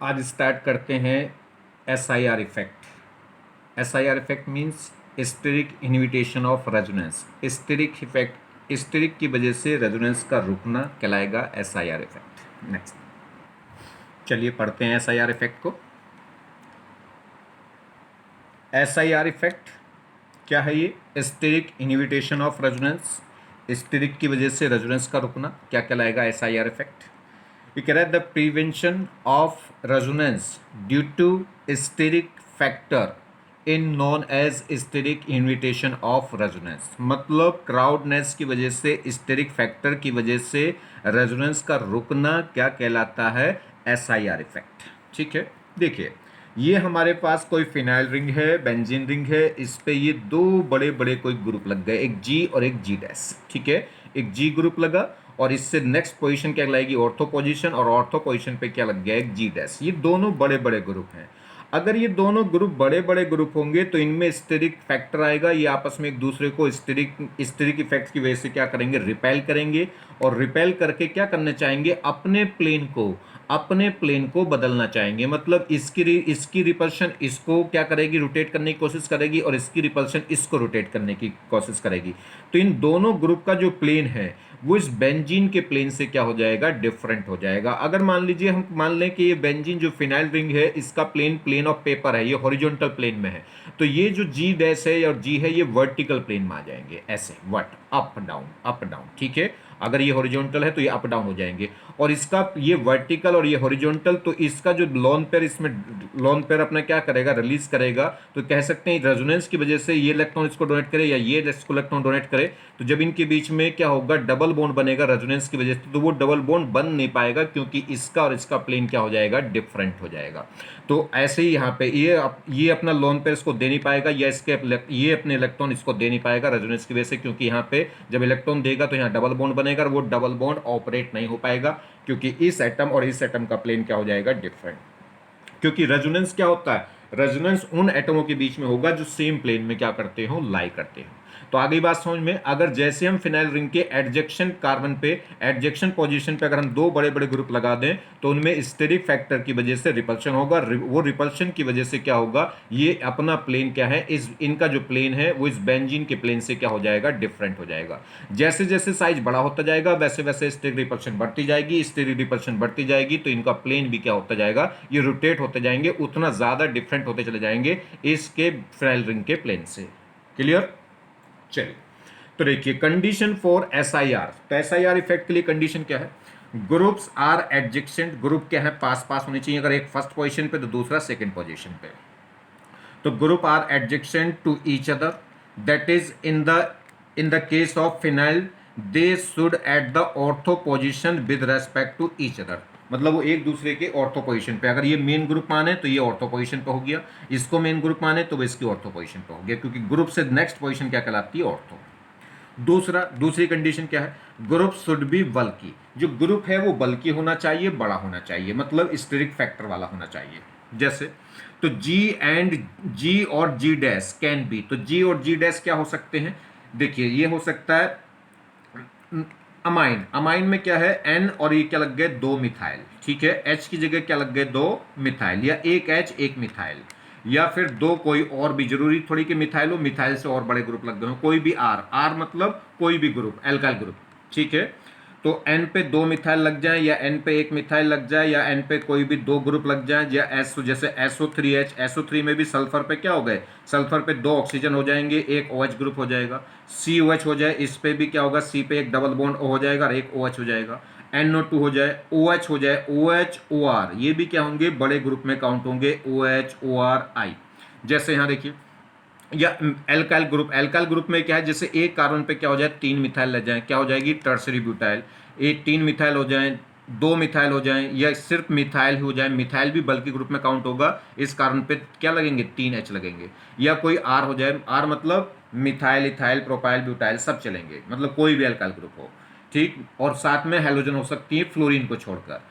आज स्टार्ट करते हैं SIR effect. SIR effect means steric inhibition of resonance. Steric effect, steric की वजह से रेजोनेंस का रुकना कहलाएगा SIR इफेक्ट। नेक्स्ट, चलिए पढ़ते हैं SIR इफेक्ट को। SIR इफेक्ट क्या है? ये steric inhibition of resonance, steric की वजह से रेजोनेंस का रुकना क्या कहलाएगा? SIR effect. ये कह रहा है the prevention of resonance due to steric factor in known as steric inhibition of resonance. मतलब क्राउडनेस की वजह से, स्टेरिक फैक्टर की वजह से रेजोनेंस का रुकना क्या कहलाता है? SIR effect. ठीक है, देखिए ये हमारे पास कोई फिनाइल रिंग है, बेंजीन रिंग है, इस पे ये दो बड़े बड़े कोई ग्रुप लग गए, एक G और एक G डैश। ठीक है, एक G ग्रुप लगा और इससे नेक्स्ट पोजीशन क्या लगेगी? ऑर्थो पोजीशन, और ऑर्थो पोजीशन पे क्या लग गया? एक G डैश। ये दोनों बड़े बड़े ग्रुप हैं। अगर ये दोनों ग्रुप बड़े बड़े ग्रुप होंगे तो इनमें स्टेरिक फैक्टर आएगा, ये आपस में एक दूसरे को स्टेरिक इफेक्ट की वजह से क्या करेंगे? रिपेल करेंगे, और रिपेल करके क्या करना चाहेंगे? अपने प्लेन को बदलना चाहेंगे। मतलब इसकी रिपल्शन इसको क्या करेगी? रोटेट करने की कोशिश करेगी, और इसकी रिपल्शन इसको रोटेट करने की कोशिश करेगी। तो इन दोनों ग्रुप का जो प्लेन है वो इस बेंजीन के प्लेन से क्या हो जाएगा? डिफरेंट हो जाएगा। अगर मान लीजिए हम मान लें कि ये बेंजीन जो फिनाइल रिंग है इसका प्लेन ऑफ पेपर है, ये हॉरिजॉन्टल प्लेन में है, तो ये जो G डैश है और G है ये वर्टिकल प्लेन में आ जाएंगे, ऐसे वर्ट अप डाउन अप डाउन। ठीक है, अगर ये हॉरिजॉन्टल है तो ये अप डाउन हो जाएंगे, और इसका ये वर्टिकल और ये हॉरिजॉन्टल, तो इसका जो लोन पेयर, इसमें लोन पेयर अपना क्या करेगा? रिलीज करेगा। तो कह सकते हैं रेजोनेंस की वजह से ये इलेक्ट्रॉन इसको डोनेट करे या ये इसको इलेक्ट्रॉन डोनेट करे, तो जब इनके बीच में क्या होगा? डबल बॉन्ड बनेगा रेजोनेंस की वजह से, तो वो डबल बॉन्ड बन नहीं पाएगा क्योंकि इसका और इसका प्लेन क्या हो जाएगा? डिफरेंट हो जाएगा। तो ऐसे ही यहाँ पे ये अपना लोन पेयर इसको दे नहीं पाएगा, या ये अपने इलेक्ट्रॉन इसको दे नहीं पाएगा रेजोनेंस की वजह से, क्योंकि यहाँ पे जब इलेक्ट्रॉन देगा तो यहाँ डबल बॉन्ड बनेगा, और वो डबल बॉन्ड ऑपरेट नहीं हो पाएगा क्योंकि इस एटम और इस एटम का प्लेन क्या हो जाएगा? डिफरेंट। क्योंकि रेजोनेंस क्या होता है? रेजोनेंस उन एटमों के बीच में होगा जो सेम प्लेन में क्या करते हो? लाई करते हो। तो आगे बात समझ में, अगर जैसे हम फिनाइल रिंग के एडजेक्शन कार्बन पे, एडजेक्शन पोजीशन पे अगर हम दो बड़े बड़े ग्रुप लगा दें तो उनमें स्टेरिक फैक्टर की वजह से रिपल्शन होगा। वो रिपल्शन की वजह से क्या होगा? ये अपना प्लेन क्या है, इनका जो प्लेन है वो इस बेंजीन के प्लेन से क्या हो जाएगा? डिफरेंट हो जाएगा। जैसे जैसे साइज बड़ा होता जाएगा वैसे वैसे स्टेरिक रिपल्शन बढ़ती जाएगी, स्टेरिक रिपल्शन बढ़ती जाएगी, तो इनका प्लेन भी क्या होता जाएगा? ये रोटेट होते जाएंगे, उतना ज्यादा डिफरेंट होते चले जाएंगे इसके फिनाइल रिंग के प्लेन से। क्लियर? चलिए, तो देखिए कंडीशन फॉर SIR। तो SIR इफेक्ट के लिए कंडीशन क्या है? Groups are adjacent. ग्रुप क्या है? पास पास होनी चाहिए। अगर एक फर्स्ट पोजीशन पे तो दूसरा सेकंड पोजीशन पे। तो group are adjacent to each other, that is in the case of phenyl they should at the ortho position with respect to each other. मतलब वो एक दूसरे के ऑर्थो पोजीशन पे, अगर ये मेन ग्रुप माने तो ये ऑर्थो पोजीशन पे हो गया, इसको मेन ग्रुप माने तो वो इसकी ऑर्थो पोजीशन पे हो गया, क्योंकि ग्रुप से नेक्स्ट पोजीशन क्या कहलाती है? ऑर्थो। दूसरी कंडीशन क्या है? ग्रुप शुड बी बल्की। जो ग्रुप है वो बल्की होना चाहिए, बड़ा होना चाहिए, मतलब स्टेरिक फैक्टर वाला होना चाहिए। जैसे तो G और G डैश कैन बी। तो G और G डैश क्या हो सकते हैं? देखिए ये हो सकता है अमाइन। अमाइन में क्या है? N और ये क्या लग गए? दो मिथाइल। ठीक है, H की जगह क्या लग गए? दो मिथाइल, या एक H एक मिथाइल, या फिर दो कोई और भी, जरूरी थोड़ी कि मिथाइल हो, मिथाइल से और बड़े ग्रुप लग गए हो, कोई भी R मतलब कोई भी ग्रुप, एल्काइल ग्रुप। ठीक है, तो N पे दो मिथाइल लग जाए, या N पे एक मिथाइल लग जाए, या N पे कोई भी दो ग्रुप लग जाए, या जैसे SO3H, SO3 में भी सल्फर पे क्या हो गए? सल्फर पे दो ऑक्सीजन हो जाएंगे, एक OH ग्रुप हो जाएगा। COH हो जाए, इस पे भी क्या होगा? C पे एक डबल बॉन्ड हो जाएगा और एक OH हो जाएगा। NO2 हो जाए, OH हो जाए, OH OR, ये भी क्या होंगे? बड़े ग्रुप में काउंट होंगे, OH OR I। जैसे यहाँ देखिए, या एल्काइल ग्रुप में क्या है? जैसे एक कार्बन पे क्या हो जाए? तीन मिथाइल लग जाए, क्या हो जाएगी? Tertiary butyl. एक तीन मिथाइल हो जाए, दो मिथाइल हो जाए, या सिर्फ मिथाइल ही हो जाए, मिथाइल भी बल्कि ग्रुप में काउंट होगा, इस कार्बन पे क्या लगेंगे? 3H लगेंगे। या कोई R हो जाए, R मतलब मिथाइल, इथाइल, प्रोपाइल, ब्यूटाइल सब चलेंगे, मतलब कोई भी एल्काइल ग्रुप हो। ठीक, और साथ में हेलोजन हो सकती है फ्लोरीन को छोड़कर,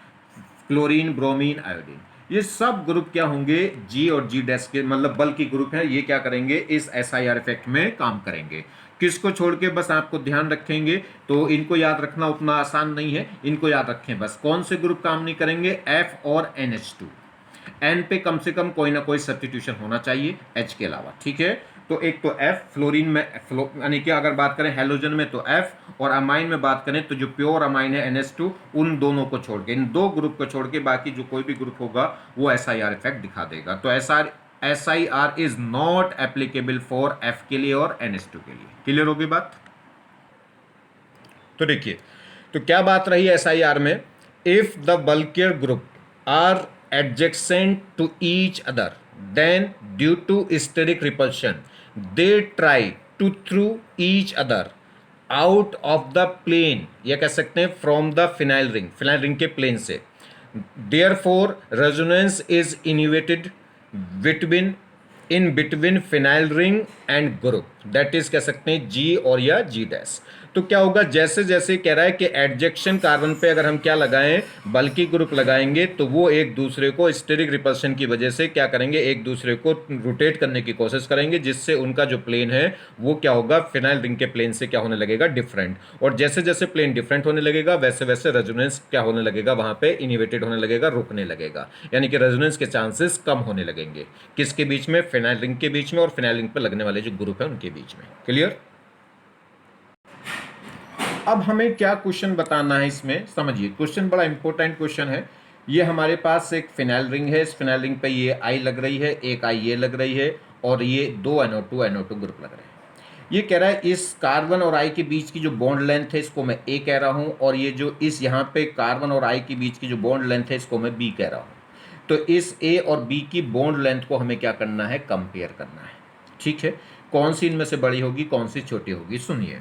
क्लोरीन, ब्रोमीन, आयोडीन। ये सब ग्रुप क्या होंगे? G और G डैश के, मतलब बल्कि ग्रुप है, ये क्या करेंगे? इस SIR इफेक्ट में काम करेंगे। किसको छोड़ के? बस आपको ध्यान रखेंगे, तो इनको याद रखना उतना आसान नहीं है, इनको याद रखें बस। कौन से ग्रुप काम नहीं करेंगे? F और NH2। एन पे कम से कम कोई ना कोई सब्स्टिट्यूशन होना चाहिए एच के अलावा, ठीक है। तो एक तो एफ फ्लोरीन में, यानी कि अगर बात करें हेलोजन में तो एफ, और अमाइन में बात करें तो जो प्योर अमाइन है NH2, उन दोनों को छोड़ के, इन दो ग्रुप को छोड़ के बाकी जो कोई भी ग्रुप होगा वो SIR इफेक्ट दिखा देगा। तो SIR is not applicable for F के लिए और NH2 के लिए। क्लियर होगी बात? तो देखिए, तो क्या बात रही SIR में, if the bulkier group are adjacent to each other, then due to steric repulsion they try to throw each other out of the plane, या कह सकते हैं फ्रॉम द फिनाइल रिंग के प्लेन से। therefore resonance is inhibited between in between phenyl ring and group, that is कह सकते हैं G और या G डैश। तो क्या होगा, जैसे जैसे कह रहा है कि एडजेक्शन कार्बन पे अगर हम क्या लगाएं, बल्कि ग्रुप लगाएंगे, तो वो एक दूसरे को स्टेरिक रिपल्शन की वजह से क्या करेंगे, एक दूसरे को रोटेट करने की कोशिश करेंगे, जिससे उनका जो प्लेन है वो क्या होगा, फिनाइल रिंग के प्लेन से क्या होने लगेगा, डिफरेंट। और जैसे जैसे प्लेन डिफरेंट होने लगेगा वैसे वैसे रेजोनेंस क्या होने लगेगा, वहां पे इनिवेटेड होने लगेगा, रुकने लगेगा, यानी कि रेजोनेंस के चांसेस कम होने लगेंगे। किसके बीच में? फिनाइल रिंग के बीच में और फिनाइल रिंग पे लगने वाले जो ग्रुप है उनके बीच में। क्लियर? अब हमें क्या क्वेश्चन बताना है इसमें, समझिए क्वेश्चन बड़ा इंपॉर्टेंट क्वेश्चन है। ये हमारे पास एक फिनाइल रिंग है, इस फिनाइल रिंग पे ये आई लग रही है, एक आई ये लग रही है, और ये दो NO2 ग्रुप लग रहे हैं। ये कह रहा है इस कार्बन और आई के बीच की जो बॉन्ड लेंथ है इसको मैं ए कह रहा हूं, और ये जो इस यहाँ पे कार्बन और आई के बीच की जो बॉन्ड लेंथ है इसको मैं बी कह रहा हूं। तो इस ए और बी की बॉन्ड लेंथ को हमें क्या करना है, कंपेयर करना है, ठीक है। कौन सी इनमें से बड़ी होगी, कौन सी छोटी होगी? सुनिए,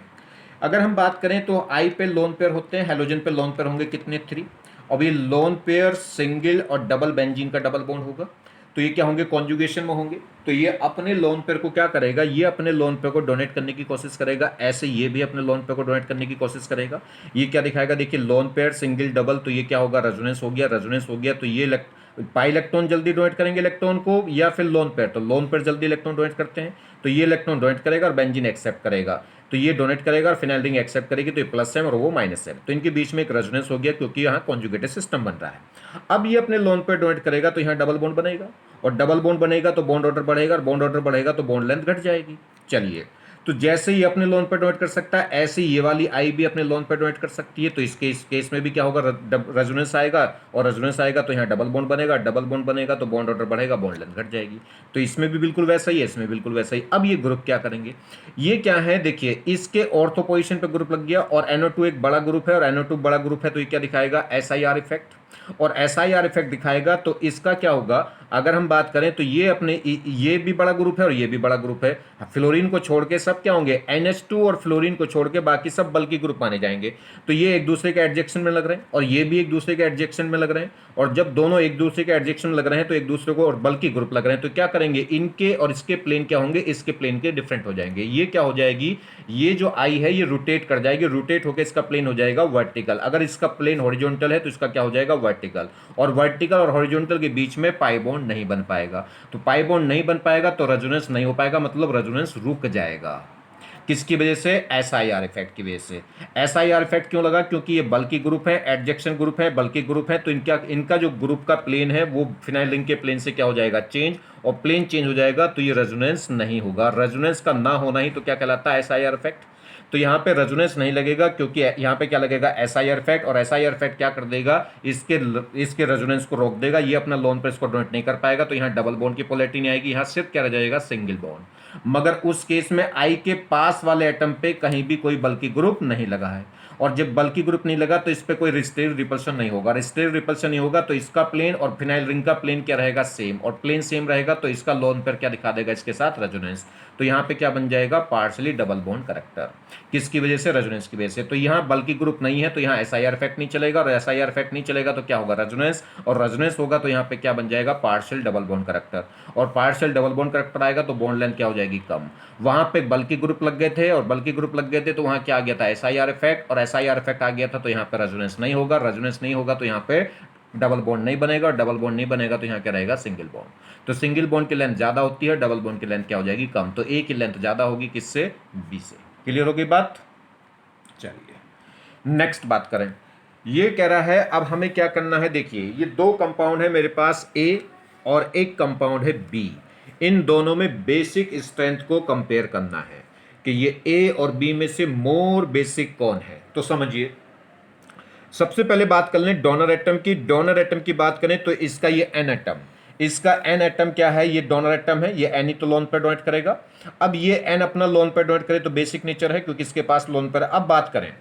अगर हम बात करें तो आई पे लोन पेयर होते हैं, हेलोजन पे लोन पेयर होंगे कितने, 3। अब ये लोन पेयर सिंगल और डबल बेंजीन का डबल बॉन्ड होगा, तो ये क्या होंगे, कॉन्जुगेशन में होंगे। तो ये अपने लोन पेयर को क्या करेगा, ये अपने लोन पेयर को डोनेट करने की कोशिश करेगा, ऐसे ये भी अपने लोन पेयर को डोनेट करने की कोशिश करेगा। ये क्या दिखाएगा, देखिए लोन पेयर सिंगल डबल, तो ये क्या होगा, रेजोनेंस हो गया, रेजोनेंस हो गया, तो ये पाई इलेक्ट्रॉन जल्दी डोनेट करेंगे इलेक्ट्रॉन को, या फिर लोन पेयर, तो लोन पेयर जल्दी इलेक्ट्रॉन डोनेट करते हैं, तो ये इलेक्ट्रॉन डोनेट करेगा और बेंजीन एक्सेप्ट करेगा, तो ये डोनेट करेगा और फिनाइल रिंग एक्सेप्ट करेगी, तो ये प्लस है और वो माइनस है, तो इनके बीच में एक रेजोनेंस हो गया क्योंकि यहाँ कॉन्जुगेटेड सिस्टम बन रहा है। अब ये अपने लोन पे डोनेट करेगा तो यहाँ डबल बॉन्ड बनेगा, और डबल बॉन्ड बनेगा तो बॉन्ड ऑर्डर बढ़ेगा, और बॉन्ड ऑर्डर बढ़ेगा तो बॉन्ड लेंथ घट जाएगी। चलिए, तो जैसे ही अपने लोन पर डोनेट कर सकता है, ऐसे ही ये वाली आई भी अपने लोन पर डोनेट कर सकती है, तो इस केस में भी क्या होगा, रेजोनेंस आएगा, और रेजोनेंस आएगा तो यहाँ डबल बॉन्ड बनेगा, डबल बॉन्ड बनेगा तो बॉन्ड ऑर्डर बढ़ेगा, बॉन्ड लेंथ घट जाएगी। तो इसमें भी बिल्कुल वैसा ही है, इसमें बिल्कुल वैसा ही। अब ये ग्रुप क्या करेंगे, ये क्या है, देखिए इसके ऑर्थो पोजीशन पे ग्रुप लग गया, और NO2 एक बड़ा ग्रुप है और NO2 बड़ा ग्रुप है, तो ये क्या दिखाएगा, SIR इफेक्ट। और SIR इफेक्ट दिखाएगा तो इसका क्या होगा, अगर हम बात करें तो ये अपने ये भी बड़ा ग्रुप है और ये भी बड़ा ग्रुप है, फ्लोरीन को छोड़ के सब क्या होंगे, NH2 और फ्लोरीन को छोड़ के बाकी सब बल्कि ग्रुप माने जाएंगे। तो ये एक दूसरे के एडजेक्शन में लग रहे हैं और ये भी एक दूसरे के एडजेक्शन में लग रहे हैं, और जब दोनों एक दूसरे के एडजेक्शन में लग रहे हैं तो एक दूसरे को और बल्कि ग्रुप लग रहे हैं, तो क्या करेंगे, इनके और इसके प्लेन क्या होंगे, इसके प्लेन के डिफरेंट हो जाएंगे। ये क्या हो जाएगी, ये जो आई है ये रोटेट कर जाएगी, रोटेट होकर इसका प्लेन हो जाएगा वर्टिकल। अगर इसका प्लेन हॉरिजॉन्टल है तो इसका क्या हो जाएगा, वर्टिकल। और वर्टिकल और हॉरिजॉन्टल के बीच में पाई बॉन्ड नहीं बन पाएगा, तो पाई बॉन्ड नहीं बन पाएगा तो रेजोनेंस नहीं हो पाएगा, मतलब रेजोनेंस रुक जाएगा। किसकी वजह से, SIR इफेक्ट की वजह से। SIR इफेक्ट क्यों लगा, क्योंकि ये बल्कि ग्रुप है, एडजेक्शन ग्रुप है, बल्कि ग्रुप है, तो इनका जो ग्रुप का प्लेन है वो फिनाइल रिंग के प्लेन से क्या हो जाएगा, चेंज, और प्लेन चेंज हो जाएगा तो ये रेजोनेंस नहीं होगा। रेजोनेंस का ना होना ही तो क्या कहलाता है, SIR इफेक्ट। तो यहाँ पे रेजोनेंस नहीं लगेगा क्योंकि यहाँ पे क्या लगेगा, SIR इफेक्ट, और SIR इफेक्ट क्या कर देगा, इसके रेजोनेंस को रोक देगा, ये अपना लोन पर इसको डोनेट नहीं कर पाएगा, तो यहाँ डबल बॉन्ड की पोलैरिटी नहीं आएगी, यहाँ सिर्फ क्या रह जाएगा, सिंगल बॉन्ड। मगर उस केस में आई के पास वाले एटम पे कहीं भी कोई बल्कि ग्रुप नहीं लगा है, और जब बल्कि ग्रुप नहीं लगा तो इस पे कोई रिस्टेटिव रिपल्शन नहीं होगा, रिस्टेटिव रिपल्शन नहीं होगा तो इसका प्लेन और फिनाइल रिंग का प्लेन क्या रहेगा, सेम, और प्लेन सेम रहेगा तो इसका लोन पेयर क्या दिखा देगा, इसके साथ रेजोनेंस। तो यहाँ पे क्या बन जाएगा, पार्शियली डबल बॉन्ड करेक्टर। किसकी वजह से, रेजोनेंस की वजह से। तो यहाँ बल्कि ग्रुप नहीं है तो यहाँ SIR इफेक्ट नहीं चलेगा, और SIR इफेक्ट नहीं चलेगा तो क्या होगा, रेजोनेंस, और रेजोनेंस होगा तो यहाँ पे क्या बन जाएगा, पार्शियल डबल बॉन्ड करेक्टर, और पार्शियल डबल बॉन्ड करेक्टर आएगा तो बॉन्ड लेंथ क्या हो जाएगी, कम। वहां पे बल्कि ग्रुप लग गए थे, और बल्कि ग्रुप लग गए थे तो वहां क्या आ गया था, SIR इफेक्ट, और SIR इफेक्ट आ गया था तो यहाँ पे रेजोनेंस नहीं होगा, रेजोनेंस नहीं होगा तो यहाँ पे डबल बॉन्ड नहीं बनेगा, और डबल बॉन्ड नहीं बनेगा तो यहाँ क्या रहेगा, सिंगल बॉन्ड। तो सिंगल बॉन्ड की लेंथ ज्यादा होती है, डबल बॉन्ड की लेंथ क्या हो जाएगी, कम। तो ए की लेंथ ज्यादा होगी किससे, बी से। क्लियर होगी बात? चलिए नेक्स्ट बात करें। ये कह रहा है अब हमें क्या करना है, देखिए ये दो कंपाउंड है मेरे पास, ए और एक कंपाउंड है बी, इन दोनों में बेसिक स्ट्रेंथ को कंपेयर करना है कि ये ए और बी में से मोर बेसिक कौन है। तो समझिए, सबसे पहले बात कर लें डोनर एटम की। डोनर एटम की बात करें तो इसका ये एन एटम, इसका एन एटम क्या है, ये डोनर एटम है, ये एन ही तो लोन पेयर डोनेट करेगा। अब ये एन अपना लोन पेयर डोनेट करे तो बेसिक नेचर है क्योंकि इसके पास लोन पेयर। अब बात करें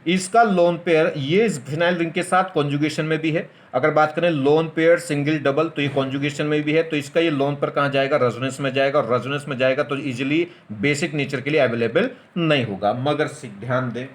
इसका लोन पेयर, ये फिनाइल रिंग के साथ कॉन्जुगेशन में भी है। अगर बात करें लोन पेयर सिंगल डबल तो ये कॉन्जुगेशन में भी है, तो इसका ये लोन पेयर कहां जाएगा, रेजोनेंस में जाएगा, और रेजोनेंस में जाएगा तो इजीली बेसिक नेचर के लिए अवेलेबल नहीं होगा। मगर ध्यान दें,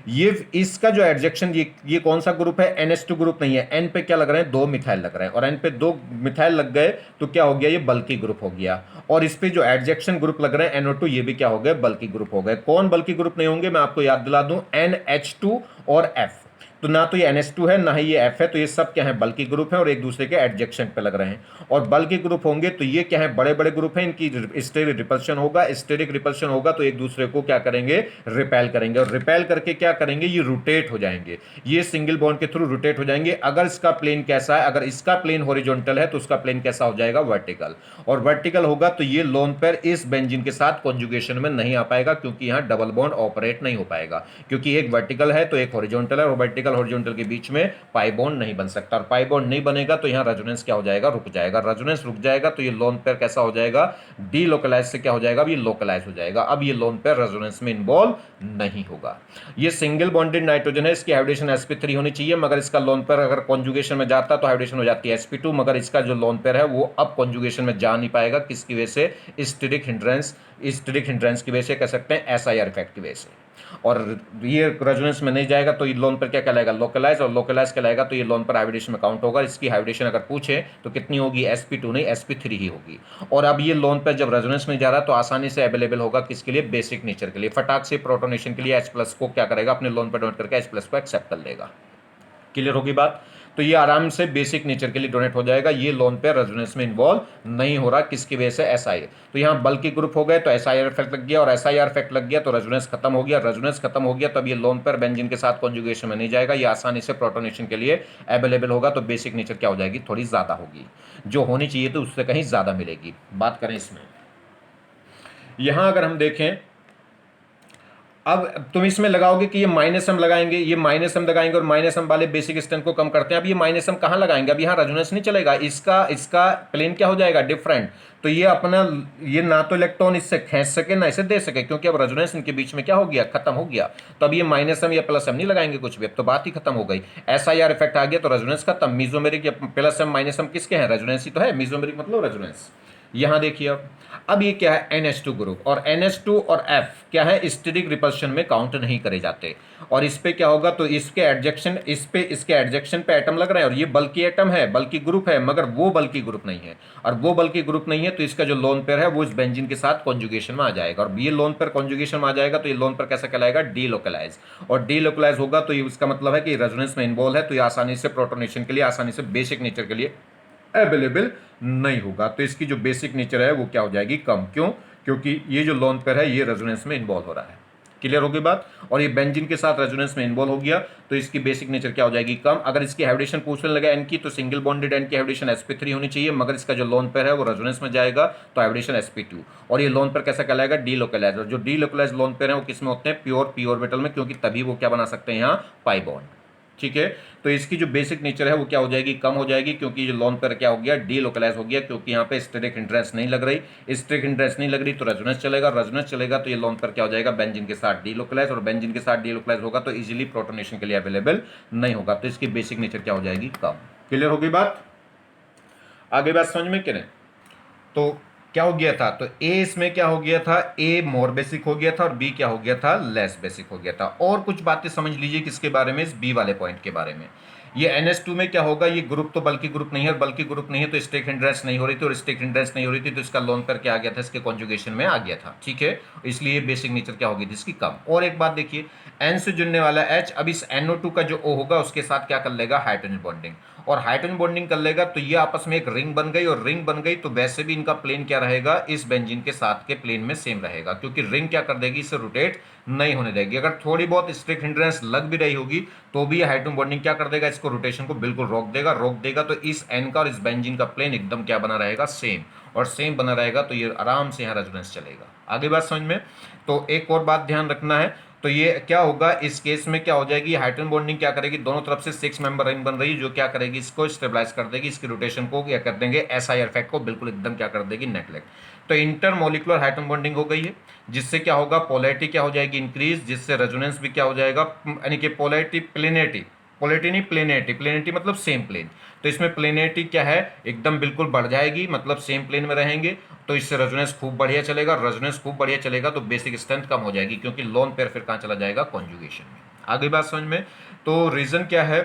ये इसका जो एडजेक्शन, ये कौन सा ग्रुप है, NH2 ग्रुप नहीं है। एन पे क्या लग रहे हैं, 2 मिथाइल लग रहे हैं, और एन पे 2 मिथाइल लग गए तो क्या हो गया, ये बल्कि ग्रुप हो गया। और इस पे जो एडजेक्शन ग्रुप लग रहे हैं NO2, ये भी क्या हो गए, बल्कि ग्रुप हो गए। कौन बल्कि ग्रुप नहीं होंगे, मैं आपको याद दिला दूं, NH2 और F। तो ना तो ये NH2 है ना ही ये F है, तो ये सब क्या है, बल्कि ग्रुप है और एक दूसरे के एडजेक्शन पे लग रहे हैं। और बल्कि ग्रुप होंगे तो ये क्या है, बड़े बड़े ग्रुप हैं, इनकी स्टेरिक रिपल्शन होगा। स्टेरिक रिपल्शन होगा तो एक दूसरे को क्या करेंगे, रिपेल करेंगे, और रिपेल करके क्या करेंगे, ये रोटेट हो जाएंगे, ये सिंगल बॉन्ड के थ्रू रोटेट हो जाएंगे। अगर इसका प्लेन कैसा है, अगर इसका प्लेन हॉरिजॉन्टल है तो उसका प्लेन कैसा हो जाएगा, वर्टिकल। और वर्टिकल होगा तो ये लोन पेयर इस बेंजीन के साथ कॉन्जुगेशन में नहीं आ पाएगा, क्योंकि यहां डबल बॉन्ड ऑपरेट नहीं हो पाएगा, क्योंकि एक वर्टिकल है तो एक हॉरिजॉन्टल है, और वर्टिकल हॉरिजॉन्टल के बीच में पाई बॉन्ड नहीं बन सकता। और पाई बॉन्ड नहीं बनेगा तो यहां रेजोनेंस क्या हो जाएगा, रुक जाएगा। रेजोनेंस रुक जाएगा तो ये लोन पेयर कैसा हो जाएगा, डी लोकलाइज से क्या हो जाएगा, अब ये लोकलाइज हो जाएगा। अब ये लोन पेयर रेजोनेंस में इन्वॉल्व नहीं होगा। ये सिंगल बॉन्डेड नाइट्रोजन है, इसकी हाइब्रिडेशन sp3 होनी चाहिए, मगर इसका लोन पेयर अगर कॉन्जुगेशन में जाता तो हाइब्रिडेशन हो जाती है sp2, मगर इसका जो लोन पेयर है वो अब कॉन्जुगेशन में जा नहीं पाएगा। किसकी वजह से, स्टेरिक हिंड्रेंस की वजह से, कह सकते हैं SIR इफेक्ट की वजह से। और ये रेजोनेंस में नहीं जाएगा तो ये लोन पर क्या कहलाएगा, लोकलाइज, और लोकलाइज कहलाएगा तो ये लोन पर हाइब्रिडेशन में काउंट होगा। इसकी हाइब्रिडेशन अगर पूछे तो कितनी होगी, sp2 नहीं sp3 ही होगी। और अब ये लोन पर जब रेजोनेंस में जा रहा है तो आसानी से अवेलेबल होगा किसके लिए, बेसिक नेचर के लिए। फटाक से प्रोटोनेशन के लिए H+ को क्या करेगा, अपने लोन पर डोनेट करके H+ को एक्सेप्ट कर लेगा। क्लियर होगी बात। तो ये आराम से बेसिक नेचर के लिए डोनेट हो जाएगा। ये लोन पे रेजोनेंस में इन्वॉल्व नहीं हो रहा, किसकी वजह से, SI। तो यहाँ बल्कि ग्रुप हो गए तो SIR इफेक्ट लग गया, और SIR इफेक्ट लग गया तो रेजोनेंस खत्म हो गया। रेजोनेंस खत्म हो गया तब ये लोन पर बेंजीन के साथ कॉन्जुगेशन में नहीं जाएगा, ये आसानी से प्रोटोनेशन के लिए अवेलेबल होगा। तो बेसिक नेचर क्या हो जाएगी, थोड़ी ज्यादा होगी, जो होनी चाहिए तो उससे कहीं ज्यादा मिलेगी। बात करें इसमें, यहां अगर हम देखें, अब तुम इसमें लगाओगे कि ये माइनस एम लगाएंगे, ये माइनस एम लगाएंगे, और माइनस एम वाले बेसिक स्ट्रेंथ को कम करते हैं। अब ये माइनस एम कहां लगाएंगे, अब यहां रेजोनेंस नहीं चलेगा, इसका प्लेन क्या हो जाएगा, डिफरेंट। तो ये अपना, ये ना तो इलेक्ट्रॉन इससे खींच सके ना इसे दे सके, क्योंकि अब रेजोनेंस इनके बीच में क्या हो गया, खत्म हो गया। तो अब ये माइनस एम या प्लस एम नहीं लगाएंगे कुछ भी, अब तो बात ही खत्म हो गई। SIR इफेक्ट आ गया तो रेजोनेंस खत्म। मीजोमेरिक या प्लस एम माइनस एम किसके हैं, रेजोनेंस ही तो है, मीजोमेरिक मतलब रेजोनेंस। यहां देखिए, अब ये क्या है, NH2 ग्रुप, और NH2 और F क्या है, स्टेरिक रिपल्शन में काउंट नहीं करे जाते। और इस पे क्या होगा, तो इसके एडजेक्शन, इसके एडजेक्शन पे एटम लग रहे हैं, और ये बल्कि एटम है, बल्कि ग्रुप है, मगर वो बल्कि ग्रुप नहीं है। और वो बल्कि ग्रुप नहीं है तो इसका जो लोन पेयर है वो इस बेंजीन के साथ कॉन्जुगेशन में आ जाएगा, और ये लोन पेयर कॉन्जुगेशन में आ जाएगा तो ये लोन पेयर कैसा कहलाएगा, डीलोकलाइज। और डीलोकलाइज होगा तो ये उसका मतलब है कि रेजोनेंस में इन्वॉल्व है, तो ये आसानी से प्रोटोनेशन के लिए, आसानी से बेसिक नेचर के लिए अवेलेबल नहीं होगा। तो इसकी जो बेसिक नेचर है वो क्या हो जाएगी, कम। क्यों, क्योंकि ये जो लोन पेयर है ये रेजोनेंस में इन्वॉल्व हो रहा है। क्लियर होगी बात। और ये बेंजीन के साथ रेजोनेंस में इन्वॉल्व हो गया तो इसकी बेसिक नेचर क्या हो जाएगी, कम। अगर इसकी हाइब्रिडेशन पूछने लगे एन की, तो सिंगल बॉन्डेड एन की हाइब्रिडेशन sp3 होनी चाहिए, मगर इसका जो लोन पेयर है वो रेजोनेंस में जाएगा तो हाइब्रिडेशन sp2। और ये लोन पेयर कैसा कहलाएगा, डीलोकलाइज। और जो डीलोकलाइज लोन पेयर है वो किसमें होते हैं, प्योर p ऑर्बिटल में, क्योंकि तभी वो क्या बना सकते हैं यहाँ, पाई बॉन्ड। ठीक है, तो इसकी जो बेसिक नेचर है वो क्या हो जाएगी, कम हो जाएगी, क्योंकि जो लोन पर क्या हो गया, डीलोकलाइज हो गया, क्योंकि यहाँ पे स्टेरिक हिंड्रेंस नहीं लग रही। स्टेरिक हिंड्रेंस नहीं लग रही तो रेजोनेंस चलेगा, रेजोनेंस चलेगा तो ये लोन पर क्या हो जाएगा, बेंजीन के साथ डीलोकलाइज, और बेंजीन के साथ डीलोकलाइज होगा तो इजीली प्रोटोनेशन के लिए अवेलेबल नहीं होगा, तो इसकी बेसिक नेचर क्या हो जाएगी, कम। क्लियर होगी बात, आगे बात समझ में करें तो क्या हो गया था, तो ए इसमें क्या हो गया था, ए मोर बेसिक हो गया था, और बी क्या हो गया था, लेस बेसिक हो गया था। और कुछ बातें समझ लीजिए किसके बारे में, इस बी वाले पॉइंट के बारे में। ये NH2 में क्या होगा, ये ग्रुप तो बल्कि ग्रुप नहीं है, और बल्कि ग्रुप नहीं है तो स्टेरिक हिंड्रेंस नहीं हो रही थी, और स्टेरिक हिंड्रेंस नहीं हो रही थी तो इसका लोन पर क्या आ गया था, इसके कॉन्जुगेशन में आ गया था। ठीक है, इसलिए बेसिक नेचर क्या होगी, जिसकी कम। और एक बात देखिए, N से जुड़ने वाला H अब इस NO2 का जो O होगा उसके साथ क्या कर लेगा, हाइड्रोजन बॉन्डिंग। और हाइड्रोजन बॉन्डिंग कर लेगा तो ये आपस में एक रिंग बन गई, और रिंग बन गई तो वैसे भी इनका प्लेन क्या रहेगा, इस बेंजीन के साथ के प्लेन में सेम रहेगा, क्योंकि रिंग क्या कर देगी, इसे रोटेट नहीं होने देगी। अगर थोड़ी बहुत स्ट्रिक्ट हिंड्रेंस लग भी रही होगी तो भी हाइड्रोजन बॉन्डिंग क्या कर देगा, इसको रोटेशन को बिल्कुल रोक देगा। तो इस एन का और इस बेंजीन का प्लेन एकदम क्या बना रहेगा, सेम, और सेम बना रहेगा तो ये आराम से यहाँ रेजोनेंस चलेगा। आगे बात समझ में। तो एक और बात ध्यान रखना है, तो ये क्या होगा, इस केस में क्या हो जाएगी, हाइड्रोजन बॉन्डिंग क्या करेगी, दोनों तरफ से 6 मेंबर रिंग बन रही है जो क्या करेगी, इसको स्टेबलाइज कर देगी, इसकी रोटेशन को क्या कर देंगे, एसआई इफेक्ट को बिल्कुल एकदम क्या कर देगी, नेगलेक्ट। तो इंटरमोलिकुलर हाइड्रोजन बॉन्डिंग हो गई है, जिससे क्या होगा, पोलैरिटी क्या हो जाएगी, इंक्रीज, जिससे रेजोनेंस भी क्या हो जाएगा, यानी कि पोलैरिटी प्लेनेरिटी, पोलैरिटी नहीं प्लेनेरिटी, प्लेनेरिटी मतलब सेम प्लेन। तो इसमें प्लेनेरिटी क्या है, एकदम बिल्कुल बढ़ जाएगी, मतलब सेम प्लेन में रहेंगे, तो इससे रेजोनेंस खूब बढ़िया चलेगा। रेजोनेंस खूब बढ़िया चलेगा तो बेसिक स्ट्रेंथ कम हो जाएगी, क्योंकि लोन पेयर फिर कहाँ चला जाएगा, कॉन्जुगेशन में। आगे बात समझ में। तो रीजन क्या है,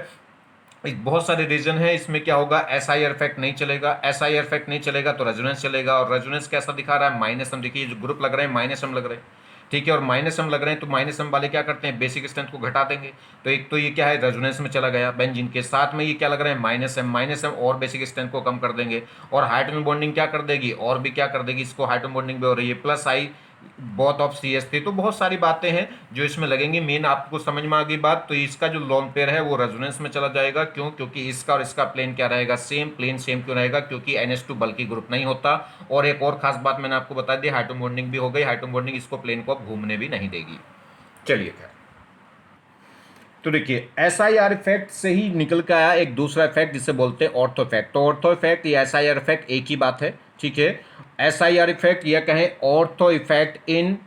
बहुत सारे रीजन है, इसमें क्या होगा, एसआई इफेक्ट नहीं चलेगा, एसआई इफेक्ट नहीं चलेगा तो रेजोनेंस चलेगा, और रेजोनेंस कैसा दिखा रहा है, माइनस एम। देखिए जो ग्रुप लग रहे हैं माइनस एम लग रहे हैं, ठीक है, और माइनस एम लग रहे हैं तो माइनस एम वाले क्या करते हैं, बेसिक स्ट्रेंथ को घटा देंगे। तो एक तो ये क्या है, रेजोनेंस में चला गया बेंजीन के साथ में, ये क्या लग रहे हैं, माइनस एम और बेसिक स्ट्रेंथ को कम कर देंगे, और हाइड्रोजन बॉन्डिंग क्या कर देगी, और भी क्या कर देगी, इसको हाइड्रोजन बॉन्डिंग भी हो रही है, plus I both of CH3। तो बहुत सारी बातें हैं जो इसमें लगेंगी। मेन आपको समझ में आ गई बात, तो इसका जो लोन पेयर है वो रेजोनेंस में चला जाएगा। क्यों, क्योंकि इसका और इसका प्लेन क्या रहेगा, सेम प्लेन। सेम क्यों रहेगा, क्योंकि NH2 बल्कि ग्रुप नहीं होता। और एक और खास बात मैंने आपको बता दी, हाइड्रोजन बॉन्डिंग भी हो गई, हाइड्रोजन बॉन्डिंग इसको प्लेन को अब घूमने भी नहीं देगी। चलिए खैर, तो देखिए SIR इफेक्ट से ही निकल के आया एक दूसरा इफेक्ट जिसे बोलते हैं ऑर्थो इफेक्ट। तो ऑर्थो इफेक्ट या SIR इफेक्ट एक ही बात है, ठीक है। SIR इफेक्ट या कहें ortho effect in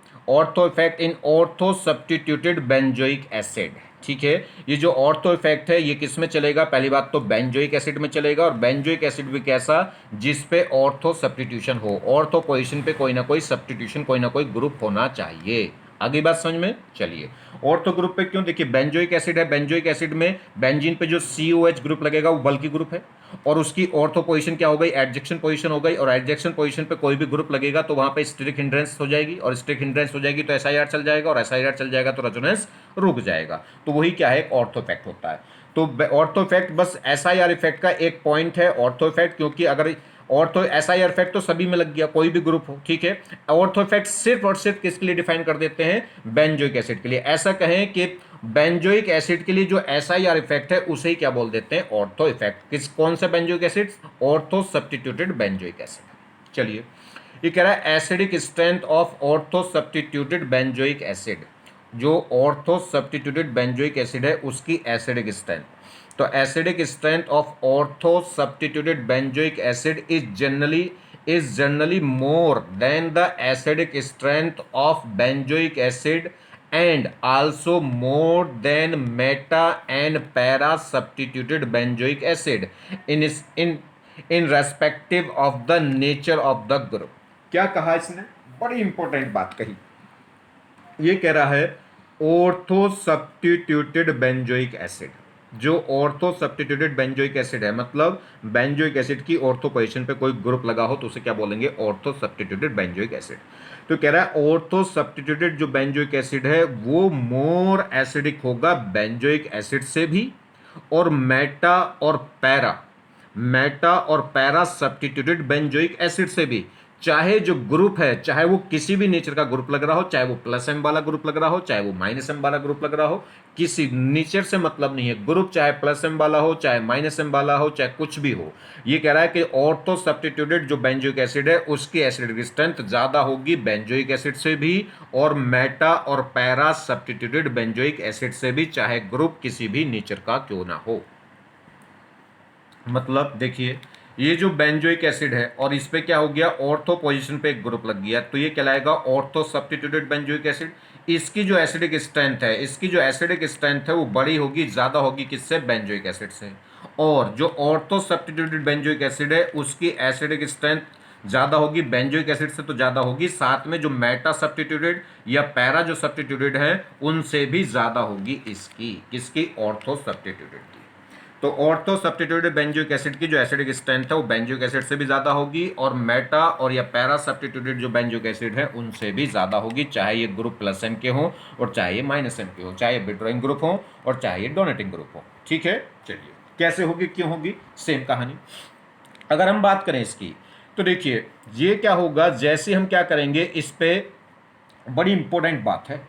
ortho substituted benzoic acid, ठीक है। ये जो ऑर्थो इफेक्ट है ये किस में चलेगा, पहली बात तो बेंजोइक एसिड में चलेगा, और बेंजोइक एसिड भी कैसा, जिस पे ऑर्थो सब्स्टिट्यूशन हो, ऑर्थो पोजीशन पे कोई ना कोई सब्स्टिट्यूशन, कोई ना कोई ग्रुप होना चाहिए। आगे बात समझ में। चलिए ऑर्थो ग्रुप पे क्यों, देखिए बेंजोइक एसिड है, बेंजोइक एसिड में बेंजीन पे जो COH ग्रुप लगेगा वो बल्कि ग्रुप है, और उसकी ऑर्थो पोजीशन क्या हो गई, एडजेक्शन पोजीशन हो गई, और एडजेक्शन पोजीशन पे कोई भी ग्रुप लगेगा तो वहां पे स्टेरिक हिंड्रेंस हो जाएगी, और स्टेरिक हिंड्रेंस हो जाएगी तो SIR चल जाएगा, और SIR चल जाएगा तो रेजोनेंस रुक जाएगा। तो वही क्या है, ऑर्थो इफेक्ट होता है। तो ऑर्थो इफेक्ट बस SIR इफेक्ट का एक पॉइंट है ऑर्थो इफेक्ट, क्योंकि अगर ऑर्थो SIR इफेक्ट तो सभी में लग गया, कोई भी ग्रुप हो, ठीक है। ऑर्थो इफेक्ट सिर्फ और सिर्फ किसके लिए डिफाइन कर देते हैं, बेंजोइक एसिड के लिए। ऐसा कहें कि बेंजोइक एसिड के लिए जो SIR इफेक्ट है उसे ही क्या बोल देते हैं, ऑर्थो इफेक्ट। किस कौन सा benzoic acid, ortho substituted benzoic acid. चलिए ये कह रहा है acidic strength of ortho substituted benzoic acid, जो ऑर्थो सब्स्टिट्यूटेड बेंजोइक एसिड है उसकी एसिडिक स्ट्रेंथ। तो acidic strength of ortho substituted benzoic acid is generally more than the acidic strength of benzoic acid and also more than meta and para substituted benzoic acid in respective of the nature of the group। क्या कहा इसने, बड़ी important बात कही। ये कह रहा है ऑर्थो सब्स्टिट्यूटेड बेंजोइक एसिड, जो ऑर्थो सब्स्टिट्यूटेड बेंजोइक एसिड है, मतलब बेंजोइक एसिड की ऑर्थो पोजीशन पे कोई ग्रुप लगा हो तो उसे क्या बोलेंगे, ऑर्थो सब्स्टिट्यूटेड बेंजोइक एसिड। तो कह रहा है ऑर्थो सब्स्टिट्यूटेड जो बेंजोइक एसिड है वो मोर एसिडिक होगा बेंजोइक एसिड से भी, और मेटा और पैरा सब्स्टिट्यूटेड बेंजोइक एसिड से भी। चाहे जो ग्रुप है, चाहे वो किसी भी नेचर का ग्रुप लग रहा हो, चाहे वो प्लस एम वाला ग्रुप लग रहा हो, चाहे वो माइनस एम वाला ग्रुप लग रहा हो, किसी नेचर से मतलब नहीं है, ग्रुप चाहे प्लस एम वाला हो, चाहे माइनस एम वाला हो, चाहे कुछ भी हो। ये कह रहा है कि ऑर्थो सब्स्टिट्यूटेड जो बेंजोइक एसिड है उसकी एसिडिक स्ट्रेंथ ज्यादा होगी बेंजोइक एसिड से भी, और मेटा और पैरा सब्स्टिट्यूटेड बेंजोइक एसिड से भी, चाहे ग्रुप किसी भी नेचर का क्यों ना हो। मतलब देखिए ये जो बेंजोइक एसिड है और इस पे क्या हो गया, ऑर्थो पोजीशन पे एक ग्रुप लग गया, तो ये कहलाएगा ऑर्थो सब्स्टिट्यूटेड बेंजोइक एसिड। इसकी जो एसिडिक स्ट्रेंथ है वो बड़ी होगी, ज्यादा होगी किससे, बेंजोइक एसिड से। और जो ऑर्थो सब्स्टिट्यूटेड बेंजोइक एसिड है उसकी एसिडिक स्ट्रेंथ ज्यादा होगी बेंजोइक एसिड से, तो ज्यादा होगी, साथ में जो मेटा सब्स्टिट्यूटेड या पैरा जो सब्स्टिट्यूटेड है उनसे भी ज्यादा होगी इसकी, किसकी, ऑर्थो सब्स्टिट्यूटेड की। तो ऑर्थो सब्स्टिट्यूटेड बेंजोइक एसिड की जो एसिडिक स्ट्रेंथ है वो बेंजोइक एसिड से भी ज्यादा होगी, और मेटा और या पैरा सब्स्टिट्यूटेड जो बेंजोइक एसिड है उनसे भी ज्यादा होगी, चाहे ये ग्रुप प्लस एम के हो और चाहे ये माइनस एम के हो, चाहे ये विड्रॉइंग ग्रुप हो और चाहे ये डोनेटिंग ग्रुप हो। ठीक है, चलिए कैसे होगी, क्यों होगी, सेम कहानी। अगर हम बात करें इसकी तो देखिए ये क्या होगा, जैसे हम क्या करेंगे इस पे, बड़ी इंपॉर्टेंट बात है,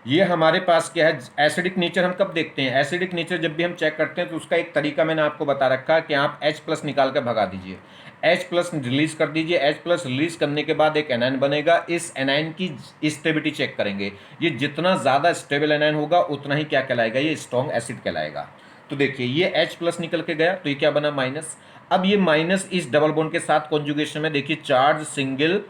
ये हमारे पास क्या है, एसिडिक नेचर हम कब देखते हैं, एसिडिक नेचर जब भी हम चेक करते हैं तो उसका एक तरीका मैंने आपको बता रखा है कि आप H+ निकाल कर भगा दीजिए, H+ रिलीज कर दीजिए, H+ रिलीज करने के बाद एक एनायन बनेगा, इस एनायन की स्टेबिलिटी चेक करेंगे, ये जितना ज़्यादा स्टेबल एनायन होगा उतना ही क्या कहलाएगा, ये स्ट्रॉन्ग एसिड कहलाएगा। तो देखिए ये H+ निकल के गया तो ये क्या बना, माइनस। अब ये माइनस इस डबल बॉन्ड के साथ कॉन्जुगेशन में, देखिए चार्ज सिंगल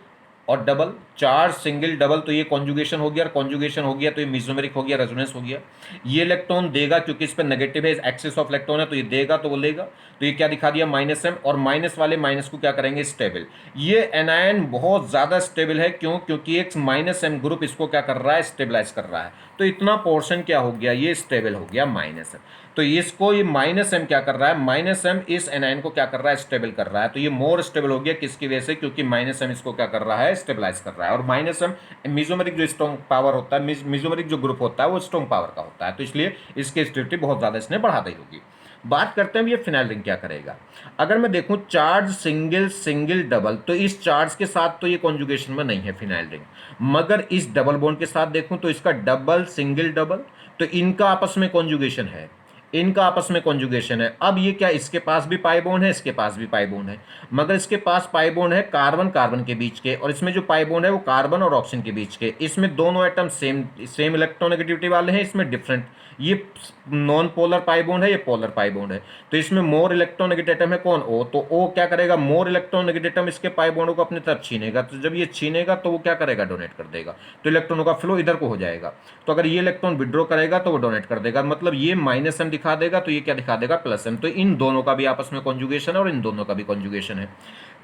और डबल, चार्ज सिंगल डबल, तो ये कॉन्जुगेशन हो गया, और कॉन्जुगेशन हो गया तो ये मेसोमेरिक हो गया, रेजोनेंस हो गया। ये इलेक्ट्रॉन देगा क्योंकि इस पर नेगेटिव है, एक्सिस ऑफ इलेक्ट्रॉन है, तो ये देगा तो वो लेगा, तो ये क्या दिखा दिया, -m, और माइनस वाले माइनस को क्या करेंगे, स्टेबल। ये एनायन बहुत ज़्यादा स्टेबल है, क्यों, क्योंकि एक -m ग्रुप इसको क्या कर रहा है, स्टेबलाइज कर रहा है, तो इतना पोर्शन क्या हो गया, ये स्टेबल हो गया, -m। तो इसको ये -m क्या कर रहा है, -m इस एनायन को क्या कर रहा है, स्टेबल कर रहा है, तो ये मोर स्टेबल हो गया, किसकी वजह से, क्योंकि -m इसको क्या कर रहा है, स्टेबलाइज कर रहा है। और -m मेसोमेरिक जो स्ट्रॉन्ग पावर होता है, मेसोमेरिक जो ग्रुप होता है वो स्ट्रॉन्ग पावर का होता है, तो इसलिए इसकी स्टेबिलिटी बहुत ज़्यादा इसने बढ़ा दी होगी। बात करते हैं ये फिनाइल रिंग क्या करेगा। अगर मैं देखूं चार्ज सिंगल सिंगल डबल, तो इस चार्ज के साथ तो ये कॉन्जुगेशन में नहीं है फिनाइल रिंग, मगर इस डबल बॉन्ड के साथ देखूं तो इसका डबल सिंगल डबल, तो इनका आपस में कॉन्जुगेशन है, इनका आपस में कॉन्जुगेशन है। अब ये क्या, इसके पास भी पाई बॉन्ड है, इसके पास भी पाई बॉन्ड है, मगर इसके पास पाई बॉन्ड है कार्बन कार्बन के बीच के, और इसमें जो पाई बॉन्ड है वो कार्बन और ऑक्सीजन के बीच के। इसमें दोनों एटम सेम सेम इलेक्ट्रोनेगेटिविटी वाले हैं, इसमें डिफरेंट, ये नॉन पोलर पाई बॉन्ड है, ये पोलर पाई बॉन्ड है। तो इसमें मोर इलेक्ट्रोनेगेटिव एटम है कौन, ओ, तो ओ क्या करेगा, मोर इलेक्ट्रोनेगेटिव एटम इसके पाई बॉन्ड को अपनी तरफ छीनेगा, तो जब ये छीनेगा तो वो क्या करेगा, डोनेट कर देगा, तो इलेक्ट्रॉनों का फ्लो इधर को हो जाएगा। तो अगर ये इलेक्ट्रॉन विड्रॉ करेगा तो वो डोनेट कर देगा, मतलब ये -m दिखा देगा, तो ये क्या दिखा देगा, +m। तो इन दोनों का भी आपस में कॉन्जुगेशन है और इन दोनों का भी कॉन्जुगेशन है।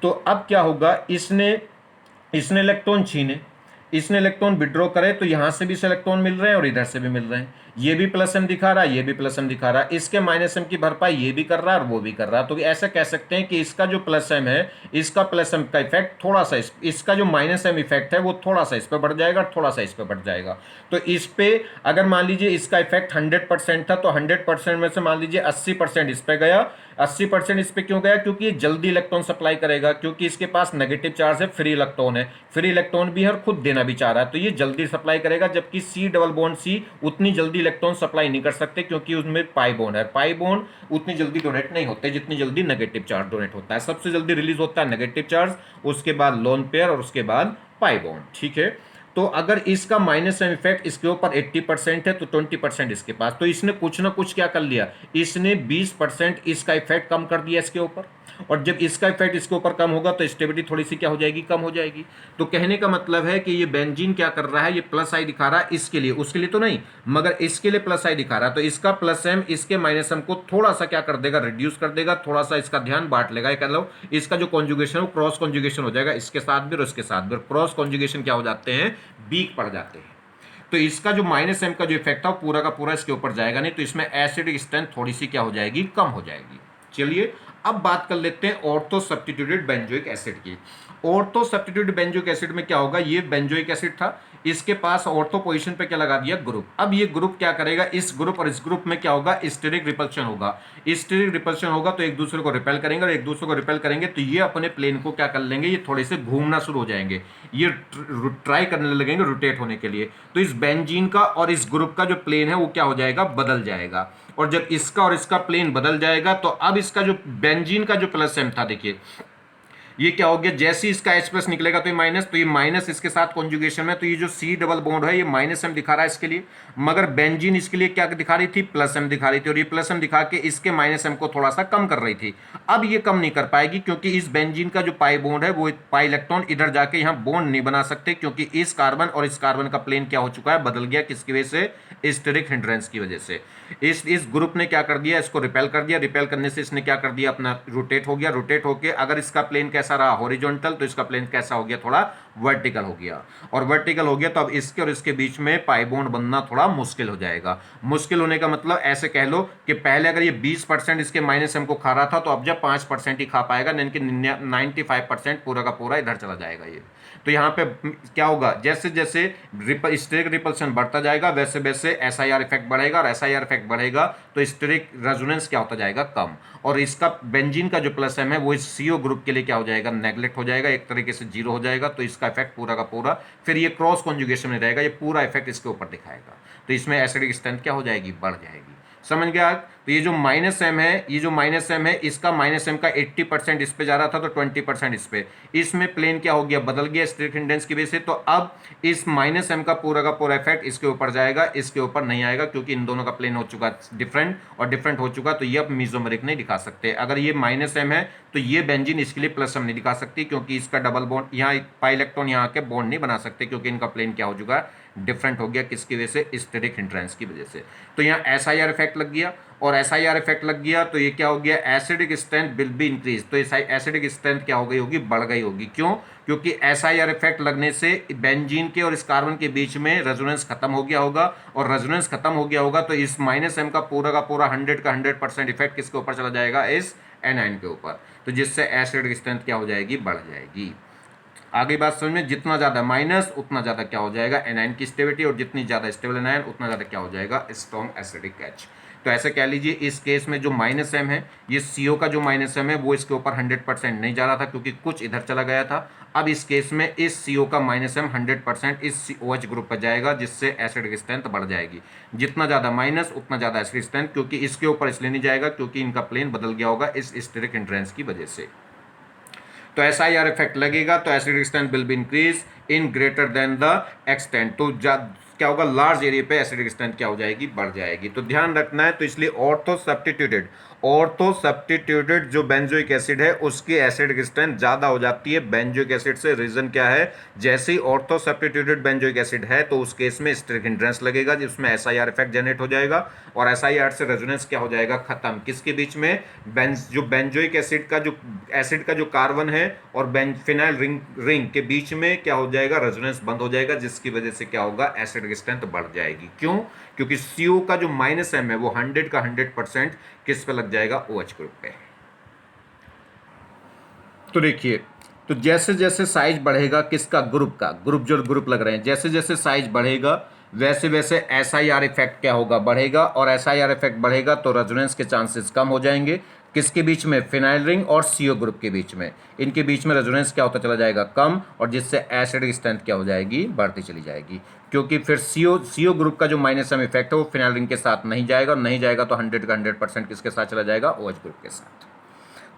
तो अब क्या होगा, इसने इसने इलेक्ट्रॉन छीने, इसने इलेक्ट्रॉन विड्रॉ करे, तो यहां से भी इलेक्ट्रॉन मिल रहे हैं और इधर से भी मिल रहे हैं, ये भी +m दिखा रहा है, ये भी +m दिखा रहा है, इसके -m की भरपाई ये भी कर रहा है और वो भी कर रहा है। तो ऐसा कह सकते हैं कि इसका जो +m है, इसका +m का इफेक्ट थोड़ा सा इसका जो -m इफेक्ट है वो थोड़ा सा इस पर बढ़ जाएगा, थोड़ा सा इस पर बढ़ जाएगा। तो इस पे अगर मान लीजिए इसका इफेक्ट 100% था, तो 100% में से मान लीजिए 80% इस पे गया, 80% इस पे क्यों गया, क्योंकि ये जल्दी इलेक्ट्रॉन सप्लाई करेगा, क्योंकि इसके पास नेगेटिव चार्ज है, फ्री इलेक्ट्रॉन है, फ्री इलेक्ट्रॉन भी है और खुद देना भी चाह रहा है, तो ये जल्दी सप्लाई करेगा। जबकि C+C उतनी जल्दी इलेक्ट्रॉन सप्लाई नहीं कर सकते, क्योंकि उसमें पाई बॉन्ड है, पाई बॉन्ड उतनी जल्दी डोनेट नहीं होते जितनी जल्दी नेगेटिव चार्ज डोनेट होता है। सबसे जल्दी रिलीज होता है नेगेटिव चार्ज, उसके बाद लोन पेयर और उसके बाद पाई बॉन्ड, ठीक है। तो अगर इसका -m इफेक्ट इसके ऊपर 80% है तो 20% इसके पास, तो इसने कुछ ना कुछ क्या कर लिया, इसने 20% इसका इफेक्ट कम कर दिया इसके ऊपर, और जब इसका इफेक्ट इसके ऊपर कम होगा तो स्टेबिलिटी थोड़ी सी क्या हो जाएगी, कम हो जाएगी। तो कहने का मतलब है कि ये बेंजीन क्या कर रहा है, ये +I दिखा रहा है इसके लिए, उसके लिए तो नहीं, मगर इसके लिए +I दिखा रहा है, तो इसका +m इसके -m को थोड़ा सा क्या कर देगा, रिड्यूस कर देगा, थोड़ा सा इसका ध्यान बांट लेगा, कह लो इसका जो कॉन्जुगेशन है वो क्रॉस कॉन्जुगेशन हो जाएगा, इसके साथ भी और उसके साथ भी, क्रॉस कॉन्जुगेशन क्या हो जाते हैं, वीक पड़ जाते हैं। तो इसका जो -m का जो इफेक्ट था वो पूरा का पूरा इसके ऊपर जाएगा नहीं, तो इसमें एसिडिक स्ट्रेंथ थोड़ी सी क्या हो जाएगी, कम हो जाएगी। चलिए अब बात कर लेते हैं ऑर्थो सब्स्टिट्यूटेड बेंजोइक एसिड की। ऑर्थो सब्स्टिट्यूटेड बेंजोइक एसिड में क्या होगा, ये बेंजोइक एसिड था, इसके पास ऑर्थो पोजीशन पे क्या लगा दिया, ग्रुप। अब ये ग्रुप क्या करेगा, इस ग्रुप और इस ग्रुप में क्या होगा, स्टेरिक रिपल्शन होगा, स्टेरिक रिपल्शन होगा, तो एक दूसरे को रिपेल करेंगे, और एक दूसरे को रिपेल करेंगे तो ये अपने प्लेन को क्या कर लेंगे, ये थोड़े से घूमना शुरू हो जाएंगे, ये ट्राई करने लगेंगे रोटेट होने के लिए। तो इस बेंजीन का और इस ग्रुप का जो प्लेन है वो क्या हो जाएगा, बदल जाएगा, और जब इसका और इसका प्लेन बदल जाएगा तो अब इसका जो बेंजीन का जो +m था, देखिए ये क्या हो गया, जैसे ही इसका H+ निकलेगा तो ये माइनस, तो ये माइनस इसके साथ कॉन्जुगेशन में, तो ये जो C डबल बॉन्ड है ये -m दिखा रहा है इसके लिए, मगर बेंजीन इसके लिए क्या दिखा रही थी, +m दिखा रही थी, और ये +m दिखा के इसके -m को थोड़ा सा कम कर रही थी। अब ये कम नहीं कर पाएगी, क्योंकि इस बेंजीन का जो पाई बॉन्ड है वो पाई इलेक्ट्रॉन इधर जाके यहाँ बॉन्ड नहीं बना सकते, क्योंकि इस कार्बन और इस कार्बन का प्लेन क्या हो चुका है, बदल गया, किसकी वजह से, स्टेरिक हिंड्रेंस की वजह से। इस ग्रुप ने क्या कर दिया, इसको रिपेल कर दिया, रिपेल करने से इसने क्या कर दिया, अपना रोटेट हो गया, रोटेट होके अगर इसका प्लेन कैसा रहा, हॉरिजॉन्टल, तो इसका प्लेन कैसा हो गया, थोड़ा वर्टिकल हो गया, और वर्टिकल हो गया तो अब इसके और इसके बीच में पाई बॉन्ड बनना थोड़ा मुश्किल हो जाएगा। मुश्किल होने का मतलब ऐसे कह लो कि पहले अगर ये 20% इसके माइनस एम को खा रहा था तो अब जब 5% ही खा पाएगा, यानी कि 95% पूरा का पूरा इधर चला जाएगा ये। तो यहाँ पे क्या होगा, जैसे जैसे स्टेरिक रिपल्शन बढ़ता जाएगा वैसे वैसे SIR इफेक्ट बढ़ेगा, और SIR इफेक्ट बढ़ेगा तो स्टेरिक रेजोनेंस क्या होता जाएगा, कम। और इसका बेंजीन का जो प्लस एम है वो इस CO ग्रुप के लिए क्या हो जाएगा, नेग्लेक्ट हो जाएगा, एक तरीके से जीरो हो जाएगा। तो इसका इफेक्ट पूरा का पूरा फिर ये क्रॉस कॉन्जुगेशन में रहेगा, ये पूरा इफेक्ट इसके ऊपर दिखाएगा। तो इसमें एसिडिक स्ट्रेंथ क्या हो जाएगी, बढ़ जाएगी। समझ गया। तो ये जो माइनस एम है, ये जो माइनस एम है, इसका माइनस एम का 80% इस पे जा रहा था तो 20% इस पे, इसमें प्लेन क्या हो गया, बदल गया स्टेरिक हिंडेंस की वजह से। तो अब इस माइनस एम का पूरा इफेक्ट इसके ऊपर जाएगा, इसके ऊपर नहीं आएगा, क्योंकि इन दोनों का प्लेन हो चुका डिफरेंट, और डिफरेंट हो चुका तो ये अब मीजोमेरिक नहीं दिखा सकते। अगर ये माइनस एम है तो ये बेंजीन इसके लिए प्लस एम नहीं दिखा सकती, क्योंकि इसका डबल बॉन्ड यहाँ पाई इलेक्ट्रॉन यहाँ के बॉन्ड नहीं बना सकते, क्योंकि इनका प्लेन क्या हो चुका, डिफरेंट हो गया, किसकी वजह से, स्टेरिक हिंड्रेंस की वजह से। तो यहाँ SIR इफेक्ट लग गया, और SIR इफेक्ट लग गया तो ये क्या हो गया, acidic strength will be increase. तो एसिडिक स्ट्रेंथ क्या हो गई होगी, बढ़ गई होगी। क्यों, क्योंकि SIR इफेक्ट लगने से बेंजीन के और इस कार्बन के बीच में रेजोनेंस खत्म हो गया होगा, और रेजोनेंस खत्म हो गया होगा तो इस माइनस एम का पूरा 100 का 100% इफेक्ट किसके ऊपर चला जाएगा, इस एनायन के ऊपर। तो जिससे एसिडिक स्ट्रेंथ क्या हो जाएगी, बढ़ जाएगी। आगे बात समझ में, जितना ज़्यादा माइनस उतना ज़्यादा क्या हो जाएगा, एनायन की स्टेबिलिटी, और जितनी ज़्यादा स्टेबल एनायन उतना ज़्यादा क्या हो जाएगा, स्ट्रॉन्ग एसिडिक एच। तो ऐसे कह लीजिए इस केस में जो माइनस एम है, ये CO का जो माइनस एम है वो इसके ऊपर 100% नहीं जा रहा था, क्योंकि कुछ इधर चला गया था। अब इस केस में इस CO का माइनस एम 100% इस OH ग्रुप पर जाएगा, जिससे एसिडिक स्ट्रेंथ बढ़ जाएगी। जितना ज़्यादा माइनस उतना ज़्यादा एसिडिक स्ट्रेंथ, क्योंकि इसके ऊपर इसलिए नहीं जाएगा क्योंकि इनका प्लेन बदल गया होगा इस स्टेरिक हिंड्रेंस की वजह से। तो SIR इफेक्ट लगेगा तो acidic strength will be increase in greater than the extent. तो क्या होगा, लार्ज एरिया पे एसिडिक स्ट्रेंथ क्या हो जाएगी, बढ़ जाएगी। तो ध्यान रखना है। तो इसलिए ऑर्थो सब्स्टिट्यूटेड जो बेंजोइक एसिड है उसकी एसिडिक स्ट्रेंथ ज़्यादा हो जाती है बेंजोइक एसिड से। रीजन क्या है, जैसे ही ऑर्थो सब्स्टिट्यूटेड बेंजोइक एसिड है तो उस केस में स्टेरिक हिंड्रेंस लगेगा, जिसमें SIR इफेक्ट जनरेट हो जाएगा, और SIR से रेजोनेंस क्या हो जाएगा, खत्म। किसके बीच में, जो बेंजोइक एसिड का जो कार्बन है और फिनाइल रिंग के बीच में क्या हो जाएगा, रेजोनेंस बंद हो जाएगा, जिसकी वजह से क्या होगा, एसिडिक स्ट्रेंथ बढ़ जाएगी। क्यों, क्योंकि CO का जो माइनस एम है वो 100 का 100% किस पे लग जाएगा, OH ग्रुप पे। तो देखिए, तो जैसे जैसे साइज बढ़ेगा किसका, ग्रुप लग रहे हैं, जैसे जैसे साइज बढ़ेगा वैसे वैसे SIR इफेक्ट क्या होगा, बढ़ेगा, और SIR इफेक्ट बढ़ेगा तो रेजोनेंस के चांसेस कम हो जाएंगे। किसके बीच में, फिनाइल रिंग और CO ग्रुप के बीच में, इनके बीच में रेजोनेंस क्या होता चला जाएगा, कम, और जिससे एसिडिक स्ट्रेंथ क्या हो जाएगी, बढ़ती चली जाएगी। क्योंकि फिर CO ग्रुप का जो माइनस एम इफेक्ट है वो फिनाइल रिंग के साथ नहीं जाएगा, और नहीं जाएगा तो 100 का 100% किसके साथ चला जाएगा, OH ग्रुप के साथ।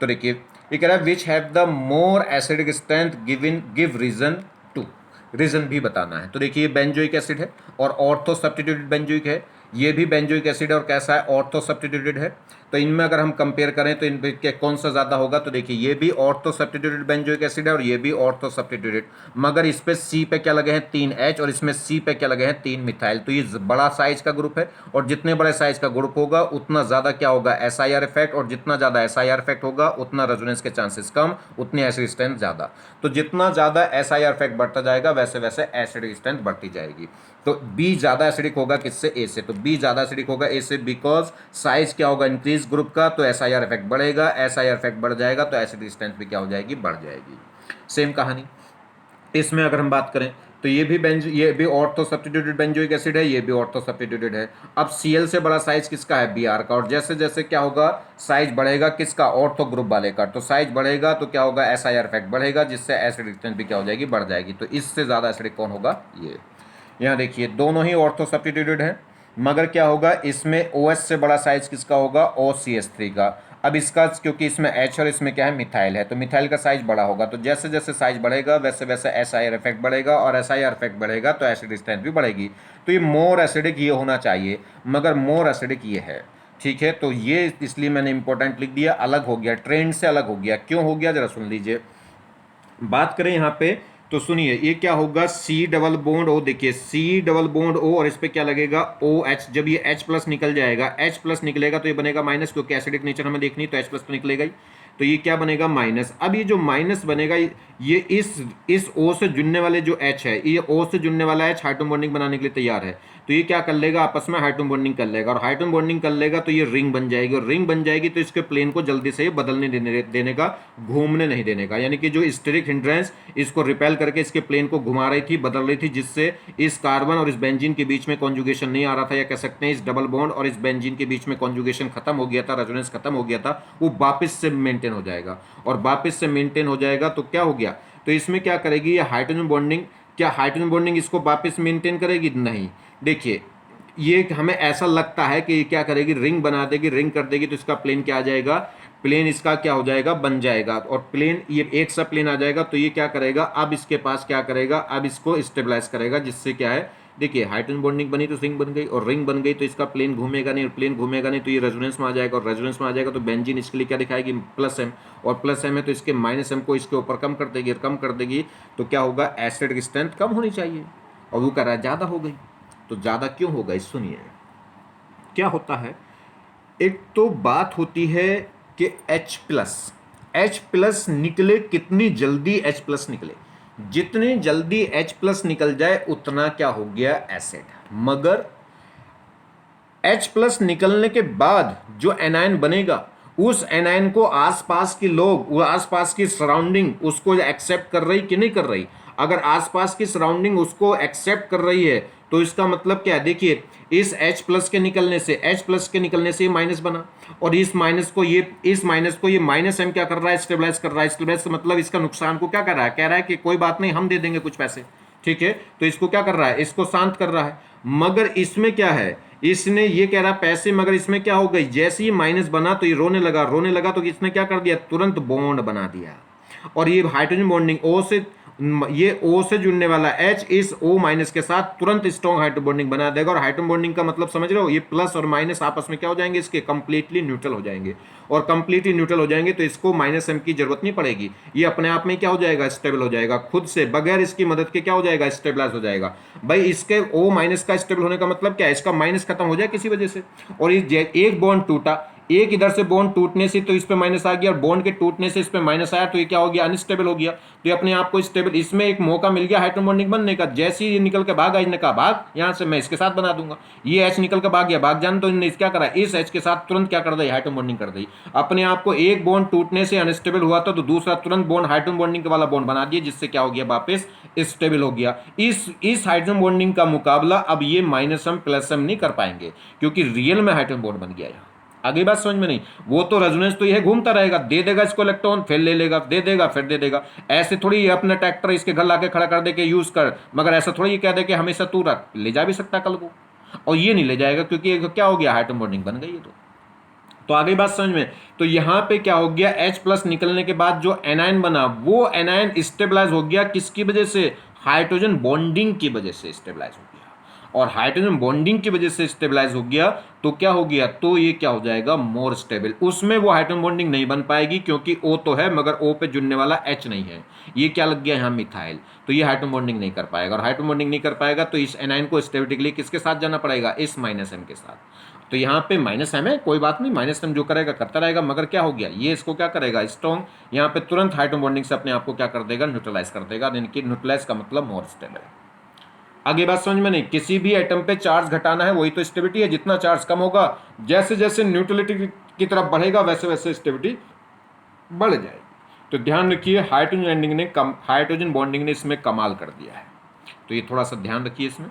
तो देखिए ये कह रहा है which have the more acidic strength give reason to, reason भी बताना है। तो देखिए ये बेंजोइक एसिड है और ऑर्थो सब्स्टिट्यूटेड बेंजोइक है, ये भी बेंजोइक एसिड है और कैसा है, ऑर्थो सब्स्टिट्यूटेड है। तो इनमें अगर हम कंपेयर करें तो इन पे कौन सा ज़्यादा होगा, तो देखिए ये भी ऑर्थो सब्स्टिट्यूटेड बेंजोइक एसिड है और ये भी ऑर्थो सब्स्टिट्यूटेड, मगर इस पे C पे क्या लगे हैं, 3 H, और इसमें C पे क्या लगे हैं, 3 मिथाइल। तो ये बड़ा साइज का ग्रुप है, और जितने बड़े साइज का ग्रुप होगा उतना ज़्यादा क्या होगा, SIR इफेक्ट, और जितना ज़्यादा SIR इफेक्ट होगा उतना रेजोनेंस के चांसेस कम, उतनी एसिडिक स्ट्रेंथ ज़्यादा। तो जितना ज़्यादा SIR इफेक्ट बढ़ता जाएगा वैसे वैसे एसिडिक स्ट्रेंथ बढ़ती जाएगी। तो B ज़्यादा एसिडिक होगा किससे, A से। तो B ज़्यादा एसिडिक होगा A से, बिकॉज साइज क्या होगा, इंक्रीज ग्रुप का, तो SIR इफेक्ट बढ़ेगा, SIR इफेक्ट बढ़ जाएगा तो एसिडिक स्ट्रेंथ भी क्या हो जाएगी, बढ़ जाएगी। सेम कहानी इसमें अगर हम बात करें तो ये भी ऑर्थो सब्स्टिट्यूटेड बेंजोइक एसिड है, ये भी ऑर्थो सब्स्टिट्यूटेड है। अब Cl से बड़ा साइज किसका है, Br का, और जैसे जैसे क्या होगा, साइज बढ़ेगा किसका, ऑर्थो ग्रुप वाले का, तो साइज बढ़ेगा तो क्या होगा, SIR इफेक्ट बढ़ेगा, जिससे एसिडिक स्ट्रेंथ भी क्या हो जाएगी, बढ़ जाएगी। तो इससे ज़्यादा एसिडिक कौन होगा, ये। यहाँ देखिए दोनों ही ऑर्थो सब्स्टिट्यूटेड हैं, मगर क्या होगा, इसमें OH से बड़ा साइज किसका होगा, OCH3 का। अब इसका क्योंकि इसमें H और इसमें क्या है, मिथाइल है, तो मिथाइल का साइज बड़ा होगा। तो जैसे जैसे साइज बढ़ेगा वैसे वैसे SIR इफेक्ट बढ़ेगा, और SIR इफेक्ट बढ़ेगा तो एसिडिक स्ट्रेंथ भी बढ़ेगी। तो ये मोर एसिडिक ये होना चाहिए, मगर मोर एसिडिक ये है, ठीक है। तो ये इसलिए मैंने इंपॉर्टेंट लिख दिया, अलग हो गया, ट्रेंड से अलग हो गया। क्यों हो गया, जरा सुन लीजिए। बात करें यहाँ पे तो सुनिए, ये क्या होगा, C डबल बॉन्ड O, देखिए C डबल बॉन्ड O, और इस पे क्या लगेगा, OH। जब ये H प्लस निकल जाएगा, H प्लस निकलेगा तो ये बनेगा माइनस, क्योंकि एसिडिक नेचर हमें देखनी तो H प्लस तो निकलेगा ही। तो ये क्या बनेगा माइनस। अब ये जो माइनस बनेगा ये इस O से जुड़ने वाले जो H है, ये O से जुड़ने वाला H हाइड्रोजन बॉन्डिंग बनाने के लिए तैयार है, तो ये क्या कर लेगा आपस में हाइड्रोजन बॉन्डिंग कर लेगा, और हाइड्रोजन बॉन्डिंग कर लेगा तो ये रिंग बन जाएगी, और रिंग बन जाएगी तो इसके प्लेन को जल्दी से बदलने देने का, घूमने नहीं देने का, यानी कि जो स्टेरिक हिंड्रेंस इसको रिपेल करके इसके प्लेन को घुमा रही थी, बदल रही थी, जिससे इस कार्बन और इस बेंजीन के बीच में कॉन्जुगेशन नहीं आ रहा था, या कह सकते हैं इस डबल बॉन्ड और इस बेंजीन के बीच में कॉन्जुगेशन खत्म हो गया था, रेजोनेंस खत्म हो गया था, वो वापस से मेंटेन हो जाएगा। और वापस से मेंटेन हो जाएगा तो क्या हो गया, तो इसमें क्या करेगी ये हाइड्रोजन बॉन्डिंग, क्या हाइड्रोजन बॉन्डिंग इसको वापस मेंटेन करेगी? नहीं। देखिए ये हमें ऐसा लगता है कि ये क्या करेगी, रिंग बना देगी, रिंग कर देगी, तो इसका प्लेन क्या आ जाएगा, प्लेन इसका क्या हो जाएगा, बन जाएगा, और प्लेन ये एक सा प्लेन आ जाएगा। तो ये क्या करेगा, अब इसके पास क्या करेगा, अब इसको स्टेबलाइज करेगा, जिससे क्या है, देखिए हाइड्रोजन बॉन्डिंग बनी तो रिंग बन गई, और रिंग बन गई तो इसका प्लेन घूमेगा नहीं, और प्लेन घूमेगा नहीं तो ये रेजोनेंस में आ जाएगा, और रेजोनेंस में आ जाएगा तो बेंजीन इसके लिए क्या दिखाएगी, प्लस एम, और प्लस एम है तो इसके माइनस एम को इसके ऊपर कम कर देगी, और कम कर देगी तो क्या होगा, एसिड की स्ट्रेंथ कम होनी चाहिए, और वो कह रहा है ज़्यादा हो गई। तो ज़्यादा क्यों हो गई, सुनिए क्या होता है। एक तो बात होती है कि H प्लस निकले, कितनी जल्दी H प्लस निकले, जितनी जल्दी H प्लस निकल जाए उतना क्या हो गया एसिड। मगर H प्लस निकलने के बाद जो एनायन बनेगा, उस एनायन को आसपास के लोग, वो आसपास की सराउंडिंग उसको एक्सेप्ट कर रही कि नहीं कर रही। अगर आसपास की सराउंडिंग उसको एक्सेप्ट कर रही है तो इसका मतलब क्या है, देखिए इस H प्लस के निकलने से ये माइनस बना, और इस माइनस को ये माइनस एम क्या कर रहा है, स्टेबलाइज कर रहा है। स्टेबलाइज मतलब इसका नुकसान को क्या कर रहा है, कह रहा है कि कोई बात नहीं, हम दे देंगे कुछ पैसे, ठीक है। तो इसको क्या कर रहा है, इसको शांत कर रहा है। मगर इसमें क्या है, इसने ये कह रहा पैसे, मगर इसमें क्या हो गई, जैसे ही माइनस बना तो ये रोने लगा तो इसने क्या कर दिया, तुरंत बॉन्ड बना दिया, और ये हाइड्रोजन बॉन्डिंग ये O से जुड़ने वाला H इस O माइनस के साथ तुरंत स्ट्रॉन्ग हाइड्रोजन बॉन्डिंग बना देगा। और हाइड्रोजन बॉन्डिंग का मतलब समझ रहे हो, ये प्लस और माइनस आपस में क्या हो जाएंगे, इसके कंप्लीटली न्यूट्रल हो जाएंगे, और कंप्लीटली न्यूट्रल हो जाएंगे तो इसको माइनस एम की जरूरत नहीं पड़ेगी, ये अपने आप में क्या हो जाएगा, स्टेबल हो जाएगा खुद से, बगैर इसकी मदद के क्या हो जाएगा, स्टेबलाइज हो जाएगा। भाई इसके O माइनस का स्टेबल होने का मतलब क्या है, इसका माइनस खत्म हो जाए किसी वजह से, और ये एक बॉन्ड टूटा, एक इधर से बॉन्ड टूटने से तो इस पे माइनस आ गया, और बॉन्ड के टूटने से इस पे माइनस आया, तो ये क्या हो गया, अनस्टेबल हो गया। तो ये अपने आप को स्टेबल, इसमें एक मौका मिल गया हाइड्रोजन बॉन्डिंग बनने का। जैसे ही ये निकल के भागा, इसने कहा भाग यहां से, मैं इसके साथ बना दूंगा। ये H निकल के भाग गया, भाग जान, तो इन्होंने क्या करा, इस H के साथ तुरंत क्या कर दी, हाइड्रोजन बॉन्डिंग कर दी। अपने आप को एक बॉन्ड टूटने से अनस्टेबल हुआ था, तो दूसरा तुरंत बॉन्ड हाइड्रोजन बॉन्डिंग वाला बॉन्ड बना दिया, जिससे क्या हो गया, वापस स्टेबल हो गया। इस हाइड्रोजन बॉन्डिंग का मुकाबला अब ये माइनस एम प्लस एम नहीं कर पाएंगे, क्योंकि रियल में हाइड्रोजन बॉन्ड बन गया है। आगे बात समझ में नहीं, वो तो रेजोनेंस तो यह घूमता रहेगा, दे देगा इसको इलेक्ट्रॉन, फिर ले लेगा, दे देगा फिर दे देगा। ऐसे थोड़ी अपना ट्रैक्टर इसके घर लाके खड़ा कर दे के यूज कर, मगर ऐसा थोड़ी ये कह दे कि हमेशा तू रख, ले जा भी सकता कल को, और ये नहीं ले जाएगा, क्योंकि क्या हो गया, हाइड्रोजन बॉन्डिंग बन गई है। तो आगे बात समझ में, तो यहां पे क्या हो गया, H प्लस निकलने के बाद जो एनायन बना, वो एनायन स्टेबलाइज हो गया, किसकी वजह से, हाइड्रोजन बॉन्डिंग की वजह से स्टेबलाइज हो गया। और हाइड्रोजन बॉन्डिंग की वजह से स्टेबलाइज हो गया तो क्या हो गया, तो ये क्या हो जाएगा, मोर स्टेबल। उसमें वो हाइड्रोजन बॉन्डिंग नहीं बन पाएगी, क्योंकि O तो है मगर O पे जुड़ने वाला H नहीं है। ये क्या लग गया यहाँ, मिथाइल, तो ये हाइड्रोजन बॉन्डिंग नहीं कर पाएगा, और हाइड्रोजन बॉन्डिंग नहीं कर पाएगा तो इस एनायन को स्टेबिलिटी के लिए किसके साथ जाना पड़ेगा, इस माइनस एम के साथ। तो यहाँ पे माइनस एम है, कोई बात नहीं, माइनस एम जो करेगा करता रहेगा, मगर क्या हो गया, ये इसको क्या करेगा, स्ट्रॉन्ग, यहाँ पे तुरंत हाइड्रोजन बॉन्डिंग से अपने आप को क्या कर देगा, न्यूट्रलाइज कर देगा। इनकी न्यूट्रलाइज का मतलब मोर स्टेबल। आगे बात समझ में नहीं, किसी भी एटम पे चार्ज घटाना है, वही तो स्टेबिलिटी है। जितना चार्ज कम होगा, जैसे जैसे न्यूट्रलिटी की तरफ बढ़ेगा, वैसे वैसे स्टेबिलिटी बढ़ जाएगी। तो ध्यान रखिए, हाइड्रोजन बॉन्डिंग ने इसमें कमाल कर दिया है, तो ये थोड़ा सा ध्यान रखिए इसमें।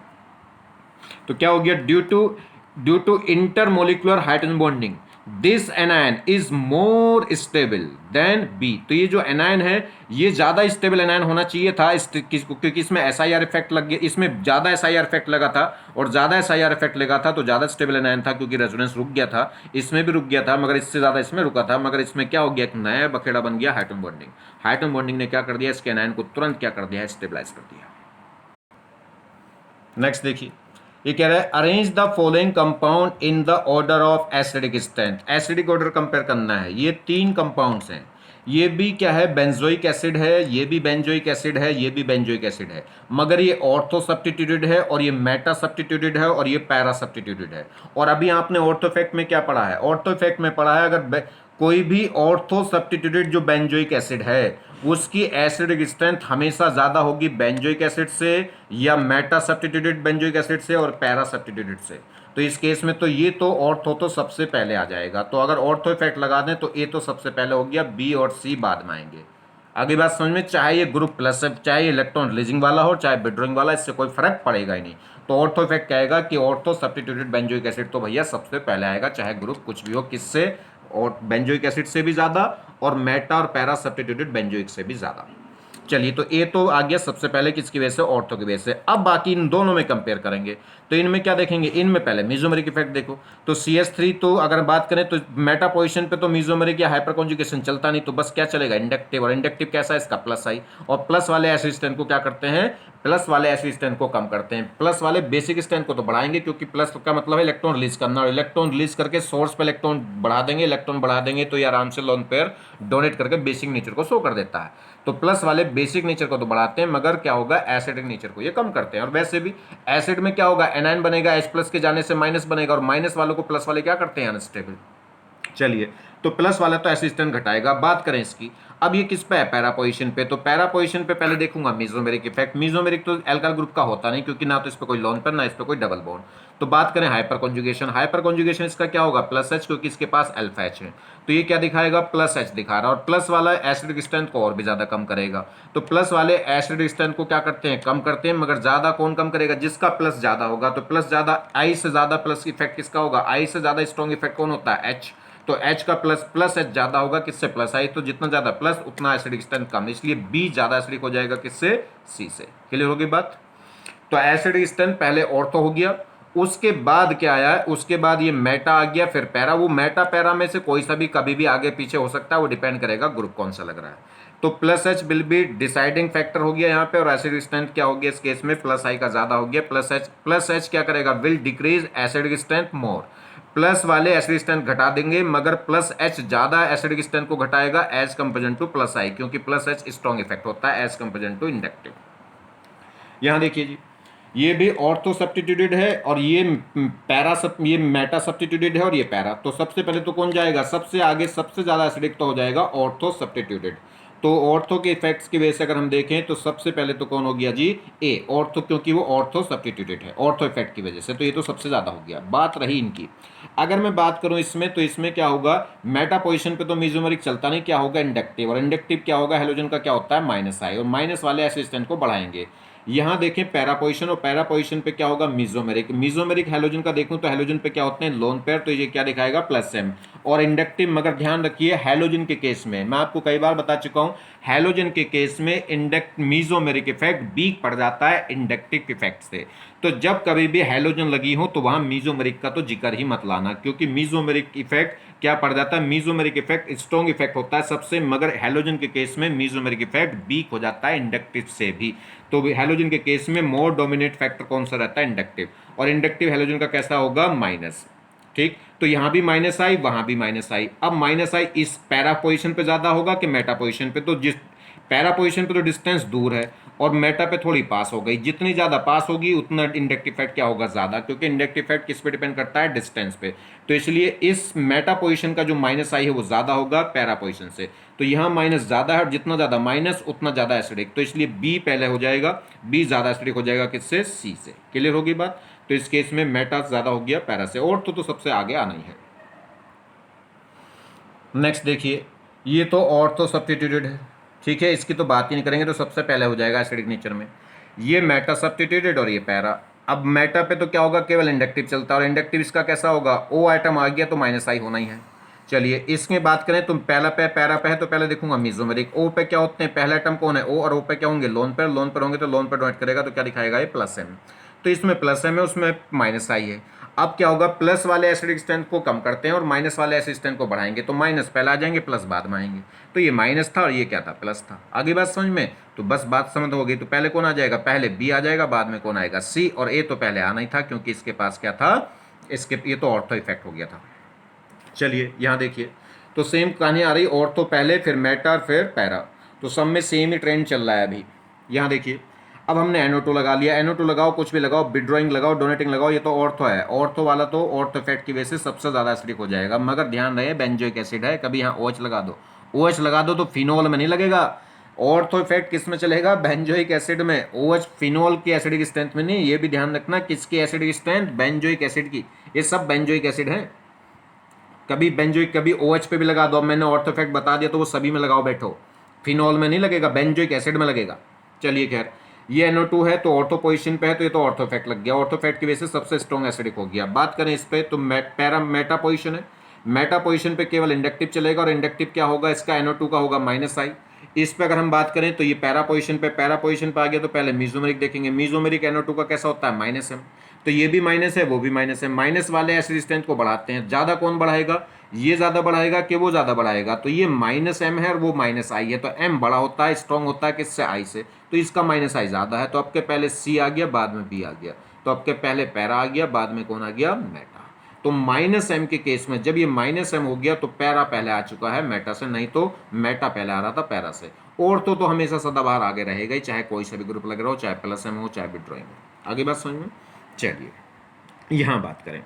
तो क्या हो गया, due to intermolecular hydrogen bonding this anion is more stable than B. तो ये जो एनायन है, ये ज्यादा स्टेबल एनायन होना चाहिए था, क्योंकि इसमें SIR इफेक्ट लग गया, इसमें ज्यादा SIR इफेक्ट लगा था, और ज्यादा SIR इफेक्ट लगा था तो ज्यादा स्टेबल एनायन था, क्योंकि रेजोनेंस रुक गया था, इसमें भी रुक गया था, मगर इससे ज्यादा इसमें रुका था। मगर इसमें क्या हो गया, एक नया बखेड़ा बन गया, हाइड्रोजन बॉन्डिंग। हाइड्रोजन बॉन्डिंग ने क्या कर दिया, इसके एनायन को तुरंत क्या कर दिया, स्टेबलाइज कर दिया। नेक्स्ट देखिए, ये कह रहा है arrange the following compound in the order of acidic strength. Acidic order compare करना है। ये 3 कंपाउंड्स हैं, ये भी क्या है, बेंजोइक एसिड है, ये भी बेंजोइक एसिड है, ये भी बेंजोइक एसिड है, मगर ये ऑर्थो सब्स्टिट्यूटेड है, और ये मेटा सब्स्टिट्यूटेड है, और ये पैरा सब्स्टिट्यूटेड है। और अभी आपने ऑर्थो इफेक्ट में क्या पढ़ा है, ऑर्थो इफेक्ट में पढ़ा है, अगर कोई भी ऑर्थो सब्स्टिट्यूटेड जो बेंजोइक एसिड है उसकी एसिडिक स्ट्रेंथ हमेशा ज़्यादा होगी बेंजोइक एसिड से या मेटा सब्स्टिट्यूटेड बेंजोइक एसिड से और पैरा सब्स्टिट्यूटेड से। तो इस केस में तो ये तो ऑर्थो तो सबसे पहले आ जाएगा। तो अगर ऑर्थो इफेक्ट लगा दें तो ए तो सबसे पहले हो गया, बी और सी बाद में आएंगे। आगे बात समझ में, चाहे ये ग्रुप प्लस है, चाहे इलेक्ट्रॉन रिलीजिंग वाला हो, चाहे विड्रॉइंग वाला, इससे कोई फर्क पड़ेगा ही नहीं। तो ऑर्थो इफेक्ट कहेगा कि ऑर्थो सब्स्टिट्यूटेड बेंजोइक एसिड तो भैया सबसे पहले आएगा, चाहे ग्रुप कुछ भी हो, किससे, और बेंजोइक एसिड से भी ज्यादा और मेटा और पैरा सब्स्टिट्यूटेड बेंजोइक से भी ज्यादा। चलिए, तो ए तो आ गया सबसे पहले किसकी वजह से, ऑर्थो की वजह से। अब बाकी इन दोनों में कंपेयर करेंगे तो इनमें क्या देखेंगे, इनमें पहले मेसोमेरिक इफेक्ट देखो। तो CH3 तो अगर बात करें तो मेटा पोजीशन पे तो मेसोमेरिक या हाइपर कॉन्जुगेशन चलता नहीं, तो बस क्या चलेगा, इंडक्टिव। और इंडक्टिव कैसा है इसका, प्लस आई। और प्लस वाले एसिड स्ट्रेंथ को क्या करते हैं, प्लस वाले एसिड स्ट्रेंथ को कम करते हैं। प्लस वाले बेसिक स्ट्रेंथ को तो बढ़ाएंगे, क्योंकि प्लस का मतलब है इलेक्ट्रॉन रिलीज करना, और इलेक्ट्रॉन रिलीज करके सोर्स पे इलेक्ट्रॉन बढ़ा देंगे। इलेक्ट्रॉन बढ़ा देंगे तो ये आराम से लोन पेयर डोनेट करके बेसिक नेचर को शो कर देता है। तो प्लस वाले बेसिक नेचर को तो बढ़ाते हैं, मगर क्या होगा, एसिडिक नेचर को ये कम करते हैं। और वैसे भी एसिड में क्या होगा, एनायन बनेगा, H प्लस के जाने से माइनस बनेगा, और माइनस वालों को प्लस वाले क्या करते हैं, अनस्टेबल। चलिए, तो प्लस वाला तो एसिस्टेंट घटाएगा। बात करें इसकी, अब ये किस पे है, पैरा पोजीशन पे। तो पैरा पोजीशन पे पहले देखूंगा मेसोमेरिक इफेक्ट। मेसोमेरिक तो एल्काइल ग्रुप का होता नहीं, क्योंकि ना तो इस पे कोई लोन पेयर, ना इस पे कोई डबल बॉन्ड। तो बात करें हाइपर कॉन्जुगेशन, हाइपर कॉन्जुगेशन इसका क्या होगा, प्लस H, क्योंकि इसके पास अल्फा H है। तो ये क्या दिखाएगा, प्लस H दिखा रहा है। और प्लस वाला एसिडिक स्ट्रेंथ को और भी ज्यादा कम करेगा। तो प्लस वाले एसिडिक स्ट्रेंथ को क्या करते हैं, कम करते हैं, मगर ज्यादा कौन कम करेगा, जिसका प्लस ज्यादा होगा। तो प्लस ज्यादा, आई से ज्यादा प्लस इफेक्ट किसका होगा, आई से ज्यादा स्ट्रॉन्ग इफेक्ट कौन होता है, H। तो H का प्लस H ज्यादा होगा, किससे, प्लस आई। तो जितना ज्यादा प्लस उतना एसिडिक स्ट्रेंथ कम, इसलिए B ज्यादा एसिडिक हो जाएगा, किससे, C से। क्लियर होगी बात। तो एसिडिक स्ट्रेंथ पहले ऑर्थो हो गया, उसके बाद क्या आया, उसके बाद ये मेटा आ गया, फिर पैरा। वो मेटा पैरा में से कोई सा भी कभी भी आगे पीछे हो सकता है, वो डिपेंड करेगा ग्रुप कौन सा लग रहा है। तो plus H will be deciding factor हो गया यहाँ पे, और एसिडिक स्ट्रेंथ क्या हो गया इस केस में, प्लस आई का ज्यादा हो गया। प्लस H क्या करेगा, will decrease acidic strength more. Plus वाले एसिडिक स्ट्रेंथ घटा देंगे, मगर प्लस H ज्यादा एसिडिक स्ट्रेंथ को घटाएगा एज कंपेरिजन टू प्लस आई, क्योंकि प्लस H स्ट्रॉन्ग इफेक्ट होता है एज कंपेरिजन टू इंडक्टिव। यहां देखिए जी, ये भी ऑर्थो सब्स्टिट्यूटेड है, और ये ये मेटा सब्स्टिट्यूटेड है, और ये पैरा। तो सबसे पहले तो कौन जाएगा, सबसे आगे सबसे ज्यादा एसिडिक तो हो जाएगा ऑर्थो सब्स्टिट्यूटेड। तो ऑर्थो के इफेक्ट्स की वजह से अगर हम देखें तो सबसे पहले तो कौन हो गया जी, ए, ऑर्थो, क्योंकि वो ऑर्थो सब्स्टिट्यूटेड है ऑर्थो इफेक्ट की वजह से। तो ये तो सबसे ज्यादा हो गया। बात रही इनकी, अगर मैं बात करूं इसमें, तो इसमें क्या होगा, मेटा पोजीशन पे तो मेसोमेरिक चलता नहीं, क्या होगा, इंडक्टिव। और इंडक्टिव क्या होगा, हेलोजन का क्या होता है, माइनस आई, और माइनस वाले एसिड को बढ़ाएंगे। यहां देखें पैरा पोजीशन, और पैरा पोजीशन पे क्या होगा, मेसोमेरिक। मेसोमेरिक हेलोजन का देखूं तो हेलोजन पे क्या होते हैं, लोन पेयर, तो ये क्या दिखाएगा, प्लस एम। और इंडक्टिव, मगर ध्यान रखिए हेलोजन के केस में, मैं आपको कई बार बता चुका हूं, हेलोजन के केस में मेसोमेरिक इफेक्ट वीक पड़ जाता है इंडक्टिव इफेक्ट से। तो जब कभी भी हेलोजन लगी हो तो वहां मेसोमेरिक का तो जिक्र ही मत लाना, क्योंकि मेसोमेरिक इफेक्ट क्या पड़ जाता है, मेसोमेरिक इफेक्ट स्ट्रॉन्ग इफेक्ट होता है सबसे, मगर हेलोजन के केस में मेसोमेरिक इफेक्ट वीक हो जाता है इंडक्टिव से भी। तो हेलोजन के केस में मोर डोमिनेट फैक्टर कौन सा रहता है, इंडक्टिव। और इंडक्टिव हेलोजन का कैसा होगा, माइनस। ठीक, तो यहां भी माइनस आई, वहां भी माइनस आई। अब माइनस आई इस पैरा पोजीशन पे ज्यादा होगा कि मेटा पोजीशन पे, तो जिस पैरा पोजीशन पे तो डिस्टेंस दूर है, और मेटा पे थोड़ी पास हो गई। जितनी ज्यादा पास होगी उतना इंडक्टिव इफेक्ट क्या होगा, ज्यादा, क्योंकि इंडक्टिव इफेक्ट किस पे डिपेंड करता है, डिस्टेंस पे। तो इसलिए इस मेटा पोजीशन का जो माइनस आई है वो ज्यादा होगा पैरा पोजीशन से। तो यहाँ माइनस ज्यादा है, और जितना ज्यादा माइनस उतना ज्यादा एसिडिक। तो इसलिए बी पहले हो जाएगा, बी ज्यादा एसिडिक हो जाएगा किससे, सी से। क्लियर होगी बात। तो इस केस में मेटा ज्यादा हो गया पैरा से, और तो सबसे आगे आना ही है। नेक्स्ट देखिए, ये तो ऑर्थो सब्स्टिट्यूटेड है, ठीक है, इसकी तो बात ही नहीं करेंगे, तो सबसे पहले हो जाएगा एसिडिक नेचर में। ये मेटा सब्स्टिट्यूटेड और ये पैरा। अब मेटा पे तो क्या होगा, केवल इंडक्टिव चलता है, और इंडक्टिव इसका कैसा होगा, ओ आइटम आ गया तो माइनस आई होना ही है। चलिए, इसमें बात करें तो पहला पे पैरा पे है, तो पहले देखूंगा मेसोमेरिक। ओ पे क्या होते हैं, पहला आइटम कौन है, ओ, और ओ पे क्या होंगे, लोन पर। लोन पर होंगे तो लोन पर डोनेट करेगा, तो क्या दिखाएगा, ये प्लस एम। तो इसमें प्लस एम है, उसमें माइनस आई है। अब क्या होगा, प्लस वाले एसिडिक स्ट्रेंथ को कम करते हैं और माइनस वाले एसिड स्ट्रेंथ को बढ़ाएंगे, तो माइनस पहले आ जाएंगे, प्लस बाद में आएंगे। तो ये माइनस था और ये क्या था, प्लस था। आगे बात समझ में, तो बस बात समझ हो गई। तो पहले कौन आ जाएगा, पहले बी आ जाएगा, बाद में कौन आएगा, सी। और ए तो पहले आना ही था, क्योंकि इसके पास क्या था, इसके ये तो ऑर्थो इफेक्ट हो गया था। चलिए, यहाँ देखिए, तो सेम कहानी आ रही, ऑर्थो पहले, फिर मेटा, फिर पैरा। तो सब में सेम ही ट्रेंड चल रहा है अभी। यहाँ देखिए, अब हमने NO2 लगा लिया, NO2 लगाओ, कुछ भी लगाओ, विड्रॉइंग लगाओ, डोनेटिंग लगाओ, ये तो ऑर्थो है। ऑर्थो वाला तो ऑर्थो इफेक्ट की वजह से सबसे ज़्यादा एसिडिक हो जाएगा, मगर ध्यान रहे बेंजोइक एसिड है, कभी यहाँ OH लगा दो, OH लगा दो तो फिनोल में नहीं लगेगा। ऑर्थो इफेक्ट किस में चलेगा? बेंजोइक एसिड में। OH फिनोल की एसिडिक स्ट्रेंथ में नहीं, ये भी ध्यान रखना, किसकी एसिडिक स्ट्रेंथ? बेंजोइक एसिड की। ये सब बेंजोइक एसिड हैं। कभी बेंजोइक, कभी OH पे भी लगा दो। अब मैंने ऑर्थो इफेक्ट बता दिया तो वो सभी में लगाओ बैठो, फिनोल में नहीं लगेगा, बेंजोइक एसिड में लगेगा। चलिए खैर, ये NO2 है तो ऑर्थो पोजीशन पे है, तो ये तो ऑर्थो इफेक्ट लग गया, ऑर्थो इफेक्ट की वजह से सबसे स्ट्रॉन्ग एसिडिक हो गया। बात करें इस पे तो मेटा पोजीशन है, मेटा पोजीशन पे केवल इंडक्टिव चलेगा, और इंडक्टिव क्या होगा इसका? NO2 का होगा -I। इस पे अगर हम बात करें तो ये पैरा पोजीशन पे आ गया, तो पहले मीजोमेरिक देखेंगे। मीजोमेरिक NO2 का कैसा होता है? -M। तो ये भी माइनस है, वो भी माइनस है। माइनस वाले एसिड स्ट्रेंथ को बढ़ाते हैं, ज़्यादा कौन बढ़ाएगा? ये ज़्यादा बढ़ाएगा कि वो ज़्यादा बढ़ाएगा? तो ये -M है और वो -I है, तो M बड़ा होता है, स्ट्रॉन्ग होता है किससे? I से, तो इसका -I ज़्यादा है, तो आपके पहले C आ गया, बाद में B आ गया, तो आपके पहले पैरा आ गया, बाद में कौन आ गया? मेटा। तो -M के केस में जब ये -M हो गया तो पैरा पहले आ चुका है मेटा से, नहीं तो मेटा पहले आ रहा था पैरा से। और तो हमेशा सदाबहार आगे रहेगा ही, चाहे कोई सा भी ग्रुप लग रहा हो, चाहे +M हो, चाहे विड्रॉइंग हो। आगे बात समझ में? चलिए यहाँ बात करें,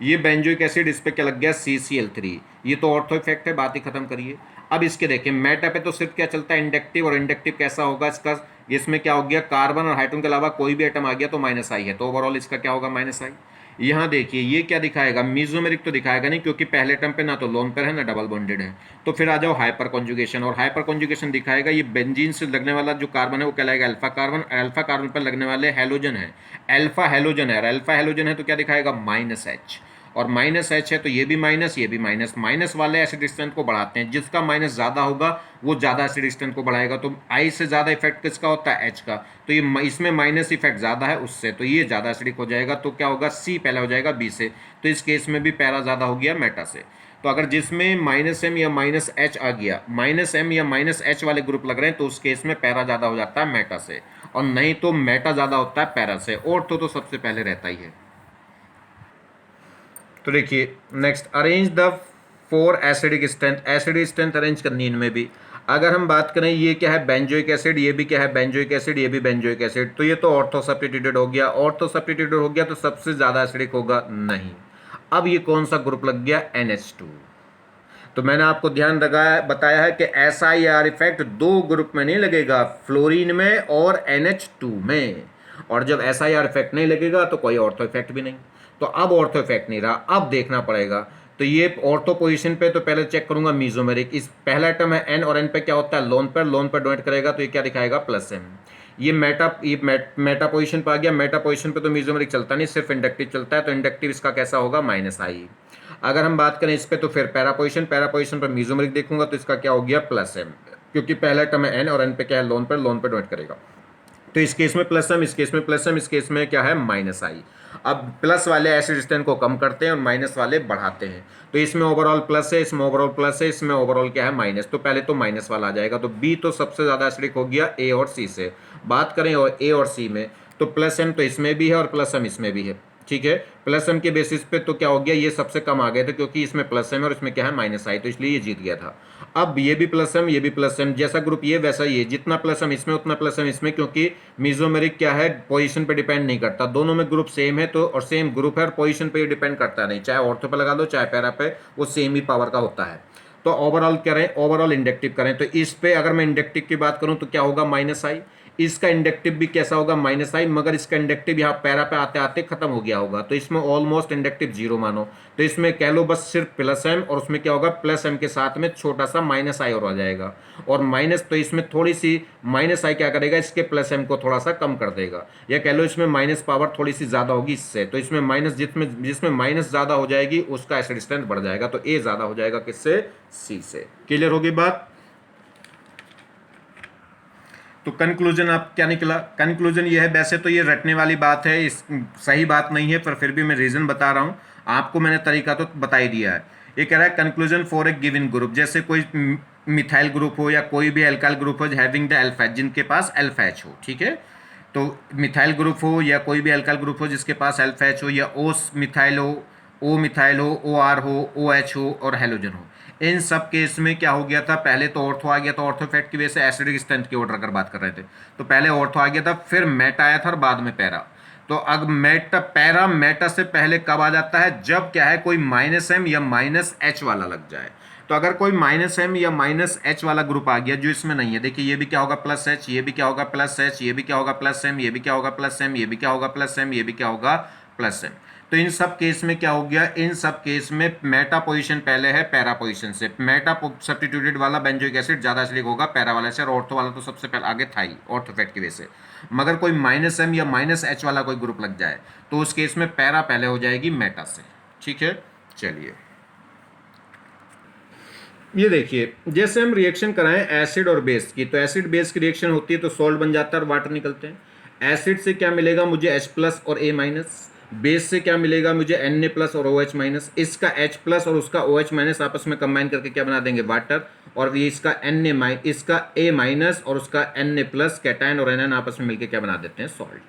ये बेंजोइक एसिड, इस पे क्या लग गया? CCl3। ये तो ऑर्थो इफेक्ट है, बात ही खत्म करिए। अब इसके देखिए, मेटा पे तो सिर्फ क्या चलता है? इंडक्टिव, और इंडक्टिव कैसा होगा इसका? इसमें क्या हो गया? कार्बन और हाइड्रोजन के अलावा कोई भी एटम आ गया तो -I है, तो ओवरऑल इसका क्या होगा? -I। यहाँ देखिए ये क्या दिखाएगा? मीजोमेरिक तो दिखाएगा नहीं, क्योंकि पहले एटम पे ना तो लोन पेयर है ना डबल बॉन्डेड है। तो फिर आ जाओ हाइपर कॉन्जुगेशन, और हाइपर कॉन्जुगेशन दिखाएगा ये बेंजीन से लगने वाला जो कार्बन है वो कहलाएगा अल्फा कार्बन, अल्फा कार्बन पर लगने वाले हैलोजन है, अल्फा हैलोजन है, और अल्फा हैलोजन है तो क्या दिखाएगा? -H। और -H है तो ये भी माइनस, ये भी माइनस। माइनस वाले एसिड स्ट्रेंथ को बढ़ाते हैं, जिसका माइनस ज़्यादा होगा वो ज़्यादा एसिड स्ट्रेंथ को बढ़ाएगा। तो I से ज़्यादा इफेक्ट किसका होता है? H का, तो ये इसमें माइनस इफेक्ट ज़्यादा है उससे, तो ये ज़्यादा एसिडिक हो जाएगा, तो क्या होगा? C पहले हो जाएगा B से, तो इस केस में भी पैरा ज़्यादा हो गया मेटा से। तो अगर जिसमें -M या -H आ गया, -M या -H वाले ग्रुप लग रहे हैं, तो उस केस में पैरा ज़्यादा हो जाता है मेटा से, और नहीं तो मेटा ज़्यादा होता है पैरा से। और तो सबसे पहले रहता ही है। तो देखिए next, arrange the 4 acidic strength. Acidic strength arrange करनी इनमें भी। अगर हम बात करें, ये क्या है? बेंजोइक एसिड, ये भी क्या है? बेंजोइक एसिड, ये भी बेंजोइक एसिड, तो ये तो ऑर्थो सब्स्टिट्यूटेड हो गया। ऑर्थो सब्स्टिट्यूटेड हो गया तो सबसे ज़्यादा एसिडिक होगा? नहीं। अब ये कौन सा ग्रुप लग गया? NH2। तो मैंने आपको ध्यान लगाया, बताया है कि SIR इफेक्ट 2 ग्रुप में नहीं लगेगा, फ्लोरीन में और NH2 में। और जब SIR इफेक्ट नहीं लगेगा तो कोई ऑर्थो इफेक्ट भी नहीं। तो अब ऑर्थो इफेक्ट नहीं रहा, अब देखना पड़ेगा। तो ये ऑर्थो पोजीशन पे तो पहले चेक करूंगा मीजोमेरिक। इस पहला आइटम है N, और N पे क्या होता है? लोन पर डोनेट करेगा, तो ये क्या दिखाएगा? +M। ये मेटा पोजीशन पे आ गया। मेटा पोजीशन पे तो मीजोमेरिक चलता नहीं, सिर्फ इंडक्टिव चलता है, तो इंडक्टिव इसका कैसा होगा? -I। अगर हम बात करें इस पे तो फिर पैरा पोजीशन पर मीजोमेरिक देखूंगा तो इसका क्या हो गया? +M, क्योंकि पहला आइटम है N और N पे क्या है? लोन पर डोनेट करेगा, तो इस केस में +M, इस केस में +M, इस केस में क्या है? -I। अब प्लस वाले एसिड स्ट्रेंथ को कम करते हैं और माइनस वाले बढ़ाते हैं, तो इसमें ओवरऑल प्लस है, इसमें ओवरऑल प्लस है, इसमें ओवरऑल क्या है? माइनस। तो पहले तो माइनस वाला आ जाएगा, तो B तो सबसे ज़्यादा एसिडिक हो गया A और C से। बात करें और A और C में, तो +M तो इसमें भी है और +M इसमें भी है, ठीक है। +M के बेसिस पे तो क्या हो गया? ये सबसे कम आ गए थे, क्योंकि इसमें +M और इसमें क्या है? -I, तो इसलिए ये जीत गया था। अब ये भी +M, ये भी +M, जैसा ग्रुप ये वैसा ये, जितना +M इसमें उतना +M इसमें, क्योंकि मीजोमेरिक क्या है? पोजीशन पे डिपेंड नहीं करता, दोनों में ग्रुप सेम है, तो और सेम ग्रुप है और पोजीशन पे डिपेंड करता नहीं, चाहे ऑर्थो पे लगा दो चाहे पैरा पे, वो सेम ही पावर का होता है। तो ओवरऑल करें, ओवरऑल इंडक्टिव करें, तो इस पे अगर मैं इंडक्टिव की बात करूं तो क्या होगा? -I। इसका इंडक्टिव भी कैसा होगा? -I, मगर इसका इंडक्टिव यहाँ पैरा पे आते आते खत्म हो गया होगा, तो इसमें ऑलमोस्ट इंडक्टिव 0 मानो, तो इसमें कह लो बस सिर्फ +M, और उसमें क्या होगा? +M के साथ में छोटा सा -I और आ जाएगा, और माइनस, तो इसमें थोड़ी सी -I क्या करेगा? इसके +M को थोड़ा सा कम कर देगा, या कह लो इसमें माइनस पावर थोड़ी सी ज़्यादा होगी इससे, तो इसमें माइनस, जिसमें माइनस ज़्यादा हो जाएगी उसका एसिड स्ट्रेंथ बढ़ जाएगा, तो A ज़्यादा हो जाएगा किससे? C से। क्लियर होगी बात? तो कंक्लूजन आप क्या निकला? कंक्लूजन ये है, वैसे तो ये रटने वाली बात है, इस सही बात नहीं है, पर फिर भी मैं रीज़न बता रहा हूँ आपको, मैंने तरीका तो बता ही दिया है। ये कह रहा है conclusion for a given group, जैसे कोई मिथाइल ग्रुप हो या कोई भी एल्काइल ग्रुप हो हैविंग द अल्फा, जिनके पास अल्फा H हो, ठीक है। तो मिथाइल ग्रुप हो या कोई भी एल्काइल ग्रुप हो जिसके पास अल्फा H हो, या O मिथाइल हो, O मिथाइल हो, OR हो, OH हो और हेलोजन हो, इन सब केस में क्या हो गया था, पहले तो ऑर्थो आ गया था, ऑर्थो इफेक्ट की वजह से एसिडिक स्ट्रेंथ की ऑर्डर अगर बात कर रहे थे तो पहले ऑर्थो आ गया था, फिर मेटा आया था और बाद में पैरा। तो अब मेटा पैरा मेटा से पहले कब आ जाता है, जब क्या है कोई -m या -h वाला लग जाए। तो अगर कोई -m या -h वाला ग्रुप आ गया जो इसमें नहीं है, देखिए ये भी क्या होगा +h, ये भी क्या होगा +h, ये भी क्या होगा +m, ये भी क्या होगा +m, ये भी क्या होगा +m, ये भी क्या होगा +m। तो इन सब केस में क्या हो गया, इन सब केस में मेटा पोजीशन पहले है पैरा पोजीशन से। मेटा सब्स्टिट्यूटेड वाला बेंजोइक एसिड ज्यादा एसिडिक होगा पैरा वाला से, और ऑर्थो वाला तो सबसे पहले आगे था ही ऑर्थो इफेक्ट की वजह से। मगर कोई -m या -h वाला कोई ग्रुप लग जाए तो उस केस में पैरा पहले हो जाएगी मेटा से। ठीक है, चलिए ये देखिए, जैसे हम रिएक्शन कराएं एसिड और बेस की, तो एसिड बेस की रिएक्शन होती है तो सॉल्ट बन जाता है और वाटर निकलते हैं। एसिड से क्या मिलेगा मुझे H+ और A-, बेस से क्या मिलेगा मुझे Na+ और OH-। इसका H+ और उसका OH- आपस में कंबाइन करके क्या बना देंगे वाटर, और ये इसका इसका A- और उसका Na+ कैटायन और एनायन आपस में मिलकर क्या बना देते हैं सॉल्ट।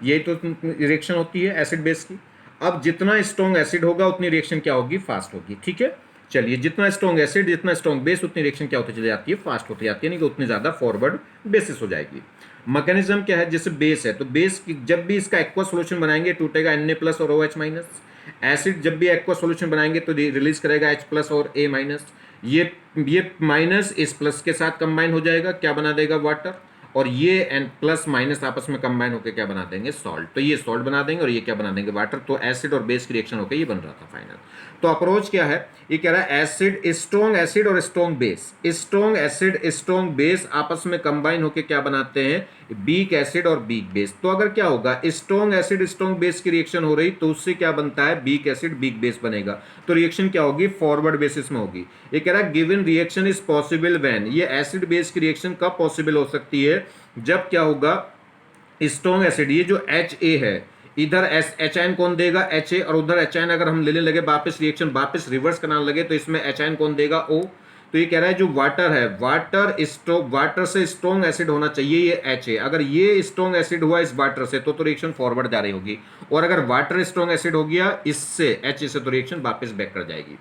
यही तो रिएक्शन होती है एसिड बेस की। अब जितना स्ट्रॉन्ग एसिड होगा उतनी रिएक्शन क्या होगी, फास्ट होगी। ठीक है, चलिए जितना स्ट्रॉन्ग एसिड जितना स्ट्रॉन्ग बेस उतनी रिएक्शन क्या होती चली जाती है, फास्ट होती जाती है, नहीं कि उतनी ज़्यादा फॉरवर्ड बेसिस हो जाएगी। मैकेनिज्म क्या है, जैसे बेस है तो बेस की जब भी इसका एक्वा सोल्यूशन बनाएंगे टूटेगा Na+ और OH-। एसिड जब भी एक्वा सोल्यूशन बनाएंगे तो रिलीज करेगा H+ और A-। ये माइनस इस प्लस के साथ कंबाइन हो जाएगा, क्या बना देगा वाटर, और ये प्लस- आपस में कंबाइन होकर क्या बना देंगे सॉल्ट। तो ये सॉल्ट बना देंगे और ये क्या बना देंगे वाटर। तो एसिड और बेस की रिएक्शन होकर ये बन रहा था फाइनल। तो अप्रोच क्या है, ये कह रहा है एसिड स्ट्रॉन्ग एसिड और strong base, strong acid strong base आपस में कंबाइन होकर क्या बनाते हैं वीक एसिड और वीक बेस। तो अगर क्या होगा स्ट्रॉन्ग एसिड स्ट्रॉन्ग बेस की रिएक्शन हो रही तो उससे क्या बनता है वीक एसिड वीक बेस बनेगा। तो रिएक्शन क्या होगी फॉरवर्ड बेसिस में होगी। ये कह रहा है given reaction is possible when, ये एसिड बेस की रिएक्शन कब पॉसिबल हो सकती है, जब क्या होगा स्ट्रॉन्ग एसिड, ये जो HA है इधर H- कौन देगा HA, और उधर H- अगर हम लेने लगे वापस रिएक्शन वापस रिवर्स करने लगे तो इसमें H- कौन देगा O। तो ये कह रहा है जो वाटर है वाटर से स्ट्रॉन्ग एसिड होना चाहिए ये HA, अगर ये स्ट्रॉन्ग एसिड हुआ इस वाटर से तो रिएक्शन फॉरवर्ड जा रही होगी, और अगर वाटर स्ट्रॉन्ग एसिड हो गया इससे HA से तो रिएक्शन वापस बैक कर जाएगी।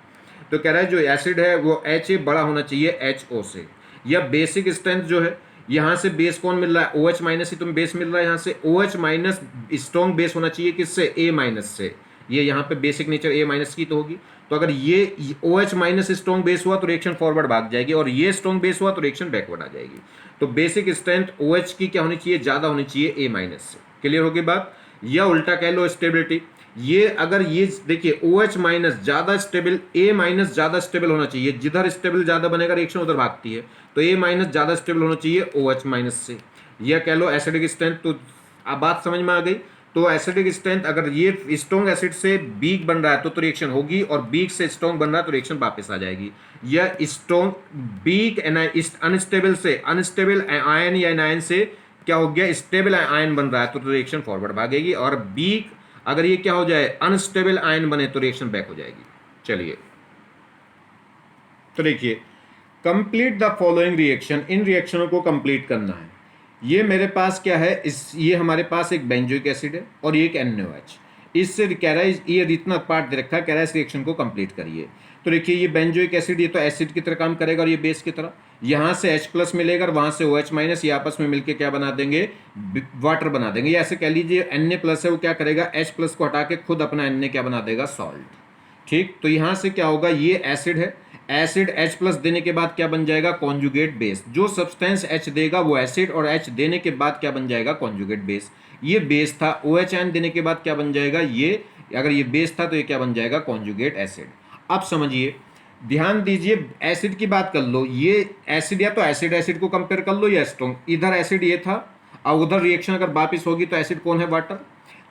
तो कह रहा है जो एसिड है वो HA बड़ा होना चाहिए HO से, या बेसिक स्ट्रेंथ जो है यहां से बेस कौन मिल रहा है OH- ही तो बेस मिल रहा है, यहां से OH- स्ट्रॉन्ग बेस होना चाहिए किससे A- से, ये यहाँ पे बेसिक नेचर A- की तो होगी। तो अगर ये OH- स्ट्रॉन्ग बेस हुआ तो रिएक्शन फॉरवर्ड भाग जाएगी, और ये स्ट्रॉन्ग बेस हुआ तो रिएक्शन बैकवर्ड आ जाएगी। तो बेसिक स्ट्रेंथ OH की क्या होनी चाहिए ज्यादा होनी चाहिए A- से। क्लियर होगी बात, या उल्टा कह लो स्टेबिलिटी, ये अगर ये देखिए OH- ज्यादा स्टेबल A- ज्यादा स्टेबल होना चाहिए, जिधर स्टेबल ज्यादा बनेगा रिएक्शन उधर भागती है, तो A- ज्यादा स्टेबल होना चाहिए OH- से, या कह लो एसिडिक स्ट्रेंथ। तो अब बात समझ में आ गई। तो एसिडिक स्ट्रेंथ अगर ये स्ट्रॉन्ग एसिड से बीक बन रहा है तो रिएक्शन होगी, और बीक से स्ट्रॉन्ग बन रहा है तो रिएक्शन वापस आ जाएगी। या स्ट्रॉन्ग बीक अनस्टेबल से अनस्टेबल आयन या एनायन से क्या हो गया स्टेबल आयन बन रहा है तो रिएक्शन फॉरवर्ड भागेगी, और बीक अगर ये क्या हो जाए अनस्टेबल आयन बने तो रिएक्शन बैक हो जाएगी। चलिए तो देखिए कंप्लीट द फॉलोइंग रिएक्शन, इन रिएक्शनों को कंप्लीट करना है। ये मेरे पास क्या है ये हमारे पास एक बेंजोइक एसिड है और ये एक NaOH, इससे कह रहा है ये इतना पार्ट दे रखा है, कह रहा है इस रिएक्शन को कंप्लीट करिए। तो देखिए ये बेंजोइक एसिड ये तो एसिड की तरह काम करेगा और ये बेस की तरह, यहाँ से H+ मिलेगा और वहां से OH- ये आपस में मिलकर क्या बना देंगे वाटर बना देंगे, या ऐसे कह लीजिए Na+ है वो क्या करेगा H+ को हटा के खुद अपना Na क्या बना देगा सॉल्ट। ठीक, तो यहां से क्या होगा ये एसिड है, एसिड H+ देने के बाद क्या बन जाएगा कॉन्जुगेट बेस, जो सब्सटेंस H देगा वो एसिड, और H देने के बाद क्या बन जाएगा कॉन्जुगेट बेस। ये बेस था, OH- देने के बाद क्या बन जाएगा ये, अगर ये बेस था तो ये क्या बन जाएगा कॉन्जुगेट एसिड। अब समझिए ध्यान दीजिए एसिड की बात कर लो, ये एसिड या तो एसिड एसिड को कंपेयर कर लो या स्ट्रॉन्ग, इधर एसिड ये था और उधर रिएक्शन अगर वापिस होगी तो एसिड कौन है वाटर।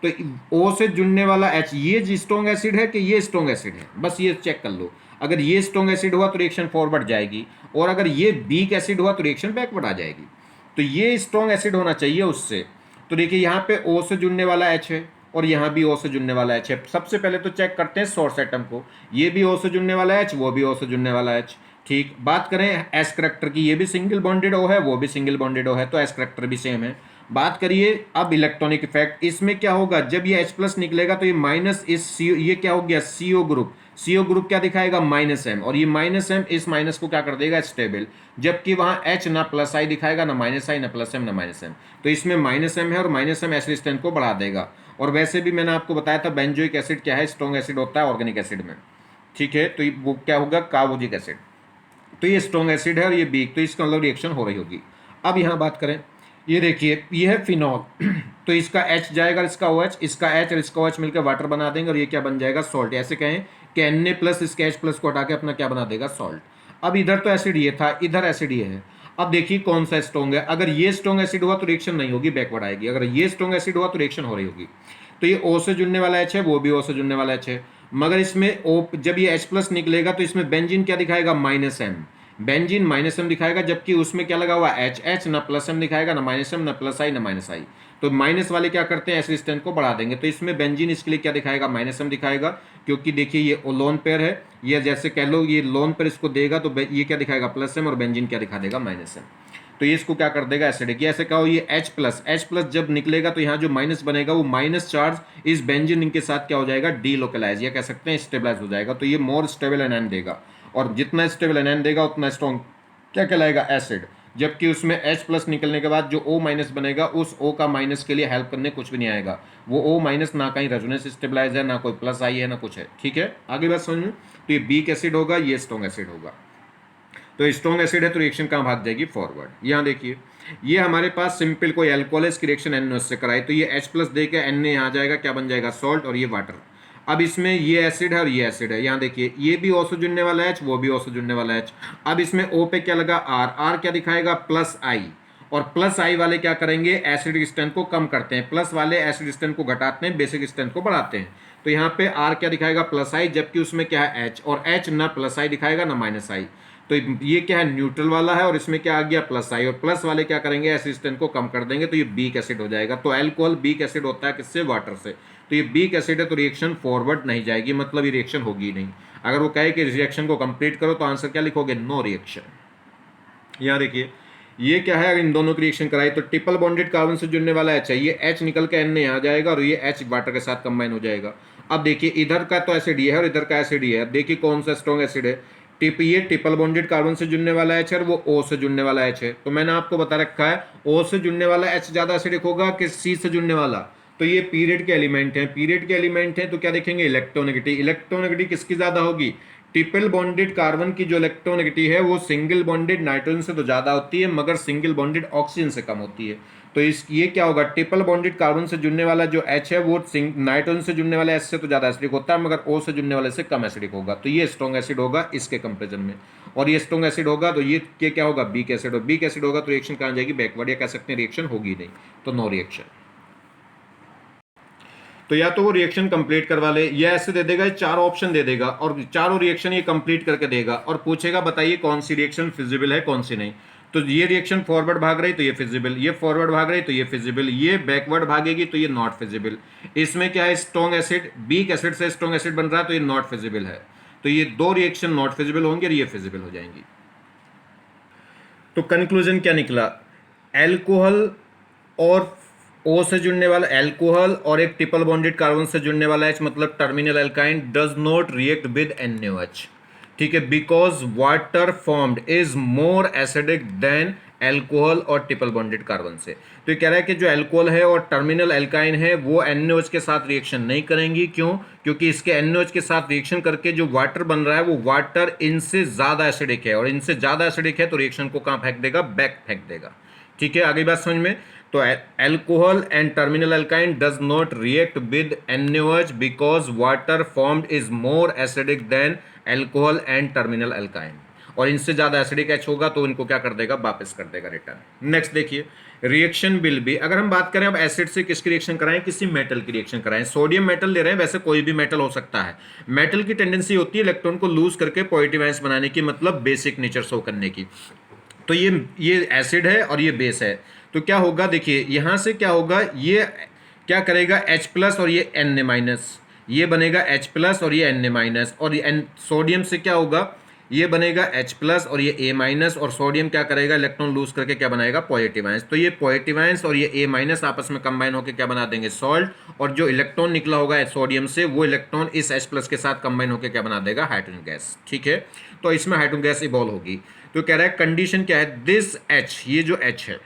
तो O से जुड़ने वाला H ये स्ट्रॉन्ग एसिड है कि ये स्ट्रॉन्ग एसिड है, बस ये चेक कर लो। अगर ये स्ट्रॉन्ग एसिड हुआ तो रिएक्शन फॉरवर्ड जाएगी, और अगर ये वीक एसिड हुआ तो रिएक्शन बैकवर्ड आ जाएगी। तो ये स्ट्रॉन्ग एसिड होना चाहिए उससे। तो देखिए यहाँ पे O से जुड़ने वाला H है और यहाँ भी O से जुड़ने वाला H है। सबसे पहले तो चेक करते हैं सोर्स एटम को, ये भी O से जुड़ने वाला H, वो भी O से जुड़ने वाला H। ठीक, बात करें एस करेक्टर की, ये भी सिंगल बॉन्डेड O है, वो भी सिंगल बॉन्डेड O है, तो एस करेक्टर भी सेम है। बात करिए अब इलेक्ट्रॉनिक इफेक्ट, इसमें क्या होगा जब ये H+ निकलेगा तो ये माइनस इस CO, ये क्या हो गया CO ग्रुप, CO ग्रुप क्या दिखाएगा -M, और ये -M इस माइनस को क्या कर देगा स्टेबल, जबकि वहां H ना +I दिखाएगा, ना -I, ना +M, ना -M, तो इसमें -M है और -M एसिड स्ट्रेंथ को बढ़ा देगा। और वैसे भी मैंने आपको बताया था बेंजोइक एसिड क्या है, स्ट्रॉन्ग एसिड होता है ऑर्गेनिक एसिड में, ठीक है, तो वो क्या होगा कार्बोजिक एसिड, तो ये स्ट्रॉन्ग एसिड है और ये वीक, तो इसका मतलब रिएक्शन हो रही होगी। अब यहाँ बात करें, ये देखिए ये है फिनॉल तो इसका H जाएगा, इसका OH, इसका H और इसका OH मिलकर वाटर बना देंगे और ये क्या बन जाएगा सॉल्ट। ऐसे कहें कि Na प्लस इसके H प्लस को हटा के अपना क्या बना देगा सॉल्ट। अब इधर तो एसिड ये था, इधर एसिड ये है। अब देखिए कौन सा स्ट्रॉन्ग है, अगर ये स्ट्रॉन्ग एसिड हुआ तो रिएक्शन नहीं होगी, बैकवर्ड आएगी, अगर ये स्ट्रॉन्ग एसिड हुआ तो रिएक्शन हो रही होगी। तो ये O से जुड़ने वाला H है, वो भी O से जुड़ने वाला H है, मगर इसमें O जब ये H प्लस निकलेगा तो इसमें बेंजीन क्या दिखाएगा -M, बेंजीन -M दिखाएगा, जबकि उसमें क्या लगा हुआ H ना +M दिखाएगा, ना -M, ना +I, ना -I, तो माइनस वाले क्या करते हैं एसिड स्ट्रेंथ को बढ़ा देंगे। तो इसमें बेंजीन इसके लिए क्या दिखाएगा -M दिखाएगा, क्योंकि देखिए ये लोन पेयर है, ये जैसे कह लो ये लोन पेयर इसको देगा तो ये क्या दिखाएगा +M और बेंजीन क्या दिखा देगा -M, तो ये इसको क्या कर देगा एसिडिक। ऐसे कहो ये H प्लस जब निकलेगा तो यहाँ जो माइनस बनेगा वो माइनस चार्ज इस बेंजीन के साथ क्या हो जाएगा डीलोकलाइज, या कह सकते हैं स्टेबलाइज हो जाएगा, तो ये मोर स्टेबल एनायन देगा, और जितना स्टेबल एनायन देगा उतना स्ट्रॉन्ग क्या कहलाएगा एसिड। जबकि उसमें H प्लस निकलने के बाद जो O माइनस बनेगा उस O का माइनस के लिए हेल्प करने कुछ भी नहीं आएगा, वो O माइनस ना कहीं रेजोनेंस स्टेबलाइज है, ना कोई +I है, ना कुछ है, ठीक है। आगे बात समझ में, तो ये वीक एसिड होगा, ये स्ट्रॉन्ग एसिड होगा। तो स्ट्रॉन्ग एसिड है तो रिएक्शन कहाँ भाग जाएगी फॉरवर्ड। यहाँ देखिए ये हमारे पास सिंपल कोई एल्कोहल है, इसकी रिएक्शन NaOH से कराई तो ये H प्लस दे के Na यहाँ जाएगा, क्या बन जाएगा सॉल्ट, और ये वाटर। अब इसमें ये एसिड है और ये एसिड है, यहाँ देखिए ये भी O से जुड़ने वाला H, वो भी O से जुड़ने वाला H। अब इसमें O पे क्या लगा R क्या दिखाएगा +I, और +I वाले क्या करेंगे एसिडिक स्ट्रेंथ को कम करते हैं, प्लस वाले एसिड स्ट्रेंथ को घटाते हैं, बेसिक स्ट्रेंथ को बढ़ाते हैं। तो यहाँ पे R क्या दिखाएगा +I, जबकि उसमें क्या है H, और H ना +I दिखाएगा ना -I, तो ये क्या है न्यूट्रल वाला है, और इसमें क्या आ गया +I, और प्लस वाले क्या करेंगे एसिड स्ट्रेंथ को कम कर देंगे, तो ये वीक एसिड हो जाएगा। तो अल्कोहल वीक एसिड होता है किससे, वाटर से, तो ये वीक एसिड है तो रिएक्शन फॉरवर्ड नहीं जाएगी, मतलब ये रिएक्शन होगी नहीं। अगर वो कहे कि रिएक्शन को कंप्लीट करो तो आंसर क्या लिखोगे, नो रिएक्शन। यहाँ देखिए ये क्या है, अगर इन दोनों की रिएक्शन कराई तो ट्रिपल बॉन्डेड कार्बन से जुड़ने वाला H है, ये H निकल के Na यहाँ जाएगा और ये H वाटर के साथ कंबाइन हो जाएगा। अब देखिए इधर का तो एसिड ये है और इधर का एसिड ये है, अब देखिए कौन सा स्ट्रॉन्ग एसिड है, ये ट्रिपल बॉन्डेड कार्बन से जुड़ने वाला H है और वो O से जुड़ने वाला H है। तो मैंने आपको बता रखा है O से जुड़ने वाला H ज्यादा एसिडिक होगा कि C से जुड़ने वाला, तो ये पीरियड के एलिमेंट हैं, पीरियड के एलिमेंट हैं तो क्या देखेंगे इलेक्ट्रोनेगेटिव, इलेक्ट्रोनेगेटिव किसकी ज्यादा होगी, ट्रिपल बॉन्डेड कार्बन की जो इलेक्ट्रोनेगेटिव है वो सिंगल बॉन्डेड नाइट्रोजन से तो ज्यादा होती है, मगर सिंगल बॉन्डेड ऑक्सीजन से कम होती है। तो इस ये क्या होगा, ट्रिपल बॉन्डेड कार्बन से जुड़ने वाला जो H है वो नाइट्रोजन से जुड़ने वाले H से तो ज़्यादा एसिडिक होता है, मगर O से जुड़ने वाले से कम एसिडिक होगा, तो ये स्ट्रॉन्ग एसिड होगा इसके कंपेरिजन में। और ये स्ट्रॉन्ग एसिड होगा तो ये क्या होगा वीक एसिड, और वीक एसिड होगा तो रिएक्शन कहाँ जाएगी बैकवर्ड, या कह सकते हैं रिएक्शन होगी नहीं, तो नो रिएक्शन। तो या तो वो रिएक्शन कंप्लीट करवा ले, या ऐसे दे देगा, चार ऑप्शन दे देगा और चारों रिएक्शन ये कंप्लीट करके देगा और पूछेगा बताइए कौन सी रिएक्शन फिजिबल है कौन सी नहीं। तो ये रिएक्शन फॉरवर्ड भाग रही तो ये फिजिबल, ये फॉरवर्ड भाग रही तो ये फिजिबल, ये बैकवर्ड भागेगी तो ये नॉट फिजिबल। इसमें क्या है स्ट्रॉन्ग एसिड वीक एसिड से स्ट्रॉन्ग एसिड बन रहा है तो ये नॉट फिजिबल है, तो ये दो रिएक्शन नॉट फिजिबल होंगे और ये फिजिबल हो जाएंगी। तो कंक्लूजन क्या निकला, एल्कोहल और O से जुड़ने वाला एल्कोहल और एक ट्रिपल बॉन्डेड कार्बन से जुड़ने वाला H मतलब terminal alkyne does not react with NaOH, ठीक है, because water formed is more acidic then alcohol और ट्रिपल बॉन्डेड कार्बन से। तो ये कह रहा है कि जो एल्कोहल है और टर्मिनल एल्काइन है वो NaOH के साथ रिएक्शन नहीं करेंगी, क्यों, क्योंकि इसके NaOH के साथ रिएक्शन करके जो वाटर बन रहा है वो वाटर इनसे ज़्यादा एसिडिक है, और इनसे ज़्यादा एसिडिक है तो रिएक्शन को कहाँ फेंक देगा, बैक फेंक देगा, ठीक है। आगे बात समझ में, तो alcohol and terminal alkyne does not react with NaOH because water formed is more acidic than alcohol and terminal alkyne, और इनसे ज़्यादा एसिडिक H होगा तो इनको क्या कर देगा, वापस कर देगा रिटर्न। नेक्स्ट देखिए रिएक्शन विल बी, अगर हम बात करें अब एसिड से किसकी रिएक्शन कराएं, किसी मेटल की रिएक्शन कराएं, सोडियम मेटल ले रहे हैं, वैसे कोई भी मेटल हो सकता है। मेटल की टेंडेंसी होती है इलेक्ट्रॉन को लूज करके पॉजिटिव आयंस बनाने की, मतलब बेसिक नेचर शो करने की। तो ये एसिड है और ये बेस है, तो क्या होगा देखिए यहां से क्या होगा, ये क्या करेगा H प्लस और ये Na माइनस, ये बनेगा H प्लस और ये Na माइनस, और सोडियम से क्या होगा, ये बनेगा H प्लस और ये A माइनस, और सोडियम क्या करेगा, इलेक्ट्रॉन लूज करके क्या बनाएगा, पॉजिटिव आयंस। तो ये पॉजिटिव आयंस और ये A माइनस आपस में कंबाइन होकर क्या बना देंगे, सॉल्ट, और जो इलेक्ट्रॉन निकला होगा सोडियम से वो इलेक्ट्रॉन इस H प्लस के साथ कंबाइन होकर क्या बना देगा, हाइड्रोजन गैस। ठीक है, तो इसमें हाइड्रोजन गैस इवॉल्व होगी। तो कह रहा है कंडीशन क्या है, दिस H, ये जो H है,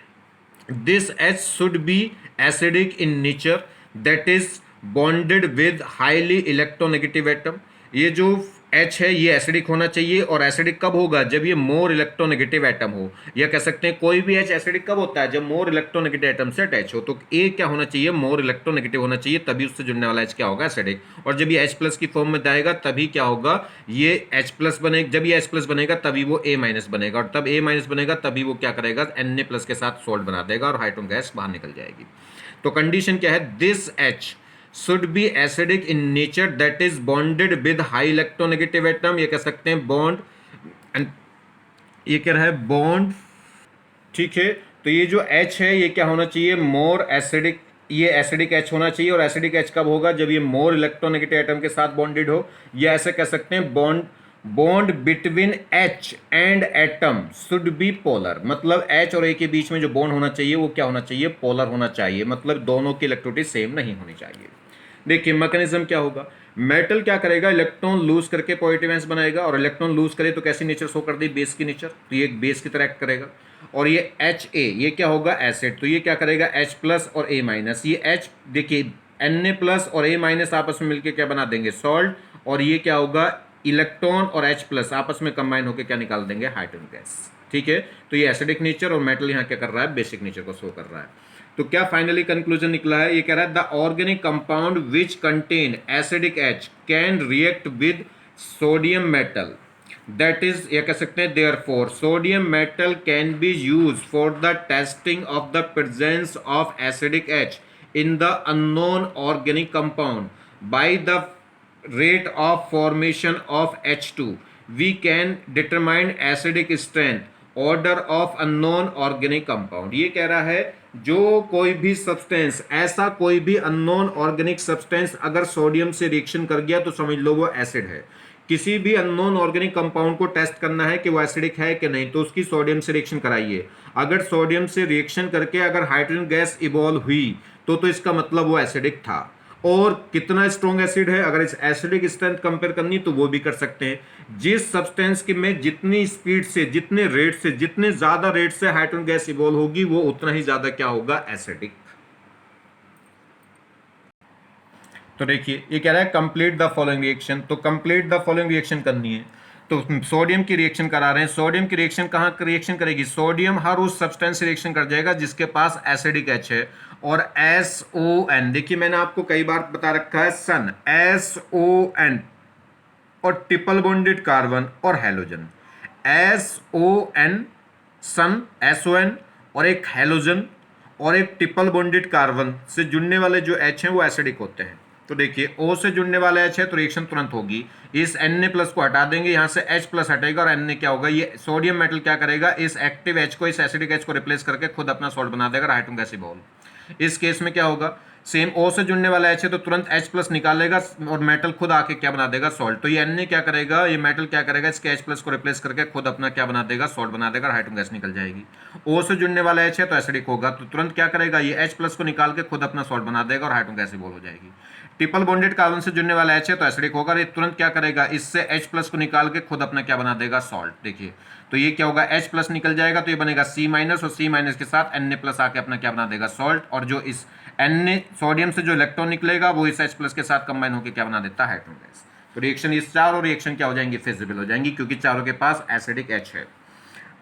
this H should be acidic in nature, that is bonded with highly electronegative atom। ये जो H है ये एसिडिक होना चाहिए, और एसिडिक कब होगा, जब ये मोर इलेक्ट्रोनेगेटिव एटम हो, या कह सकते हैं कोई भी H एसिडिक कब होता है, जब मोर इलेक्ट्रोनेगेटिव एटम से अटैच हो। तो A क्या होना चाहिए, मोर इलेक्ट्रोनेगेटिव होना चाहिए, तभी उससे जुड़ने वाला H क्या होगा, एसिडिक। और जब ये H प्लस की फॉर्म में जाएगा तभी क्या होगा, ये H प्लस बनेगा, जब ये H प्लस बनेगा तभी वो A माइनस बनेगा, और तब A माइनस बनेगा तभी वो क्या करेगा, Na प्लस के साथ सोल्ट बना देगा और हाइड्रोजन गैस बाहर निकल जाएगी। तो कंडीशन क्या है, this H should be acidic in nature, that is bonded with high electronegative atom, ये कह सकते हैं बॉन्ड, एंड ये कह रहा है बॉन्ड। ठीक है, तो ये जो H है ये क्या होना चाहिए, मोर एसिडिक, ये एसिडिक H होना चाहिए, और एसिडिक H कब होगा, जब ये मोर इलेक्ट्रोनेगेटिव एटम के साथ बॉन्डेड हो, या ऐसे कह सकते हैं bond between H and atom should be polar, मतलब H और A के बीच में जो बॉन्ड होना चाहिए वो क्या होना चाहिए, पोलर होना चाहिए, मतलब दोनों की इलेक्ट्रोनिटी सेम नहीं होनी चाहिए। देखिए मैकेनिज्म क्या होगा, मेटल क्या करेगा, इलेक्ट्रॉन लूज करके पॉजिटिव आयंस बनाएगा, और इलेक्ट्रॉन लूज करे तो कैसी नेचर शो कर दी, बेस की नेचर, तो ये एक बेस की तरह एक्ट करेगा। और ये H A ये क्या होगा, एसिड, तो ये क्या करेगा, H प्लस और A माइनस, ये H देखिए Na प्लस और A माइनस आपस में मिलकर क्या बना देंगे, सॉल्ट, और ये क्या होगा, इलेक्ट्रॉन और H प्लस आपस में कंबाइन होकर क्या निकाल देंगे, हाइड्रोजन गैस। ठीक है, तो ये एसिडिक नेचर, और मेटल यहाँ क्या कर रहा है, बेसिक नेचर को शो कर रहा है। तो क्या फाइनली कंक्लूजन निकला है, ये कह रहा है the organic compound which contain acidic H can react with sodium metal, that is, ये कह सकते हैं therefore sodium metal can be use for the testing of the presence of acidic H in the unknown organic compound by the rate of formation of H2 we can determine acidic strength order of unknown organic compound। ये कह रहा है जो कोई भी substance, ऐसा कोई भी अननोन ऑर्गेनिक सब्सटेंस अगर सोडियम से रिएक्शन कर गया तो समझ लो वो एसिड है। किसी भी अननोन ऑर्गेनिक कंपाउंड को टेस्ट करना है कि वो एसिडिक है कि नहीं, तो उसकी सोडियम से रिएक्शन कराइए। अगर सोडियम से रिएक्शन करके अगर हाइड्रोजन गैस इवॉल्व हुई तो इसका मतलब वो एसिडिक था। और कितना स्ट्रॉन्ग एसिड है, अगर इस एसिडिक स्ट्रेंथ कंपेयर करनी तो वो भी कर सकते हैं। जिस सब्सटेंस की में जितनी स्पीड से, जितने रेट से, जितने ज्यादा रेट से हाइड्रोजन गैस इवॉल्व होगी वो उतना ही ज्यादा क्या होगा, एसिडिक। तो देखिए ये कह रहा है कंप्लीट द फॉलोइंग रिएक्शन, तो कंप्लीट द फॉलोइंग रिएक्शन करनी है। तो सोडियम की रिएक्शन करा रहे हैं, सोडियम की रिएक्शन कहाँ रिएक्शन करेगी, सोडियम हर उस सब्सटेंस से रिएक्शन कर जाएगा जिसके पास एसिडिक H है, और SON, देखिए मैंने आपको कई बार बता रखा है, सन SON, और ट्रिपल बॉन्डेड कार्बन और हैलोजन, SON सन, SON और एक हैलोजन और एक ट्रिपल बॉन्डेड कार्बन से जुड़ने वाले जो H हैं वो एसिडिक होते हैं। तो देखिए O से जुड़ने वाला H है तो रिएक्शन तुरंत होगी, इस Na प्लस को हटा देंगे, यहाँ से H प्लस हटेगा और Na क्या होगा, ये सोडियम मेटल क्या करेगा, इस एक्टिव H को, इस एसिडिक H को रिप्लेस करके खुद अपना सॉल्ट बना देगा, हाइड्रोजन गैस इवॉल्व। इस केस में क्या होगा, सेम O से जुड़ने वाला H है तो तुरंत H प्लस निकालेगा और मेटल खुद आके क्या बना देगा, सॉल्ट। तो ये Na क्या करेगा, ये मेटल क्या करेगा, इसके H प्लस को रिप्लेस करके खुद अपना क्या बना देगा, सॉल्ट बना देगा, हाइड्रोजन गैस निकल जाएगी। O से जुड़ने वाला H है तो एसिडिक होगा, तो तुरंत क्या करेगा, ये H प्लस को निकाल के खुद अपना सॉल्ट बना देगा और हाइड्रोजन गैस इवॉल्व हो जाएगी। ट्रिपल बॉन्डेड कार्बन से जुड़ने वाला H है तो एसिडिक होगा, ये तुरंत क्या करेगा, इससे H प्लस को निकाल के खुद अपना क्या बना देगा, सॉल्ट। देखिए तो ये क्या होगा, H प्लस निकल जाएगा तो ये बनेगा C माइनस, और C माइनस के साथ Na प्लस आके अपना क्या बना देगा, सॉल्ट। और जो इस Na सोडियम से जो इलेक्ट्रॉन निकलेगा वो इस H प्लस के साथ कंबाइन होकर क्या बना देता है, हाइड्रोजन गैस। तो रिएक्शन, इस चारों रिएक्शन क्या हो जाएंगी, फिजिबल हो जाएंगी, क्योंकि चारों के पास एसिडिक H है।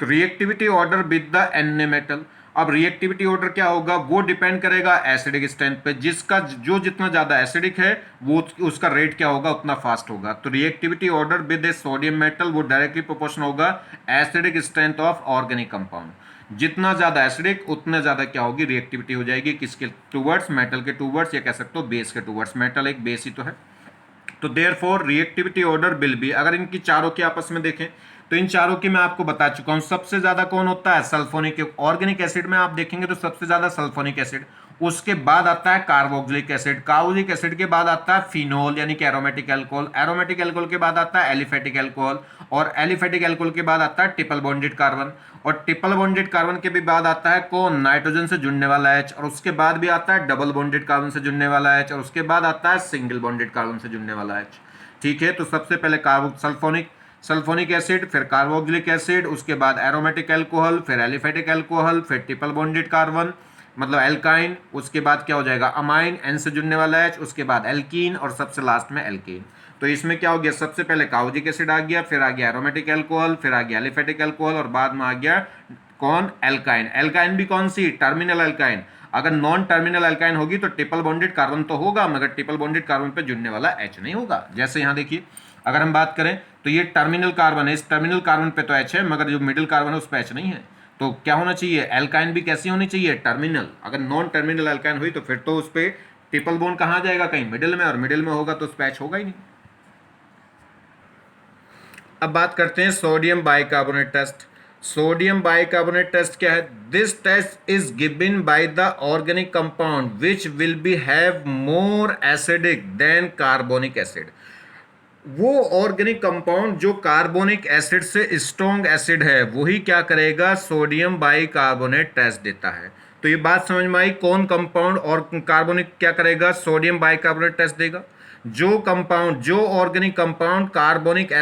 तो reactivity order with the Na metal, अब रिएक्टिविटी ऑर्डर क्या होगा, वो डिपेंड करेगा एसिडिक स्ट्रेंथ पे, जिसका जो जितना ज्यादा एसिडिक है वो उसका रेट क्या होगा, उतना फास्ट होगा। तो reactivity order with A sodium metal वो डायरेक्टली प्रोपोर्शनल होगा acidic strength of organic compound. जितना ज्यादा एसिडिक उतना ज्यादा क्या होगी, रिएक्टिविटी हो जाएगी, किसके टूवर्ड्स, मेटल के टूवर्ड्स, या कह सकते हो बेस के टूवर्ड्स, मेटल एक बेस ही तो है। तो therefore reactivity order will be, अगर इनकी चारों के आपस में देखें तो इन चारों की मैं आपको बता चुका हूं। सबसे ज्यादा कौन होता है? सल्फोनिक। ऑर्गेनिक एसिड में आप देखेंगे तो सबसे ज्यादा सल्फोनिक एसिड, उसके बाद आता है कार्बोक्सिलिक एसिड, कार्बोक्सिलिक एसिड के बाद आता है फिनोल यानी कि एरोमेटिक अल्कोहल, एरोमेटिक अल्कोहल के बाद आता है एलिफेटिक अल्कोहल, और एलिफेटिक अल्कोहल के बाद आता है ट्रिपल बॉन्डेड कार्बन, और ट्रिपल बॉन्डेड कार्बन के भी बाद आता है कौन? नाइट्रोजन से जुड़ने वाला एच, और उसके बाद भी आता है डबल बॉन्डेड कार्बन से जुड़ने वाला एच, और उसके बाद आता है सिंगल बॉन्डेड कार्बन से जुड़ने वाला एच। ठीक है, तो सबसे पहले सल्फोनिक एसिड, फिर कार्बोक्सिलिक एसिड, उसके बाद एरोमेटिक अल्कोहल, फिर एलिफेटिक अल्कोहल, फिर ट्रिपल बॉन्डेड कार्बन मतलब एल्काइन, उसके बाद क्या हो जाएगा? अमाइन, एन से जुड़ने वाला एच, उसके बाद एल्कीन, और सबसे लास्ट में एल्कीन। तो इसमें क्या हो गया? सबसे पहले कार्बोक्सिलिक एसिड आ गया, फिर आ गया एरोमेटिक अल्कोहल, फिर आ गया एलिफेटिक अल्कोहल, और बाद में आ गया कौन? एल्काइन। एल्काइन भी कौन सी? Terminal alkyne. अगर नॉन टर्मिनल एल्काइन होगी तो ट्रिपल बॉन्डेड कार्बन तो होगा, मगर ट्रिपल बॉन्डेड कार्बन पे जुड़ने वाला एच नहीं होगा। जैसे यहाँ देखिए, अगर हम बात करें तो ये टर्मिनल कार्बन है, इस टर्मिनल कार्बन पे तो एच है, मगर जो मिडिल कार्बन है उस पर एच नहीं है। तो क्या होना चाहिए? एल्काइन भी कैसी होनी चाहिए? टर्मिनल। अगर नॉन टर्मिनल एल्काइन हुई तो फिर तो उस पर ट्रिपल बॉन्ड कहाँ जाएगा? कहीं मिडिल में, और मिडिल में होगा तो उस पर एच होगा ही नहीं। अब बात करते हैं sodium bicarbonate test. Sodium bicarbonate test क्या है? This test is given by the organic compound which will be have more acidic than carbonic acid. वो ऑर्गेनिक कंपाउंड जो कार्बोनिक एसिड से स्ट्रॉन्ग एसिड है वही क्या करेगा? सोडियम बाइकार्बोनेट टेस्ट देता है। तो ये बात समझ में आई, कौन कंपाउंड और कार्बोनिक क्या करेगा? सोडियम बाइकार्बोनेट टेस्ट देगा। जो ऑर्गेनिक कंपाउंड कार्बोनिक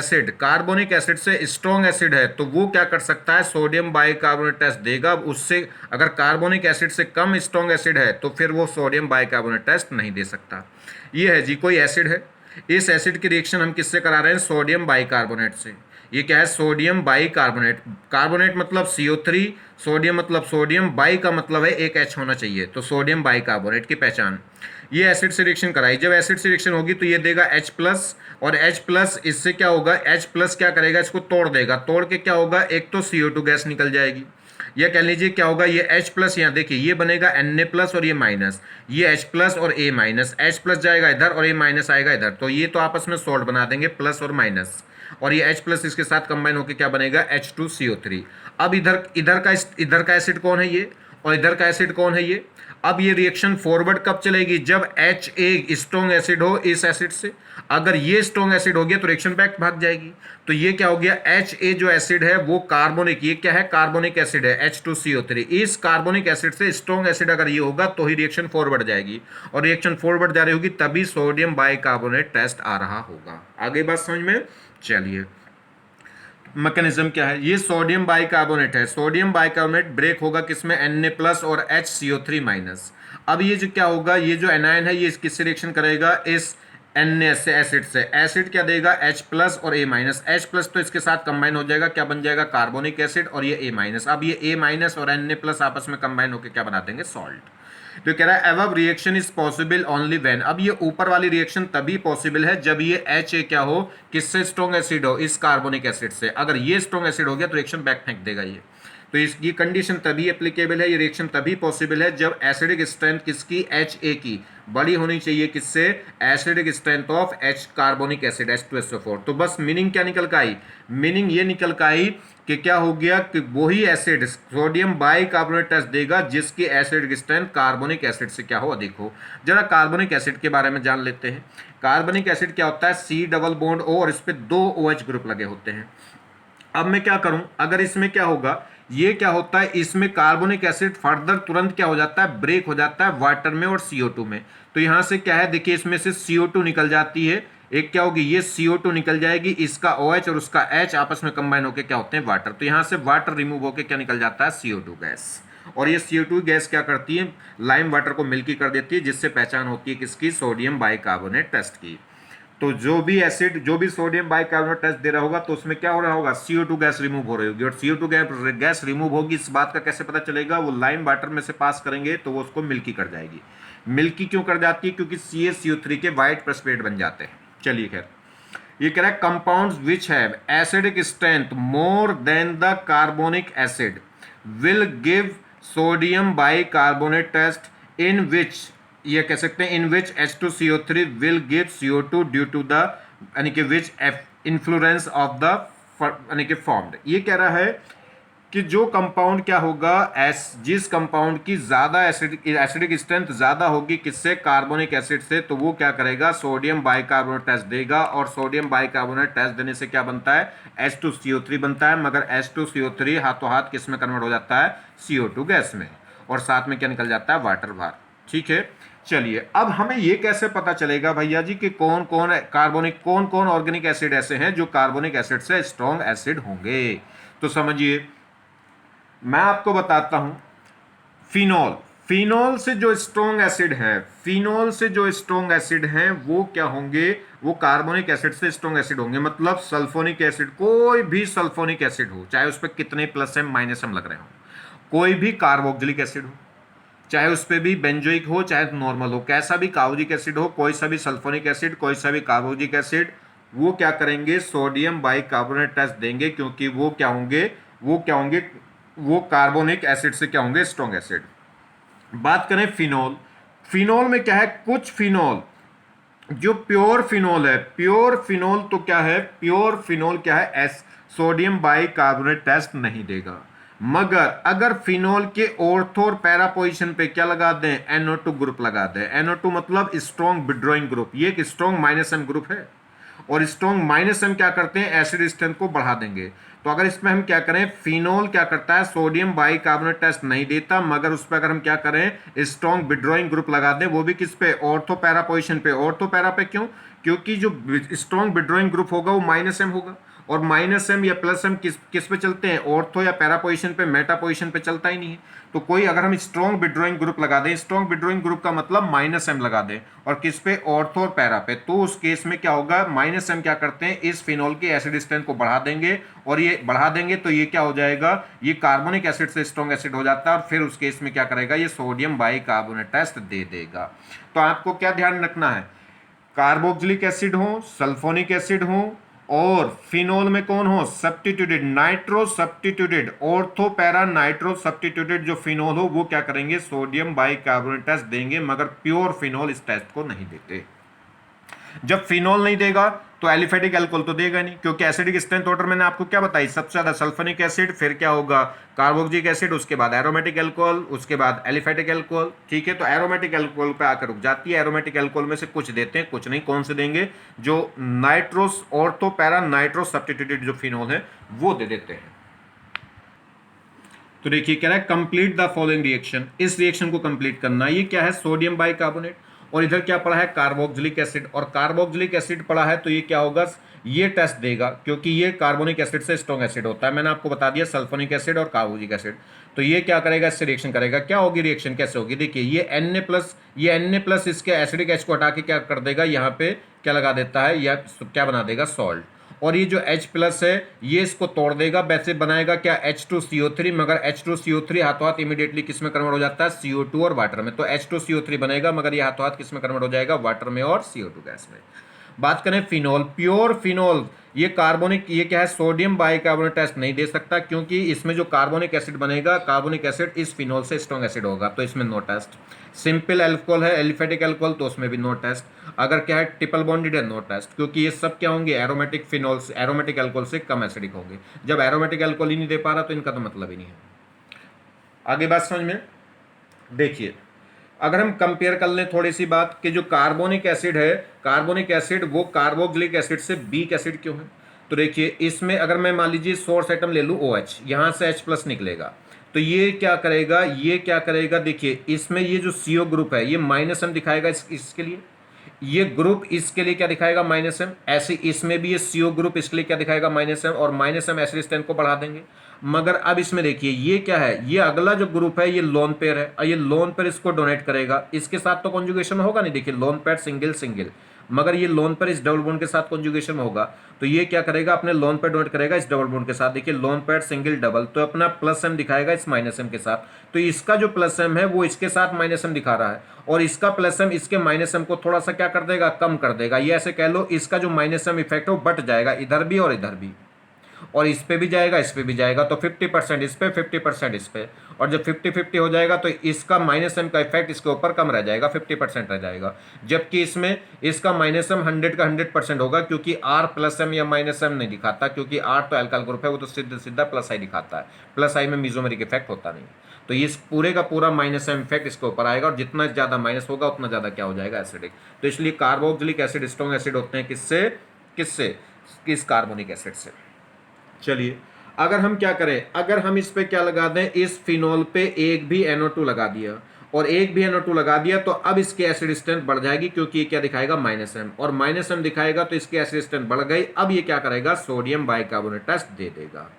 एसिड से स्ट्रॉन्ग एसिड है तो वो क्या कर सकता है? सोडियम बाइकार्बोनेट टेस्ट देगा। उससे अगर कार्बोनिक एसिड से कम स्ट्रॉन्ग एसिड है तो फिर वो सोडियम बाइकार्बोनेट टेस्ट नहीं दे सकता। ये है जी, कोई एसिड है, इस एसिड की रिएक्शन हम किससे करा रहे हैं? सोडियम बाइकार्बोनेट से। ये क्या है? Sodium bicarbonate. कार्बोनेट मतलब CO3, सोडियम मतलब सोडियम, बाई का मतलब है एक H होना चाहिए, तो सोडियम बाइकार्बोनेट की पहचान। ये एसिड से रिएक्शन कराई, जब एसिड से रिएक्शन होगी तो ये देगा H+, और H+ इससे क्या होगा? H+ क्या करेगा? इसको तोड़ देगा, तोड़ के क्या होगा? एक तो CO2 गैस निकल जाएगी, या कह लीजिए क्या होगा? ये H+, यहाँ देखिए ये बनेगा Na+ और ये माइनस, ये H+ और A-, H+ जाएगा इधर और A- आएगा इधर, तो ये तो आपस में सॉल्ट बना देंगे प्लस और माइनस, और ये H+ इसके साथ कंबाइन होकर क्या बनेगा? H2CO3। अब इधर का एसिड कौन है? ये, और इधर का एसिड कौन है? ये। अब ये रिएक्शन फॉरवर्ड कब चलेगी? जब Ha स्ट्रॉन्ग एसिड हो इस एसिड से। अगर ये स्ट्रॉन्ग एसिड हो गया तो रिएक्शन बैक भाग जाएगी। तो ये क्या हो गया? Ha जो एसिड है वो कार्बोनिक, ये क्या है? कार्बोनिक एसिड है H2CO3। इस कार्बोनिक एसिड से स्ट्रॉन्ग एसिड अगर ये होगा तो ही रिएक्शन फॉरवर्ड जाएगी, और रिएक्शन फॉरवर्ड जा रही होगी तभी सोडियम बाइकार्बोनेट टेस्ट आ रहा होगा। आगे बात समझ में? चलिए, मैकेनिज्म क्या है? ये सोडियम बाइकार्बोनेट है, सोडियम बाइकार्बोनेट ब्रेक होगा किसमें? Na+ और HCO3-। अब ये जो क्या होगा? ये जो एनायन है ये किससे रिएक्शन करेगा? इस Na से, एसिड से। एसिड क्या देगा? H+ और A-। H+ तो इसके साथ कंबाइन हो जाएगा, क्या बन जाएगा? कार्बोनिक एसिड, और ये A-। अब ये A- और Na+ आपस में कंबाइन होकर क्या बना देंगे? सॉल्ट। तो कह रहा है एवब reaction is possible only when. अब ये ऊपर वाली रिएक्शन तभी पॉसिबल है जब ये Ha क्या हो? किससे स्ट्रॉन्ग एसिड हो? इस कार्बोनिक एसिड से। अगर ये स्ट्रॉन्ग एसिड हो गया तो रिएक्शन बैक फेंक देगा ये। तो ये कंडीशन तभी एप्लीकेबल है, ये रिएक्शन तभी पॉसिबल है जब एसिडिक स्ट्रेंथ किसकी? Ha की बड़ी होनी चाहिए, किससे? Acidic strength of H carbonic acid H2SO4। तो बस मीनिंग क्या निकल का आई? मीनिंग ये निकल का आई कि क्या हो गया कि वही एसिड सोडियम बाइकार्बोनेट टेस्ट देगा जिसकी एसिडिक स्ट्रेंथ कार्बोनिक एसिड से क्या हो? अधिक हो। जरा कार्बोनिक एसिड के बारे में जान लेते हैं। कार्बोनिक एसिड क्या होता है? C+O और इस पे 2 OH ग्रुप लगे होते हैं। अब मैं क्या करूं? अगर इसमें क्या होगा? ये क्या होता है? इसमें कार्बोनिक एसिड फर्दर तुरंत क्या हो जाता है? ब्रेक हो जाता है वाटर में और CO2 में। तो यहां से क्या है? देखिए इसमें से CO2 निकल जाती है, एक क्या होगी? ये CO2 निकल जाएगी, इसका OH और उसका H आपस में कंबाइन होकर क्या होते हैं? वाटर। तो यहां से वाटर रिमूव होकर क्या निकल जाता है? CO2 gas. और ये CO2 गैस क्या करती है? लाइम वाटर को मिल्की कर देती है, जिससे पहचान होती है किसकी? सोडियम बाइकार्बोनेट टेस्ट की। तो जो भी एसिड, जो भी सोडियम बाइकार्बोनेट टेस्ट दे रहा होगा तो उसमें क्या हो रहा होगा? CO2 गैस रिमूव हो रही होगी, और CO2 गैस रिमूव होगी, इस बात का कैसे पता चलेगा? वो लाइम वाटर में से पास करेंगे तो वो उसको मिल्की कर जाएगी। मिल्की क्यों कर जाती है? क्योंकि CaCO3 के व्हाइट प्रेसिपिटेट बन जाते हैं। चलिए खैर, ये कह रहा है compounds which have acidic strength more than the carbonic acid will give sodium bicarbonate test in which, ये कह सकते हैं in which H2CO3 will give CO2 due to the, यानी कि विच इन्फ्लुएंस ऑफ द यानी कि फॉर्म्ड। ये कह रहा है कि जो कंपाउंड क्या होगा, जिस कंपाउंड की ज्यादा एसिडिक स्ट्रेंथ ज्यादा होगी किससे, कार्बोनिक एसिड से, तो वो क्या करेगा, सोडियम बाइकार्बोनेट टेस्ट देगा। और सोडियम बाइकार्बोनेट टेस्ट देने से क्या बनता है, H2CO3 बनता है। मगर H2CO3 हाथों हाथ किस में कन्वर्ट हो जाता है, CO2 गैस में, और साथ में क्या निकल जाता है, वाटर बाहर। ठीक है, चलिए अब हमें ये कैसे पता चलेगा भैया जी कि कौन कौन ऑर्गेनिक एसिड ऐसे हैं जो कार्बोनिक एसिड से स्ट्रॉन्ग एसिड होंगे। तो समझिए, मैं आपको बताता हूं, फिनॉल, फिनॉल से जो स्ट्रॉन्ग एसिड है, फिनॉल से जो स्ट्रॉन्ग एसिड हैं वो क्या होंगे, वो कार्बोनिक एसिड से स्ट्रॉन्ग एसिड होंगे। मतलब सल्फोनिक एसिड, कोई भी सल्फोनिक एसिड हो, चाहे उस पर कितने प्लस एम माइनस एम लग रहे हो, कोई भी कार्बोक्सिलिक एसिड हो, चाहे उस पर भी बेंजोइक हो चाहे नॉर्मल हो, कैसा भी कार्बोजिक एसिड हो, कोई सा भी सल्फोनिक एसिड, कोई सा भी कार्बोजिक एसिड, वो क्या करेंगे, सोडियम बाइकार्बोनेट टेस्ट देंगे, क्योंकि वो क्या होंगे, वो कार्बोनिक एसिड से क्या होंगे, स्ट्रॉन्ग एसिड। बात करें फिनॉल, फिनॉल में क्या है, कुछ फिनॉल जो प्योर फिनॉल है, प्योर फिनॉल तो क्या है, प्योर फिनॉल क्या है, एस सोडियम बाइकार्बोनेट टेस्ट नहीं देगा। मगर अगर फिनॉल के ऑर्थो और पैरा पोजीशन पे क्या लगा दें, NO2 ग्रुप लगा दें, NO2 मतलब स्ट्रॉन्ग विड्रॉइंग ग्रुप, ये एक स्ट्रॉन्ग माइनस एम ग्रुप है, और स्ट्रॉन्ग माइनस एम क्या करते हैं, एसिड स्ट्रेंथ को बढ़ा देंगे। तो अगर इसमें हम क्या करें, फिनॉल क्या करता है, सोडियम बाइकार्बोनेट टेस्ट नहीं देता, मगर उस पर अगर हम क्या करें, स्ट्रॉन्ग विड्रॉइंग ग्रुप लगा दें, वो भी किस पे, ऑर्थो पैरा पोजीशन पे। ऑर्थो पैरा पे क्यों, क्योंकि जो स्ट्रॉन्ग विड्रॉइंग ग्रुप होगा वो माइनस एम होगा, और माइनस एम या प्लस एम किस पे चलते हैं, ऑर्थो या पैरा पोजीशन पे, मेटा पोजीशन पे चलता ही नहीं है। तो कोई अगर हम स्ट्रॉन्ग विड्रॉइंग ग्रुप लगा दें, स्ट्रॉन्ग विड्रॉइंग ग्रुप का मतलब माइनस एम लगा दें, और किस पे, ऑर्थो और पैरा पे, तो उस केस में क्या होगा, माइनस एम क्या करते हैं, इस फिनॉल के एसिड स्ट्रेंथ को बढ़ा देंगे, और ये बढ़ा देंगे तो ये क्या हो जाएगा, ये कार्बोनिक एसिड से स्ट्रॉन्ग एसिड हो जाता है, और फिर उस केस में क्या करेगा, ये सोडियम बाइकार्बोनेट टेस्ट दे देगा। तो आपको क्या ध्यान रखना है, कार्बोक्सिलिक एसिड हो, सल्फोनिक एसिड हो, और फिनॉल में कौन हो, substituted, nitro substituted, ortho para nitro substituted जो फिनॉल हो, वो क्या करेंगे, सोडियम बाइकार्बोनेट टेस्ट देंगे, मगर प्योर फिनॉल इस टेस्ट को नहीं देते। जब फिनॉल नहीं देगा तो एलिफेटिक अल्कोहल तो देगा नहीं, क्योंकि एसिडिक स्ट्रेंथ ऑर्डर मैंने आपको क्या बताई, सबसे ज्यादा सल्फोनिक एसिड, फिर क्या होगा, कार्बोक्सिलिक एसिड, उसके बाद एरोमेटिक अल्कोहल, उसके बाद एलिफेटिक अल्कोहल। ठीक है, तो एरोमेटिक अल्कोहल पे आकर रुक जाती है। एरोमेटिक अल्कोहल में से कुछ देते हैं, कुछ नहीं। कौन से देंगे, जो nitrous ortho para nitro substituted जो फिनॉल है वो दे देते हैं। तो देखिए कह रहा है कंप्लीट द फॉलोइंग रिएक्शन, इस रिएक्शन को कंप्लीट करना। ये क्या है, सोडियम बाइकार्बोनेट, और इधर क्या पड़ा है, कार्बोक्सिलिक एसिड, और कार्बोक्सिलिक एसिड पड़ा है, तो ये क्या होगा, ये टेस्ट देगा, क्योंकि ये कार्बोनिक एसिड से स्ट्रॉन्ग एसिड होता है। मैंने आपको बता दिया सल्फोनिक एसिड और कार्बोक्सिलिक एसिड। तो ये क्या करेगा, इससे रिएक्शन करेगा। क्या होगी रिएक्शन, कैसे होगी, देखिए ये Na प्लस इसके एसिडिक एच को हटा के क्या कर देगा, यहाँ पे क्या लगा देता है, या क्या बना देगा, सॉल्ट। और ये जो H प्लस है ये इसको तोड़ देगा, वैसे बनाएगा क्या, H2CO3, मगर H2CO3 हाथों हाथ इमीडिएटली किस में कन्वर्ट हो जाता है, CO2 और वाटर में। तो H2CO3 बनेगा, मगर ये हाथों हाथ किस में कन्वर्ट हो जाएगा, वाटर में और CO2 गैस में। बात करें फिनॉल, प्योर फिनॉल, ये कार्बोनिक, ये क्या है, सोडियम बाइकार्बोनेट टेस्ट नहीं दे सकता, क्योंकि इसमें जो कार्बोनिक एसिड बनेगा, कार्बोनिक एसिड इस फिनॉल से स्ट्रॉन्ग एसिड होगा, तो इसमें नो टेस्ट। सिंपल अल्कोहल है, एलिफेटिक अल्कोहल, तो उसमें भी नो टेस्ट। अगर क्या है, ट्रिपल बॉन्डेड है, नो टेस्ट, क्योंकि ये सब क्या होंगे, एरोमेटिक फिनॉल, एरोमेटिक अल्कोहल से कम एसिडिक होंगे। जब एरोमेटिक अल्कोहल ही नहीं दे पा रहा तो इनका तो मतलब ही नहीं है। आगे बात समझ में, देखिए अगर हम कंपेयर कर लें थोड़ी सी बात, कि जो कार्बोनिक एसिड है, कार्बोनिक एसिड वो कार्बोक्सिलिक एसिड से वीक एसिड क्यों है। तो देखिए इसमें अगर मैं मान लीजिए सोर्स आइटम ले लूँ OH, यहाँ से H प्लस निकलेगा, तो ये क्या करेगा, ये क्या करेगा, देखिए इसमें ये जो CO ग्रुप है ये माइनस एम दिखाएगा, इसके लिए ये ग्रुप इसके लिए क्या दिखाएगा, माइनस एम। ऐसे इसमें भी ये CO ग्रुप इसके लिए क्या दिखाएगा, माइनस एम, और माइनस एम एसिड स्ट्रेंथ को बढ़ा देंगे। मगर अब इसमें देखिए ये क्या है, ये अगला जो ग्रुप है ये लोन पेयर है, और ये लोन पेयर इसको डोनेट करेगा, इसके साथ तो कॉन्जुगेशन होगा नहीं। देखिए लोन पेयर सिंगल सिंगल, मगर ये लोन पेयर इस डबल बॉन्ड के साथ कॉन्जुगेशन होगा, तो ये क्या करेगा, अपने लोन पेयर डोनेट करेगा इस डबल बॉन्ड के साथ। देखिए लोन पेयर सिंगल डबल, तो अपना प्लस एम दिखाएगा इस माइनस एम के साथ, तो इसका जो प्लस एम है वो इसके साथ माइनस एम दिखा रहा है, और इसका प्लस एम इसके माइनस एम को थोड़ा सा क्या कर देगा, कम कर देगा। ये ऐसे कह लो इसका जो माइनस एम इफेक्ट है वो बट जाएगा, इधर भी और इधर भी। और इस पे भी जाएगा, इस पे भी जाएगा, तो 50% इस पे, 50% इस पे, और जब 50-50 हो जाएगा तो इसका माइनस एम का इफेक्ट इसके ऊपर कम रह जाएगा, 50% रह जाएगा। जबकि इसमें इसका माइनस एम 100 का 100% होगा, क्योंकि आर प्लस एम या माइनस एम नहीं दिखाता, क्योंकि आर तो एल्काइल ग्रुप है, वो तो सीधा सीधा प्लस आई दिखाता है, प्लस आई में मेसोमेरिक इफेक्ट होता नहीं। तो ये पूरे का पूरा माइनस एम इफेक्ट इसके ऊपर आएगा, और जितना ज्यादा माइनस होगा उतना ज्यादा क्या हो जाएगा, एसिडिक। तो इसलिए कार्बोक्सिलिक एसिड स्ट्रॉन्ग एसिड होते हैं किससे, किससे, किस कार्बोनिक एसिड से। चलिए अगर हम क्या करें, अगर हम इस पे क्या लगा दें, इस फिनोल पे एक भी NO2 लगा दिया और एक भी NO2 लगा दिया, तो अब इसकी एसिड स्ट्रेंथ बढ़ जाएगी, क्योंकि ये क्या दिखाएगा, माइनस एम, और माइनस एम दिखाएगा तो इसकी एसिड स्ट्रेंथ बढ़ गई। अब ये क्या करेगा, सोडियम बाइकार्बोनेट टेस्ट दे देगा।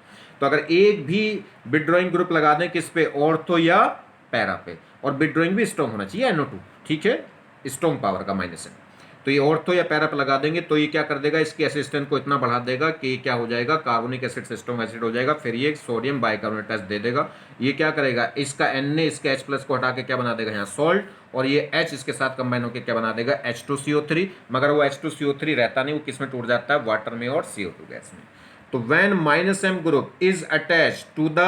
तो अगर एक भी विड्रॉइंग ग्रुप लगा दें किस पे, ऑर्थो या पैरा पे, और विड्रॉइंग भी स्ट्रॉन्ग होना चाहिए NO2, ठीक है, स्ट्रॉन्ग पावर का माइनस एम। तो ये ऑर्थो या पैरा पे लगा देंगे तो ये क्या कर देगा, इसकी एसिड को इतना बढ़ा देगा कि क्या हो जाएगा, कार्बोनिक एसिड से स्ट्रॉन्ग एसिड हो जाएगा। फिर ये सोडियम बाइकार्बोनेट टेस्ट दे देगा। ये क्या करेगा, इसका Na इसके H प्लस को हटा के क्या बना देगा, यहाँ सॉल्ट, और ये H इसके साथ कंबाइन होकर क्या बना देगा, H2CO3। मगर वो H2CO3 रहता नहीं, वो किस में टूट जाता है, वाटर में और CO2 गैस में। तो when minus M group is attach to the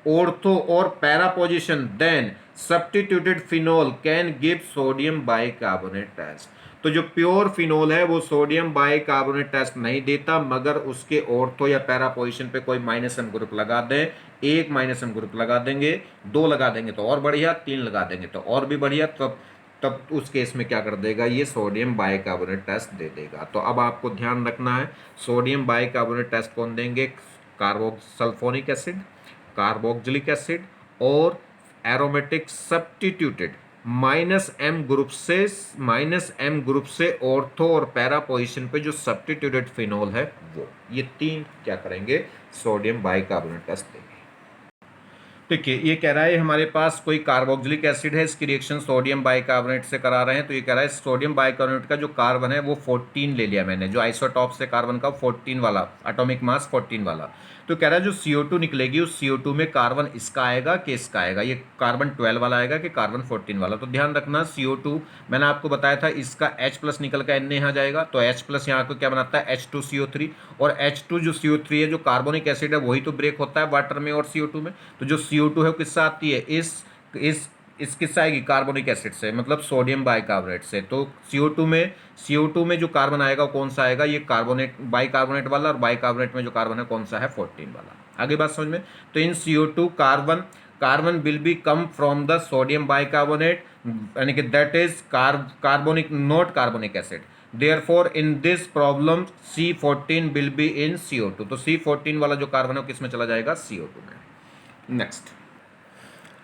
ortho और para position, then substituted phenol can give sodium bicarbonate test. तो जो प्योर फिनोल है वो सोडियम बाइकार्बोनेट टेस्ट नहीं देता, मगर उसके ऑर्थो या पैरा पोजिशन पे कोई माइनस एम ग्रुप लगा दें, एक माइनस एम ग्रुप लगा देंगे, दो लगा देंगे तो और बढ़िया, तीन लगा देंगे तो और भी बढ़िया, तब उस केस में क्या कर देगा, ये सोडियम बाइकार्बोनेट टेस्ट दे देगा। तो अब आपको ध्यान रखना है, सोडियम बाइकार्बोनेट टेस्ट कौन देंगे, सल्फोनिक एसिड, कार्बोक्सिलिक एसिड और aromatic substituted minus M group से ऑर्थो और पैरा पोजिशन पे जो सब्स्टिट्यूटेड फिनोल है वो, ये तीन क्या करेंगे, सोडियम बाइकार्बोनेट टेस्ट देंगे। देखिए ये कह रहा है हमारे पास कोई कार्बोक्सिलिक एसिड है, इसकी रिएक्शन सोडियम बाइकार्बोनेट से करा रहे हैं। तो ये कह रहा है सोडियम बाइकार्बोनेट का जो कार्बन है वो 14 ले लिया मैंने, जो आइसोटॉप से कार्बन का 14 वाला, एटॉमिक मास 14 वाला। तो कह रहा है जो CO2 निकलेगी उस CO2 में कार्बन इसका आएगा कि इसका आएगा, ये कार्बन 12 वाला आएगा कि कार्बन 14 वाला। तो ध्यान रखना CO2 मैंने आपको बताया था इसका H प्लस निकल कर Na यहाँ जाएगा, तो H प्लस यहाँ को क्या बनाता है, H2CO3, और H2 जो CO3 है जो कार्बोनिक एसिड है वही तो ब्रेक होता है वाटर में और CO2 में। तो जो CO2 है वो किससे आती है, इस किससे आएगी, कार्बोनिक एसिड से, मतलब सोडियम बाइकार्बोनेट से। तो CO2 में जो कार्बन आएगा कौन सा आएगा, ये कार्बोनेट बाइकार्बोनेट वाला, और बाइकार्बोनेट में जो कार्बन है कौन सा है, 14 वाला। आगे बात समझ में। तो इन CO2 carbon will be come from the sodium bicarbonate, यानी कि that is carbonic not carbonic acid. Therefore in this problem C14 will be in CO2। तो C14 वाला जो कार्बन है वो किस में चला जाएगा, CO2 में। नेक्स्ट,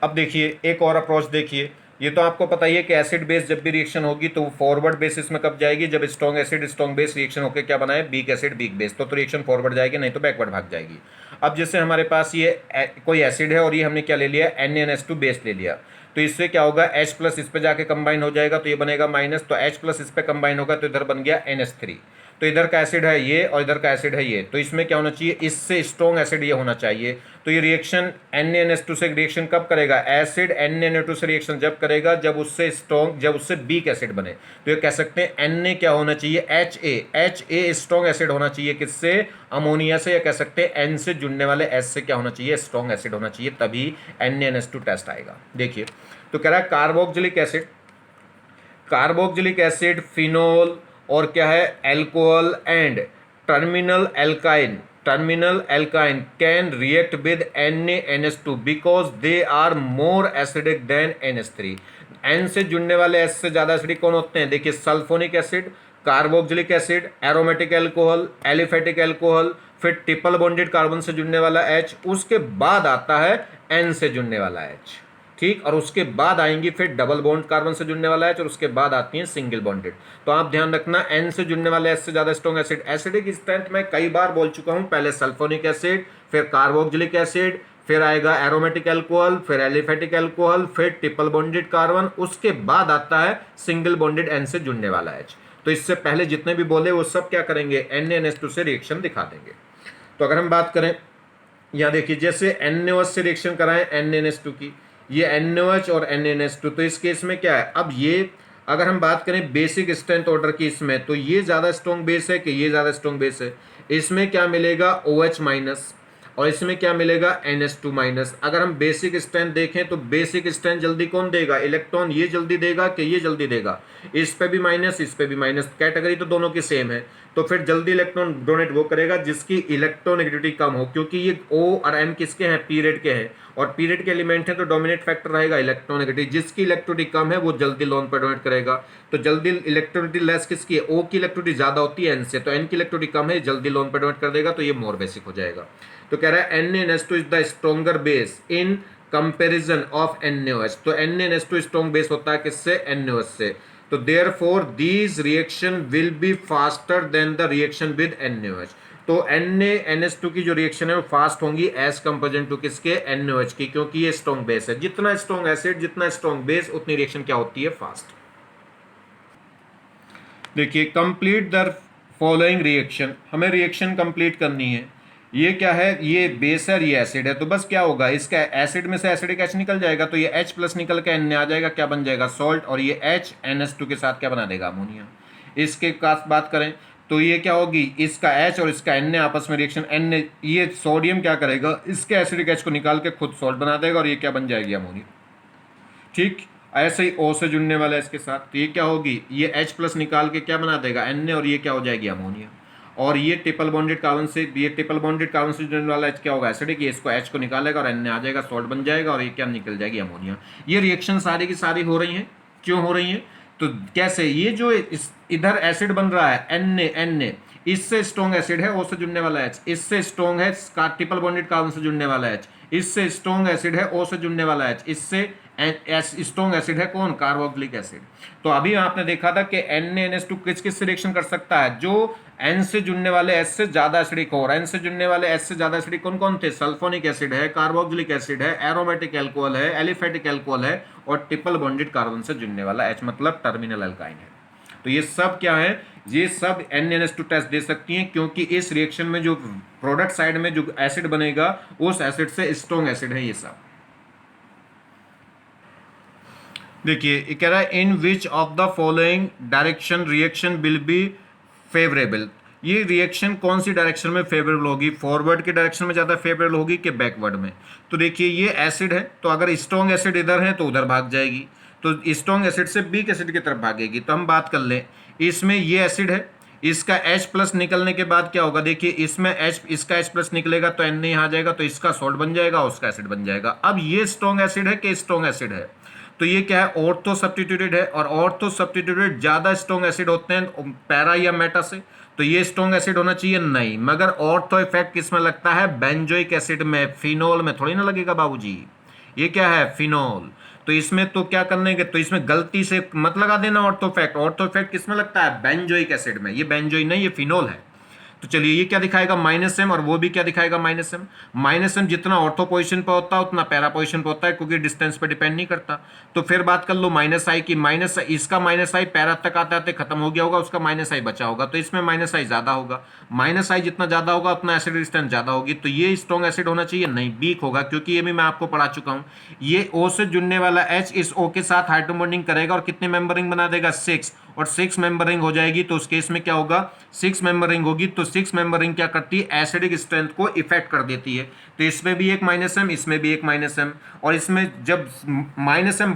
अब देखिए एक और अप्रोच देखिए, ये तो आपको पता ही है कि एसिड बेस जब भी रिएक्शन होगी तो फॉरवर्ड बेसिस में कब जाएगी, जब strong acid strong base reaction होकर क्या बनाए, वीक एसिड वीक बेस, तो रिएक्शन फॉरवर्ड जाएगी, नहीं तो बैकवर्ड भाग जाएगी। अब जैसे हमारे पास ये कोई एसिड है और ये हमने क्या ले लिया, NaNH2 बेस ले लिया, तो इससे क्या होगा, H प्लस इस पे जाके कंबाइन हो जाएगा तो ये बनेगा माइनस, तो H प्लस इस पे कंबाइन होगा तो इधर बन गया NH3। तो इधर का एसिड है ये और इधर का एसिड है ये, तो इसमें क्या होना चाहिए, इससे स्ट्रॉन्ग एसिड ये होना चाहिए। तो ये रिएक्शन NaNH2 से रिएक्शन कब करेगा, एसिड NaNO2 से रिएक्शन जब करेगा जब उससे वीक एसिड बने। तो ये कह सकते हैं Na क्या होना चाहिए, HA स्ट्रॉन्ग एसिड होना चाहिए, किससे, अमोनिया से, या कह सकते हैं N से जुड़ने वाले S से क्या होना चाहिए, स्ट्रॉन्ग एसिड होना चाहिए, तभी NaNH2 टेस्ट आएगा। देखिए तो कह रहा है कार्बोक्सिलिक एसिड फिनोल और क्या है, alcohol and terminal alkyne can react with NaNH2 because they are more acidic than NH3। N से जुड़ने वाले S से ज्यादा एसिडिक कौन होते हैं, देखिए sulphonic acid, carboxylic acid, aromatic alcohol, aliphatic alcohol, फिर ट्रिपल बॉन्डेड कार्बन से जुड़ने वाला H, उसके बाद आता है N से जुड़ने वाला H, ठीक, और उसके बाद आएंगी फिर डबल बॉन्ड कार्बन से जुड़ने वाला H, और उसके बाद आती है सिंगल बॉन्डेड। तो आप ध्यान रखना, N से जुड़ने वाले S से ज्यादा स्ट्रॉन्ग एसिड, एसिडिक स्ट्रेंथ मैं कई बार बोल चुका हूं, पहले सल्फोनिक एसिड, फिर कार्बोक्सिलिक एसिड, फिर आएगा एरोमेटिक एल्कोहल, फिर एलिफेटिक एल्कोहल, फिर ट्रिपल बॉन्डेड कार्बन, उसके बाद आता है सिंगल बॉन्डेड N से जुड़ने वाला H। तो इससे पहले जितने भी बोले वो सब क्या करेंगे, NaNH2 से रिएक्शन दिखा देंगे। तो अगर हम बात करें, यहाँ देखिए जैसे NaOH से रिएक्शन कराएं NaNH2 की, ये NaOH और NaNH2, तो इस केस में क्या है, अब ये अगर हम बात करें बेसिक स्ट्रेंथ ऑर्डर की इसमें, तो ये ज़्यादा स्ट्रॉन्ग बेस है कि ये ज़्यादा स्ट्रॉन्ग बेस है, इसमें क्या मिलेगा OH माइनस, और इसमें क्या मिलेगा NH2 माइनस। अगर हम बेसिक स्ट्रेंथ देखें तो बेसिक स्ट्रेंथ जल्दी कौन देगा, इलेक्ट्रॉन ये जल्दी देगा कि ये जल्दी देगा, इस पे भी माइनस इस पे भी माइनस, कैटेगरी तो दोनों की सेम है, तो फिर जल्दी इलेक्ट्रॉन डोनेट वो करेगा जिसकी इलेक्ट्रोनेगेटिविटी कम हो, क्योंकि ये O और M किसके हैं, पीरियड के हैं, और पीरियड के एलिमेंट है तो डोमिनेट फैक्टर रहेगा इलेक्ट्रोनेगेटिव, जिसकी इलेक्ट्रिसिटी कम है वो जल्दी लोन पर डोनेट करेगा। तो जल्दी इलेक्ट्रिसिटी लेस किसकी है, O की इलेक्ट्रिसिटी ज्यादा होती है N से, तो N की इलेक्ट्रिसिटी कम है, जल्दी लोन पर डोनेट कर देगा, तो ये मोर बेसिक हो जाएगा। तो कह रहा है NaNH2 is the stronger base in comparison of NaOH। तो NaNH2 स्ट्रॉन्ग बेस होता है किससे, NaOH से। तो therefore these reaction will be faster than the reaction with NaOH। तो NaNH2 की जो रिएक्शन है वो फास्ट होंगी एज कंपेरिजन टू किसके, NaOH की, क्योंकि ये स्ट्रॉन्ग बेस है। जितना स्ट्रॉन्ग एसिड जितना स्ट्रॉन्ग बेस उतनी रिएक्शन क्या होती है, फास्ट। देखिए कंप्लीट द फॉलोइंग रिएक्शन, हमें रिएक्शन कंप्लीट करनी है। ये क्या है, ये बेस है, ये एसिड है, तो बस क्या होगा, इसका एसिड में से एसिडिक H निकल जाएगा, तो ये H प्लस निकल के N आ जाएगा, क्या बन जाएगा, सॉल्ट, और ये H NH2 के साथ क्या बना देगा, अमोनिया। इसके पास बात करें तो ये क्या होगी, इसका H और इसका Na आपस में रिएक्शन, N ये सोडियम क्या करेगा, इसके एसिडिक H को निकाल के खुद सॉल्ट बना देगा, और ये क्या बन जाएगी, अमोनिया। ठीक, ऐसे ही O से जुड़ने वाला है इसके साथ, तो ये क्या होगी, ये H प्लस निकाल के क्या बना देगा, Na, और ये क्या हो जाएगी, अमोनिया। और ये ट्रिपल बॉन्डेड कार्बन से, ये ट्रिपल बॉन्डेड कार्बन से जुड़ने वाला H क्या होगा, एसिडिक, ये इसको H को निकालेगा और Na आ जाएगा, सॉल्ट बन जाएगा, और ये क्या निकल जाएगी, अमोनिया। ये रिएक्शन सारी की सारी हो रही हैं, क्यों हो रही हैं, तो कैसे, ये जो इधर एसिड बन रहा है Na, इससे स्ट्रॉन्ग एसिड है O से जुड़ने वाला H, इससे स्ट्रॉन्ग है ट्रिपल बॉन्डेड कार्बन से जुड़ने वाला H, इससे स्ट्रॉन्ग एसिड है O से जुड़ने वाला H, इससे स्ट्रॉन्ग एसिड है कौन, कार्बोक्सिलिक एसिड। तो अभी आपने देखा था कि NaNH2 किस किस से रिएक्शन कर सकता है, जो N से जुड़ने वाले H से ज्यादा एसिडिक हो, और N से जुड़ने वाले H से ज्यादा एसिडिक कौन कौन थे, सल्फोनिक एसिड है, कार्बोक्सिलिक एसिड है, एरोमेटिक एल्कोहल है, एलिफेटिक एल्कोहल है, और ट्रिपल बॉन्डेड कार्बन से जुड़ने वाला H मतलब टर्मिनल एल्काइन है। तो ये सब क्या है, ये सब NaNH2 टेस्ट दे सकती हैं, क्योंकि इस रिएक्शन में जो प्रोडक्ट साइड में जो एसिड बनेगा उस एसिड से स्ट्रॉन्ग एसिड है ये सब। देखिए ये कह रहा है in which of the following direction reaction will be favourable, ये रिएक्शन कौन सी डायरेक्शन में फेवरेबल होगी, फॉरवर्ड के डायरेक्शन में ज़्यादा फेवरेबल होगी कि बैकवर्ड में। तो देखिए ये एसिड है, तो अगर स्ट्रॉन्ग एसिड इधर है तो उधर भाग जाएगी, तो स्ट्रॉन्ग एसिड से वीक एसिड की तरफ भागेगी। तो हम बात कर लें, इसमें ये एसिड है, इसका H प्लस निकलने के बाद क्या होगा, देखिए इसमें H, इसका H प्लस निकलेगा तो Na यहाँ आ जाएगा, तो इसका सॉल्ट बन जाएगा, उसका एसिड बन जाएगा। अब ये स्ट्रॉन्ग एसिड है कि स्ट्रॉन्ग एसिड है, तो ये क्या है, ऑर्थो सब्स्टिट्यूटेड है, और ऑर्थो सब्स्टिट्यूटेड ज्यादा स्ट्रॉन्ग एसिड होते हैं पैरा या मेटा से, तो ये स्ट्रॉन्ग एसिड होना चाहिए नहीं। मगर ऑर्थो इफेक्ट किस में लगता है, बेंजोइक एसिड में, फिनोल में थोड़ी ना लगेगा बाबूजी। ये क्या है, फिनोल। तो इसमें तो क्या करने के, तो इसमें गलती से मत लगा देना ऑर्थो इफेक्ट। ऑर्थो इफेक्ट किस में लगता है, बेंजोइक एसिड में। ये बेंजोइक नहीं, ये फिनोल है। तो चलिए ये क्या दिखाएगा, -m, और वो भी क्या दिखाएगा, -m। -m जितना ऑर्थो पोजीशन पर होता है उतना पैरा पोजीशन पर होता है, क्योंकि डिस्टेंस पे डिपेंड नहीं करता। तो फिर बात कर लो -i की, माइनस इसका -i पैरा तक आते आते खत्म हो गया होगा, उसका -i बचा होगा, तो इसमें -i ज्यादा होगा। -i जितना ज्यादा होगा उतना एसिड डिस्टेंस ज्यादा होगी, तो ये स्ट्रॉन्ग एसिड होना चाहिए नहीं, वीक होगा, क्योंकि ये भी मैं आपको पढ़ा चुका हूं। ये O से जुड़ने वाला H इस O के साथ हाइड्रोजन बॉन्डिंग करेगा और कितने मेंबर रिंग बना देगा, 6, और 6 मेंबर रिंग हो जाएगी, तो उस केस में क्या होगा, 6 मेंबर रिंग होगी, तो 6 मेंबर रिंग क्या करती है, एसिडिक स्ट्रेंथ को इफेक्ट कर देती है। तो इसमें भी एक -m, इसमें भी एक -m, और इसमें जब -m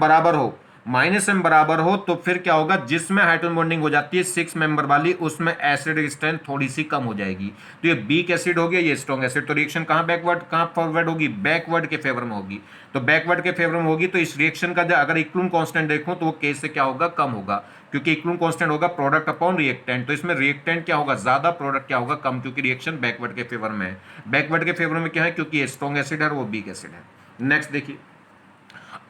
बराबर हो तो फिर क्या होगा, जिसमें हाइड्रोजन बॉन्डिंग हो जाती है 6 मेंबर वाली, उसमें एसिडिक स्ट्रेंथ थोड़ी सी कम हो जाएगी। तो ये वीक एसिड हो गया, ये स्ट्रॉन्ग एसिड। तो रिएक्शन कहां बैकवर्ड कहां फॉरवर्ड होगी, बैकवर्ड के फेवर में होगी। तो बैकवर्ड के फेवर में होगी, तो इस रिएक्शन का अगर इक्विलिब्रियम कांस्टेंट देखो तो वो केस से क्या होगा, कम होगा, क्योंकि इक्विलिब्रियम कांस्टेंट होगा प्रोडक्ट अपॉन रिएक्टेंट। तो इसमें रिएक्टेंट क्या होगा, ज्यादा, प्रोडक्ट क्या होगा, कम, क्योंकि रिएक्शन बैकवर्ड के फेवर में है। बैकवर्ड के फेवर में क्या है, क्योंकि ये स्ट्रॉन्ग एसिड है और वो वीक एसिड है। नेक्स्ट देखिए,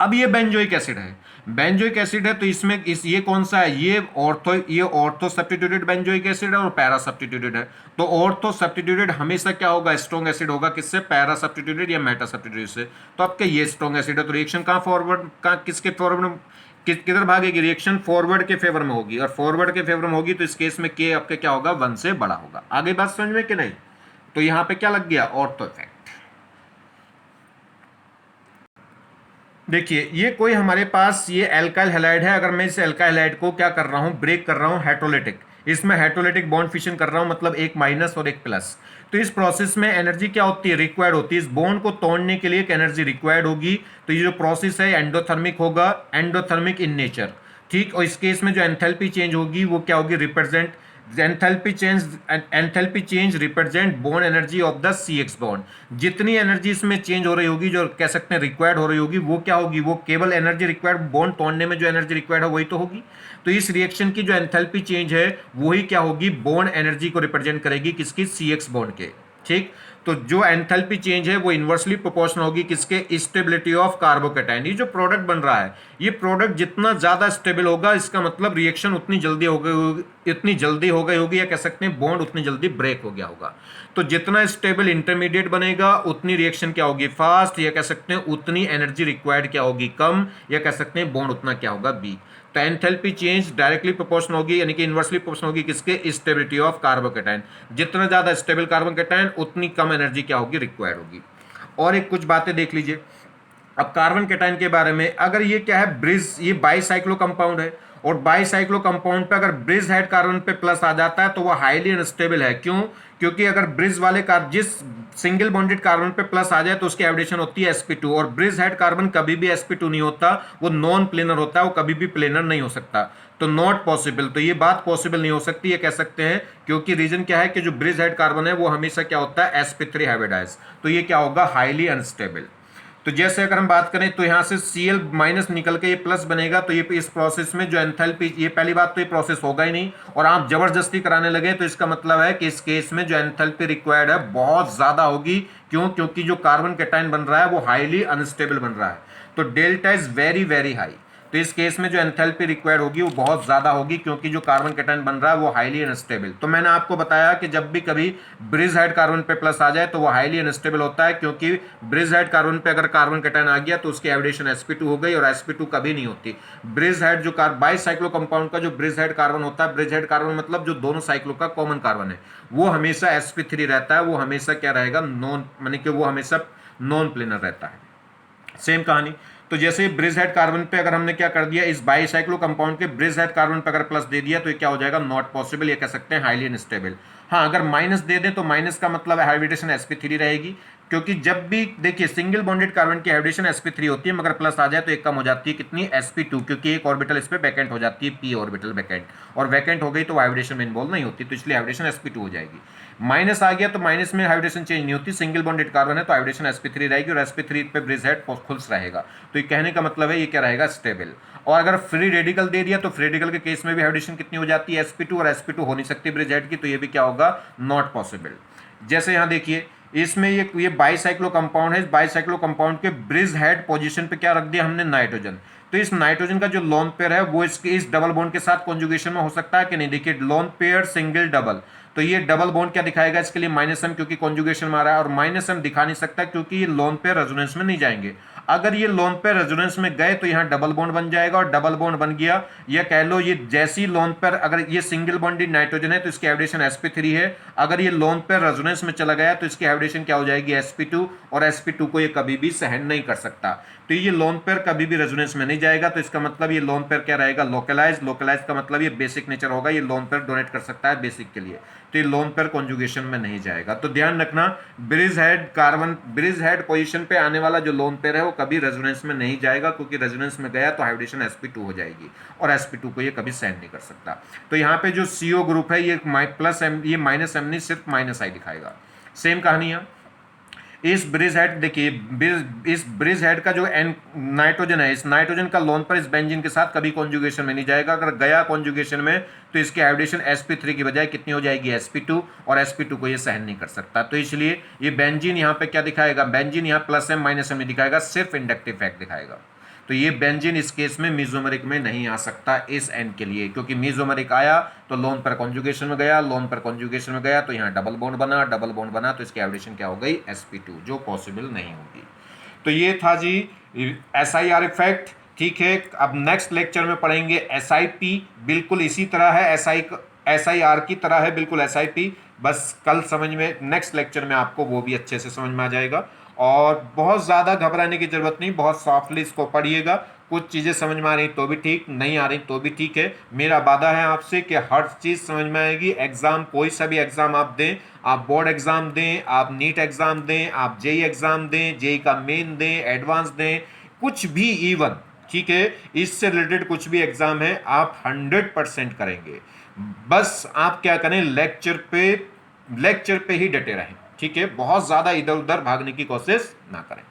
अब ये बेंजोइक एसिड है, बेंजोइक एसिड है, तो इसमें ये कौन सा है, ये ऑर्थो सब्स्टिट्यूटेड बेंजोइक एसिड है और पैरा सब्स्टिट्यूटेड है। तो ऑर्थो सब्स्टिट्यूटेड हमेशा क्या होगा, स्ट्रॉन्ग एसिड होगा, किससे, पैरा सब्स्टिट्यूटेड या मेटा सब्स्टिट्यूटेड से। तो आपके ये स्ट्रॉन्ग एसिड है, तो रिएक्शन कहां फॉरवर्ड, कहां किसके फॉरवर्ड में, किधर भागेगी, रिएक्शन फॉरवर्ड के फेवर में होगी, और फॉरवर्ड के फेवर में होगी तो इस केस में के आपके क्या होगा, 1 से बड़ा होगा। आगे बात समझ में कि नहीं। तो यहां पे क्या लग गया, ऑर्थो इफेक्ट। देखिए ये कोई हमारे पास ये एल्काइल हैलाइड है, अगर मैं इस एल्काइल हैलाइड को क्या कर रहा हूं, ब्रेक कर रहा हूं, हाइड्रोलिटिक, इसमें हाइड्रोलिटिक बॉन्ड फिशन कर रहा हूं, मतलब एक माइनस और एक प्लस। तो इस प्रोसेस में एनर्जी क्या होती है, रिक्वायर्ड होती है। इस बॉन्ड को तोड़ने के लिए एक एनर्जी रिक्वायर्ड होगी। तो ये जो प्रोसेस है एंडोथर्मिक होगा, एंडोथर्मिक इन नेचर, ठीक। और इस केस में जो एंथैल्पी चेंज होगी वो क्या होगी, represent enthalpy change represent bond energy of the C X bond. जितनी एनर्जी इसमें चेंज हो रही होगी, जो कह सकते हैं रिक्वायर्ड हो रही होगी, वो क्या होगी, वो केवल एनर्जी रिक्वायर्ड, बॉन्ड तोड़ने में जो एनर्जी रिक्वायर्ड है वही तो होगी। तो इस रिएक्शन की जो एंथैल्पी चेंज है वही क्या होगी, बॉन्ड एनर्जी को रिप्रेजेंट करेगी, किसकी, सी एक्स बॉन्ड के, ठीक। तो जो एंथैल्पी चेंज है वो इनवर्सली प्रोपोर्शनल होगी किसके, स्टेबिलिटी ऑफ कार्बोकेटाइन। ये जो प्रोडक्ट बन रहा है, ये प्रोडक्ट जितना ज्यादा स्टेबल होगा, इसका मतलब रिएक्शन उतनी जल्दी हो गई, इतनी जल्दी हो गई होगी, या कह सकते हैं बॉन्ड उतनी जल्दी ब्रेक हो गया होगा। तो जितना स्टेबल इंटरमीडिएट बनेगा उतनी रिएक्शन क्या होगी, फास्ट, या कह सकते हैं उतनी एनर्जी रिक्वायर्ड क्या होगी, कम, या कह सकते हैं बॉन्ड उतना क्या होगा, बी। तो एंथैल्पी चेंज डायरेक्टली प्रोपोर्शनल होगी, यानी कि इनवर्सली प्रोपोर्शनल होगी किसके, स्टेबिलिटी ऑफ कार्बोकेटाइन। जितना ज्यादा स्टेबल कार्बोकेटाइन उतनी कम एनर्जी क्या होगी, रिक्वायर्ड होगी। और एक कुछ बातें देख लीजिए अब कार्बन कैटायन के बारे में। अगर ये क्या है, ब्रिज, ये बाईसाइक्लो कंपाउंड है, और बाईसाइक्लो कंपाउंड पे अगर ब्रिज हेड कार्बन पे प्लस आ जाता है तो वो हाईली अनस्टेबल है। क्यों, क्योंकि अगर ब्रिज वाले जिस सिंगल बॉन्डेड कार्बन पे प्लस आ जाए तो उसकी एवरेशन होती है sp2, और ब्रिज हेड कार्बन कभी भी sp2 नहीं होता, वो नॉन प्लेनर होता है, वो कभी भी प्लेनर नहीं हो सकता। तो नॉट पॉसिबल, तो ये बात पॉसिबल नहीं हो सकती, ये कह सकते हैं, क्योंकि रीजन क्या है कि जो ब्रिज हेड कार्बन है वो हमेशा क्या होता है, sp3 हाइब्रिडाइज। तो ये क्या होगा, हाईली अनस्टेबल। तो जैसे अगर हम बात करें तो यहां से Cl माइनस निकल के ये प्लस बनेगा, तो ये इस प्रोसेस में जो एंथैल्पी, ये पहली बात तो ये प्रोसेस होगा ही नहीं, और आप जबरदस्ती कराने लगे तो इसका मतलब है कि इस केस में जो एंथैल्पी रिक्वायर्ड है बहुत ज्यादा होगी। क्यों, क्योंकि जो कार्बन कैटायन बन रहा है वो हाईली अनस्टेबल बन रहा है, तो delta is very very high. तो इस केस में जो एंथैल्पी रिक्वायर्ड होगी वो बहुत ज्यादा होगी, क्योंकि जो कार्बन कैटायन बन रहा है वो हाईली अनस्टेबल। तो मैंने आपको बताया कि जब भी कभी ब्रिज हेड कार्बन पे प्लस आ जाए तो वो हाईली अनस्टेबल होता है, क्योंकि ब्रिज हेड कार्बन पे अगर कार्बन कैटायन आ गया तो उसकी एवरेशन sp2 हो गई, और sp2 कभी नहीं होती। ब्रिज हेड जो बाईसाइक्लो कंपाउंड का जो ब्रिज हेड कार्बन होता है, ब्रिज हेड कार्बन मतलब जो दोनों साइक्लो का कॉमन कार्बन है, वो हमेशा sp3 रहता है, वो हमेशा क्या रहेगा, नॉन, मानी कि वो हमेशा नॉन प्लेनर रहता है। सेम कहानी, तो जैसे ब्रिज हेड कार्बन पे अगर हमने क्या कर दिया, इस बाईसाइक्लो कंपाउंड के ब्रिज हेड कार्बन पे अगर प्लस दे दिया तो ये क्या हो जाएगा, नॉट पॉसिबल, ये कह सकते हैं हाईली अनस्टेबल। हाँ, अगर माइनस दे दें तो माइनस का मतलब हाइब्रिडेशन sp3 रहेगी, क्योंकि जब भी देखिए सिंगल बॉन्डेड कार्बन की हाइब्रिडेशन sp3 होती है, मगर प्लस आ जाए तो एक कम हो जाती है, कितनी, sp2, क्योंकि एक ऑर्बिटल इस पे वैकेंट हो जाती है, p ऑर्बिटल वैकेंट, और वैकेंट हो गई तो हाइब्रिडेशन में इन्वॉल्व नहीं होती, तो इसलिए हाइब्रिडेशन sp2 हो जाएगी। माइनस आ गया तो माइनस में हाइब्रिडेशन चेंज नहीं होती, सिंगल बॉन्डेड कार्बन है तो हाइब्रिडेशन sp3 रहेगी, और sp3 पे ब्रिज हेड खुल्स रहेगा। तो ये कहने का मतलब है ये क्या रहेगा, स्टेबल। और अगर फ्री रेडिकल दे दिया तो फ्री रेडिकल के केस में भी हाइब्रिडेशन कितनी हो जाती है, sp2, और sp2 हो नहीं सकती ब्रिज हेड की, तो ये भी क्या होगा, नॉट पॉसिबल। जैसे यहाँ देखिए इसमें ये बाईसाइक्लो कंपाउंड है, इस बाईसाइक्लो कंपाउंड के ब्रिज हेड पोजीशन पे क्या रख दिया हमने, नाइट्रोजन। तो इस नाइट्रोजन का जो लोन पेयर है वो इसके इस डबल बॉन्ड के साथ कॉन्जुगेशन में हो सकता है कि नहीं। देखिए लोन पेयर सिंगल डबल, तो ये डबल बॉन्ड क्या दिखाएगा, इसके लिए -m, क्योंकि कॉन्जुगेशन में आ रहा है, और -m दिखा नहीं सकता क्योंकि ये लोन पेयर रेजोनेंस में नहीं जाएंगे। अगर ये लोन पेयर रेजोनेंस में गए तो यहाँ डबल बॉन्ड बन जाएगा, और डबल बॉन्ड बन गया, या कह लो ये जैसी लोन पेयर, अगर ये सिंगल बॉन्डेड नाइट्रोजन है तो इसकी हाइब्रिडेशन sp3 है, अगर ये लोन पेयर रेजोनेंस में चला गया तो इसकी हाइब्रिडेशन क्या हो जाएगी, sp2, और sp2 को ये कभी भी सहन नहीं कर सकता। तो ये लोन पेयर कभी भी रेजोनेंस में नहीं जाएगा, तो इसका मतलब ये लोन पेयर क्या रहेगा, लोकलाइज। लोकलाइज का मतलब ये बेसिक नेचर होगा, ये लोन पेयर डोनेट कर सकता है बेसिक के लिए, तो ये लोन पेयर कॉन्जुगेशन में नहीं जाएगा। तो ध्यान रखना, bridge head carbon, bridge head position पे आने वाला जो लोन पेयर है वो कभी रेजोनेंस में नहीं जाएगा, क्योंकि रेजोनेंस में गया तो हाइब्रिडेशन sp2 हो जाएगी, और sp2 को ये कभी सहन नहीं कर सकता। तो यहाँ पे जो CO ग्रुप है ये प्लस m, ये -m नहीं, सिर्फ -i दिखाएगा। सेम कहानी है इस ब्रिज हेड, देखिए इस ब्रिज हेड का जो नाइट्रोजन है, इस नाइट्रोजन का लोन पर इस बेंजीन के साथ कभी कॉन्जुगेशन में नहीं जाएगा। अगर गया कॉन्जुगेशन में तो इसकी हाइब्रिडेशन sp3 की बजाय कितनी हो जाएगी, sp2, और sp2 को ये सहन नहीं कर सकता। तो इसलिए ये बेंजीन यहाँ पे क्या दिखाएगा, बेंजीन यहाँ +m -m नहीं दिखाएगा, सिर्फ इंडक्टिव इफेक्ट दिखाएगा। तो ये बेंजीन इस केस में मीजोमेरिक में नहीं आ सकता इस एन के लिए, क्योंकि मीजोमेरिक आया तो लोन पर कॉन्जुगेशन में गया, लोन पर कॉन्जुगेशन में गया तो यहाँ डबल बॉन्ड बना, डबल बॉन्ड बना तो इसकी हाइब्रिडेशन क्या हो गई, sp2, जो पॉसिबल नहीं होगी। तो ये था जी SIR इफेक्ट, ठीक है। अब नेक्स्ट लेक्चर में पढ़ेंगे SIP, बिल्कुल इसी तरह है, SIR की तरह है बिल्कुल SIP, बस कल समझ में, नेक्स्ट लेक्चर में आपको वो भी अच्छे से समझ में आ जाएगा। और बहुत ज़्यादा घबराने की ज़रूरत नहीं, बहुत सॉफ्टली इसको पढ़िएगा, कुछ चीज़ें समझ में आ रही तो भी ठीक, नहीं आ रही तो भी ठीक है। मेरा वादा है आपसे कि हर चीज़ समझ में आएगी। एग्ज़ाम कोई सा भी एग्ज़ाम आप दें, आप बोर्ड एग्ज़ाम दें, आप नीट एग्ज़ाम दें, आप जेई एग्ज़ाम दें, जेई का मेन दें, एडवांस दें, कुछ भी इवन, ठीक है, इससे रिलेटेड कुछ भी एग्ज़ाम है आप 100% करेंगे। बस आप क्या करें, लेक्चर पे ही डटे रहें, ठीक है, बहुत ज़्यादा इधर उधर भागने की कोशिश ना करें।